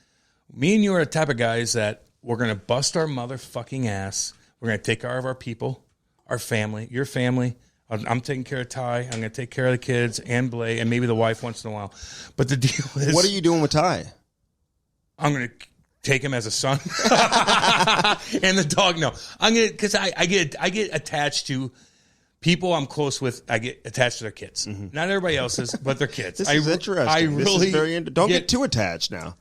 Me and you are the type of guys that we're going to bust our motherfucking ass. We're going to take care of our people, our family, your family. I'm taking care of Ty. I'm going to take care of the kids and Blay and maybe the wife once in a while. But the deal is... What are you doing with Ty? I'm going to take him as a son. And the dog, no. I'm going to... Because I get attached to people I'm close with. I get attached to their kids. Not everybody else's, but their kids. This is interesting. This is very don't get too attached now.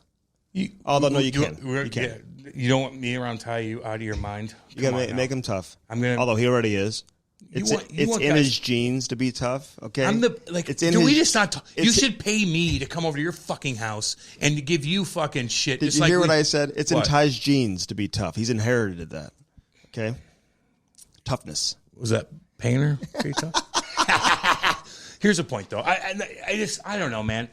Although, no, you can't. You can't. You don't want me around Ty, you out of your mind? You got to make him tough. Although he already is. It's in his genes to be tough. Okay, we just not talk? You should pay me to come over to your fucking house and to give you fucking shit. Did you hear what I said? It's in Ty's genes to be tough. He's inherited that. Okay, toughness. Was that Painter? Here's the point, though. I don't know, man.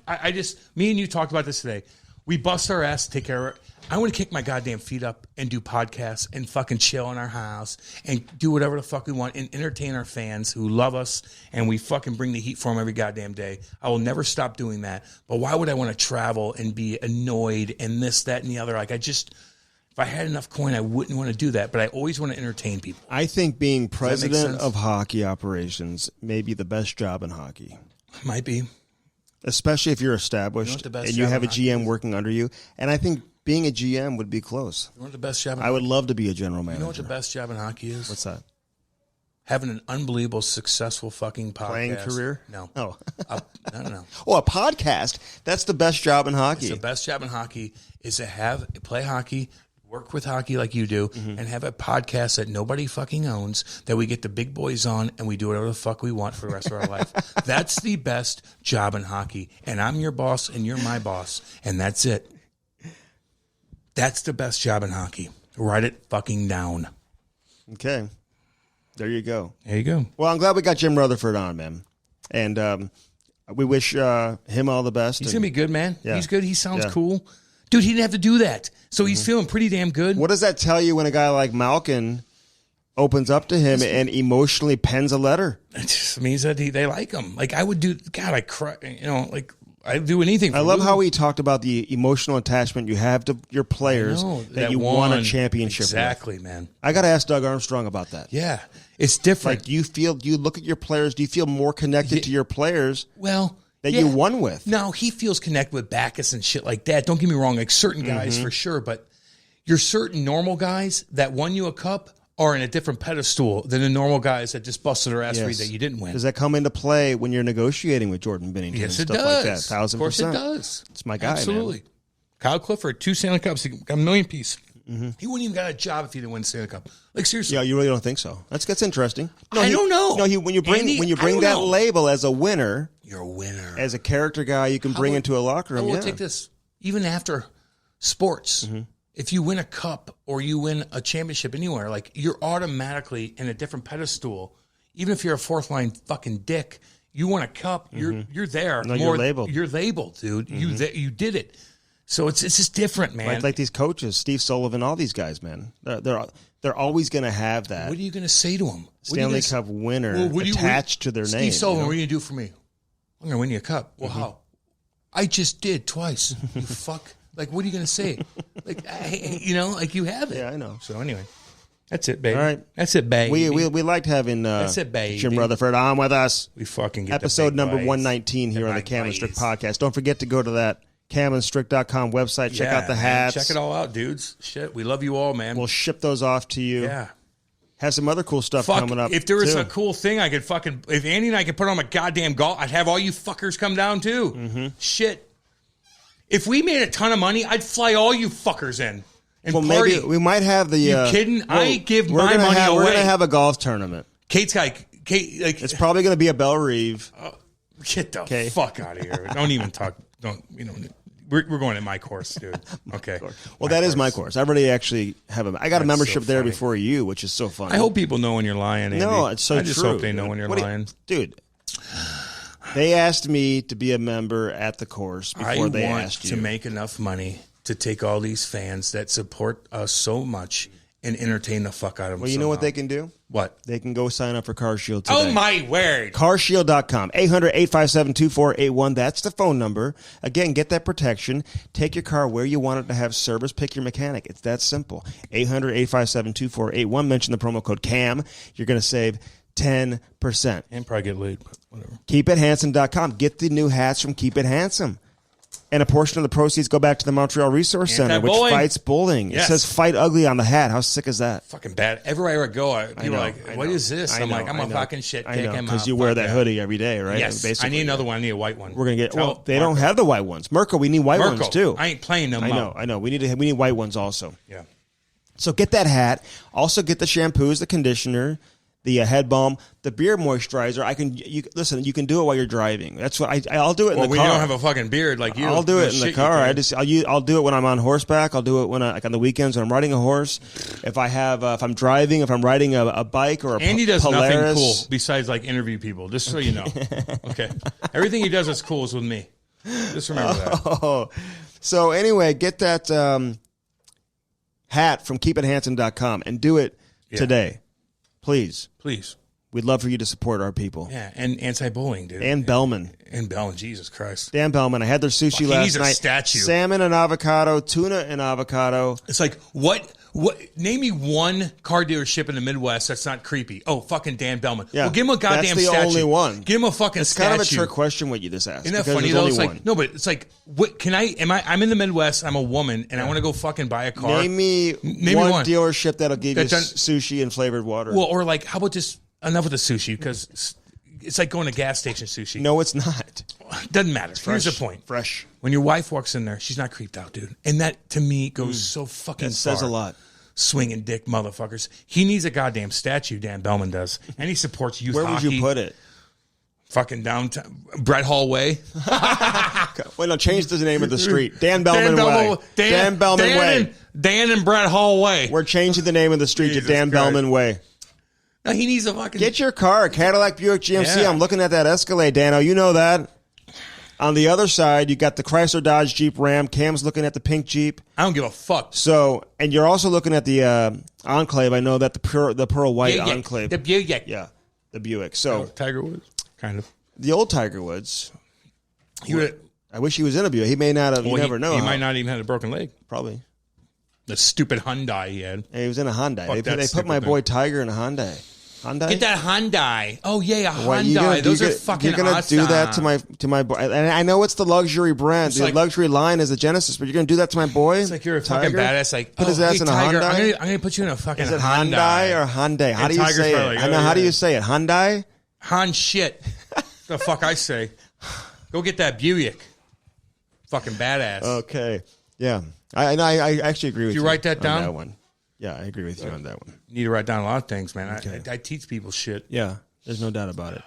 Me and you talked about this today. We bust our ass to take care of it. I want to kick my goddamn feet up and do podcasts and fucking chill in our house and do whatever the fuck we want and entertain our fans who love us, and we fucking bring the heat for them every goddamn day. I will never stop doing that. But why would I want to travel and be annoyed and this, that, and the other? If I had enough coin, I wouldn't want to do that. But I always want to entertain people. I think being president of hockey operations may be the best job in hockey. Might be. Especially if you're established and you have a GM working under you. And I think being a GM would be close. You know what the best job? I would love to be a general manager. You know what the best job in hockey is? What's that? having an unbelievable, successful fucking podcast. Playing career? No. Oh. No. Oh, a podcast. That's the best job in hockey. It's the best job in hockey is to play hockey, work with hockey like you do, and have a podcast that nobody fucking owns, that we get the big boys on, and we do whatever the fuck we want for the rest of our life. That's the best job in hockey. And I'm your boss, and you're my boss, and that's it. That's the best job in hockey. Write it fucking down. Okay. There you go. There you go. Well, I'm glad we got Jim Rutherford on, man. And we wish him all the best. He's going to be good, man. Yeah. He's good. He sounds cool. Dude, he didn't have to do that. So he's feeling pretty damn good. What does that tell you when a guy like Malkin opens up to him and emotionally pens a letter? It just means that they like him. Like, I would do, God, I cry, like, I'd do anything for I love Lou. how he talked about the emotional attachment you have to your players that you won a championship exactly, with. Man. I got to ask Doug Armstrong about that. Yeah, it's different. Like, do you look at your players, do you feel more connected to your players that you won with? No, he feels connected with Backus and shit like that. Don't get me wrong, like certain guys for sure, but your certain normal guys that won you a cup are in a different pedestal than the normal guys that just busted their ass for you that you didn't win. Does that come into play when you're negotiating with Jordan Binnington? Yes, and it stuff does. Like that? 1,000%. Of course it does. It's my guy, Absolutely. man. Kyle Clifford, 2 Stanley Cups. He got a million piece. He wouldn't even got a job if he didn't win the Stanley Cup. Like, seriously. Yeah, you really don't think so? That's interesting. No, I don't know. No, when you bring that label as a winner, you're a winner. as a character guy, you can bring into a locker room. I will take this. Even after sports, if you win a cup or you win a championship anywhere, like, you're automatically in a different pedestal. Even if you're a fourth line fucking dick, you won a cup. You're there. No, you're labeled. You're labeled, dude. You did it. So it's just different, man. Like these coaches, Steve Sullivan, all these guys, man. They're always going to have that. What are you going to say to them? Stanley Cup winner attached to their name. Steve Sullivan, what are you going to do for me? I'm going to win you a cup. Well, how? I just did twice. You fuck. Like, what are you going to say? Like, like, you have it. Yeah, I know. So anyway, that's it, baby. All right. That's it, baby. We liked having that's it, baby. Jim Rutherford on with us. We fucking get episode number 119 here on the Cam and Strick Podcast. Don't forget to go to that camandstrick.com website. Check out the hats. Man, check it all out, dudes. Shit, we love you all, man. We'll ship those off to you. Yeah. Have some other cool stuff coming up. If there was a cool thing I could fucking, if Andy and I could put on a goddamn golf, I'd have all you fuckers come down too. Shit. If we made a ton of money, I'd fly all you fuckers in and party. Maybe we might have the. You kidding? I give my money away. We're gonna have a golf tournament. Kate, like, it's probably gonna be a Belle Reeve. Get the fuck out of here! Don't even talk. We're going at my course, dude. Okay. Well, that is my course. I already actually have I got a membership there before you, which is so fun. I hope people know when you're lying, Andy. No, it's so true. I just hope they know when you're lying. Dude, they asked me to be a member at the course before they asked you. I want to make enough money to take all these fans that support us so much and entertain the fuck out of them. Well, you know what they can do? What? They can go sign up for CarShield today. Oh, my word. CarShield.com. 800-857-2481. That's the phone number. Again, get that protection. Take your car where you want it to have service. Pick your mechanic. It's that simple. 800-857-2481. Mention the promo code CAM. You're going to save 10%. And probably get laid, but whatever. KeepItHandsome.com. Get the new hats from Keep It Handsome. And a portion of the proceeds go back to the Montreal Resource Center, which fights bullying. Yes. It says "Fight Ugly" on the hat. How sick is that? Fucking bad. Everywhere I go, people are like, "What is this?" I'm like, "I'm a fucking shit." I know, because you wear that hoodie every day, right? Yes. Basically, I need another one. I need a white one. We're gonna get. Well, they don't have the white ones. Merkel, we need white ones too. I ain't playing them. I know. We need white ones also. Yeah. So get that hat. Also get the shampoos, the conditioner, the head balm, the beard moisturizer. Listen. You can do it while you're driving. That's what I'll do it in the car. Well, we don't have a fucking beard like you. I'll do it in the car. I'll do it when I'm on horseback. I'll do it when like on the weekends when I'm riding a horse. If I'm driving, if I'm riding a bike or a Andy does Polaris. nothing cool besides like interview people. Just so you know. Okay. Everything he does is cool is with me. Just remember that. So anyway, get that hat from KeepItHandsome.com and do it today. Please. We'd love for you to support our people. Yeah, and anti-bullying, dude. And Bellman. And Bellman, Jesus Christ. Dan Bellman. I had their sushi last night. He's a statue. Salmon and avocado, tuna and avocado. It's like, what? Name me one car dealership in the Midwest that's not creepy. Oh, fucking Dan Bellman. Yeah, well, give him a goddamn statue. That's the only one. Give him a fucking statue. It's kind of a trick question what you just asked. Isn't that funny, though? It's like, no, but it's like, what can I'm in the Midwest, I'm a woman, and I want to go fucking buy a car. Name me one dealership that'll give you sushi and flavored water. Well, or like, how about just enough with the sushi because it's like going to gas station sushi. No, it's not. Doesn't matter. Here's the point. Fresh. When your wife walks in there, she's not creeped out, dude. And that, to me, goes so fucking That says far. a lot. Swinging dick motherfuckers. He needs a goddamn statue, Dan Bellman does. And he supports youth Where hockey. would you put it? Fucking downtown. Brett Hall Way. Wait, no, change the name of the street. Dan Bellman Way. Dan Bellman Way. Dan and Brett Hall Way. We're changing the name of the street Jesus to Dan Christ. Bellman Way. No, he needs a fucking... Get your car, Cadillac Buick GMC. Yeah. I'm looking at that Escalade, Dano. You know that. On the other side, you got the Chrysler Dodge Jeep Ram. Cam's looking at the pink Jeep. I don't give a fuck. So, and you're also looking at the Enclave. I know that the pearl white Enclave. The Buick. Yeah, the Buick. So, Tiger Woods. Kind of. the old Tiger Woods. I wish he was in a Buick. He may not have. You never know. He might not even have a broken leg. Probably. The stupid Hyundai he had. He was in a Hyundai. Fuck that They put stupid my thing. boy Tiger in a Hyundai. Hyundai? Get that Hyundai. Oh, yeah, a What, Hyundai. Those are fucking You're gonna awesome. do that to my boy. And I know it's the luxury brand. It's The like- luxury line is a Genesis, but you're gonna do that to my boy? It's like you're a Tiger? fucking badass. Like, Put his ass in a Tiger, Hyundai? I'm gonna put you in a fucking Is it Hyundai. Hyundai or Hyundai? How do you Tiger's say it? probably like, I know. oh, How do yeah. you say it? Hyundai? Han shit. The fuck I say. Go get that Buick. Fucking badass. Okay. Yeah. I actually agree with you. you write that on down? that one. Yeah, I agree with you on that one. You need to write down a lot of things, man. I teach people shit. Yeah, there's no doubt about it.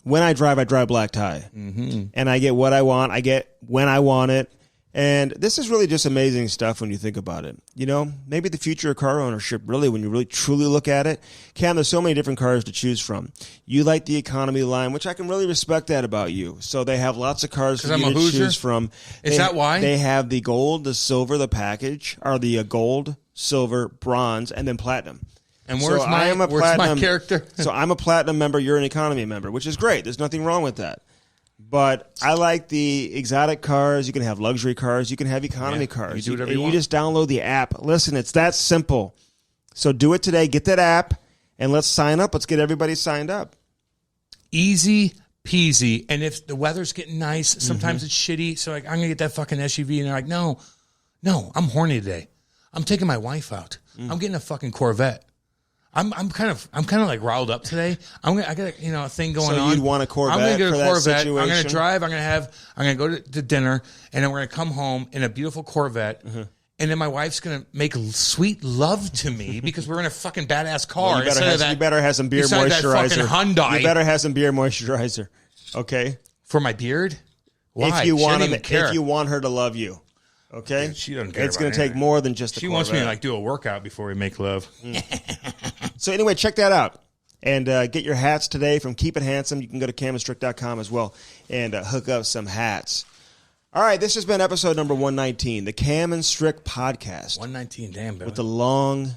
When I drive black tie. Mm-hmm. And I get what I want. I get when I want it. And this is really just amazing stuff when you think about it. You know, maybe the future of car ownership, really, when you really truly look at it. Cam, there's so many different cars to choose from. You like the economy line, which I can really respect that about you. So they have lots of cars for I'm you a to Hoosier? choose from. Is that why? They have the gold, the silver, the package, or the gold, silver, bronze, and then platinum. And where's my character? So I'm a platinum member. You're an economy member, which is great. There's nothing wrong with that. But I like the exotic cars. You can have luxury cars. You can have economy cars. you do whatever you want. just download the app. Listen, it's that simple. So do it today. Get that app, and let's sign up. Let's get everybody signed up. Easy peasy. And if the weather's getting nice, sometimes it's shitty. So like, I'm going to get that fucking SUV. And they're like, no, I'm horny today. I'm taking my wife out. I'm getting a fucking Corvette. I'm kind of like riled up today. I got a thing going on. So you'd want a Corvette I'm gonna get a for that Corvette. I'm situation? gonna drive. I'm gonna go to dinner, and then we're gonna come home in a beautiful Corvette. And then my wife's gonna make sweet love to me because we're in a fucking badass car. Well, you better have some beer beside that moisturizer. fucking Hyundai. You better have some beer moisturizer. Okay. For my beard. Why? If you She want doesn't even care. if you want her to love you. Okay. Dude, she doesn't care. It's about going to take anything. more than just a She wants me to Corvette. like do a workout before we make love. So anyway, check that out. And get your hats today from Keep It Handsome. You can go to camandstrick.com as well and hook up some hats. All right, this has been episode number 119, the Cam and Strick Podcast. 119, damn, baby. With the long-time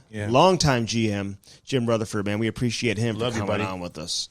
GM, Jim Rutherford, man. We appreciate him Love for you, coming buddy. on with us.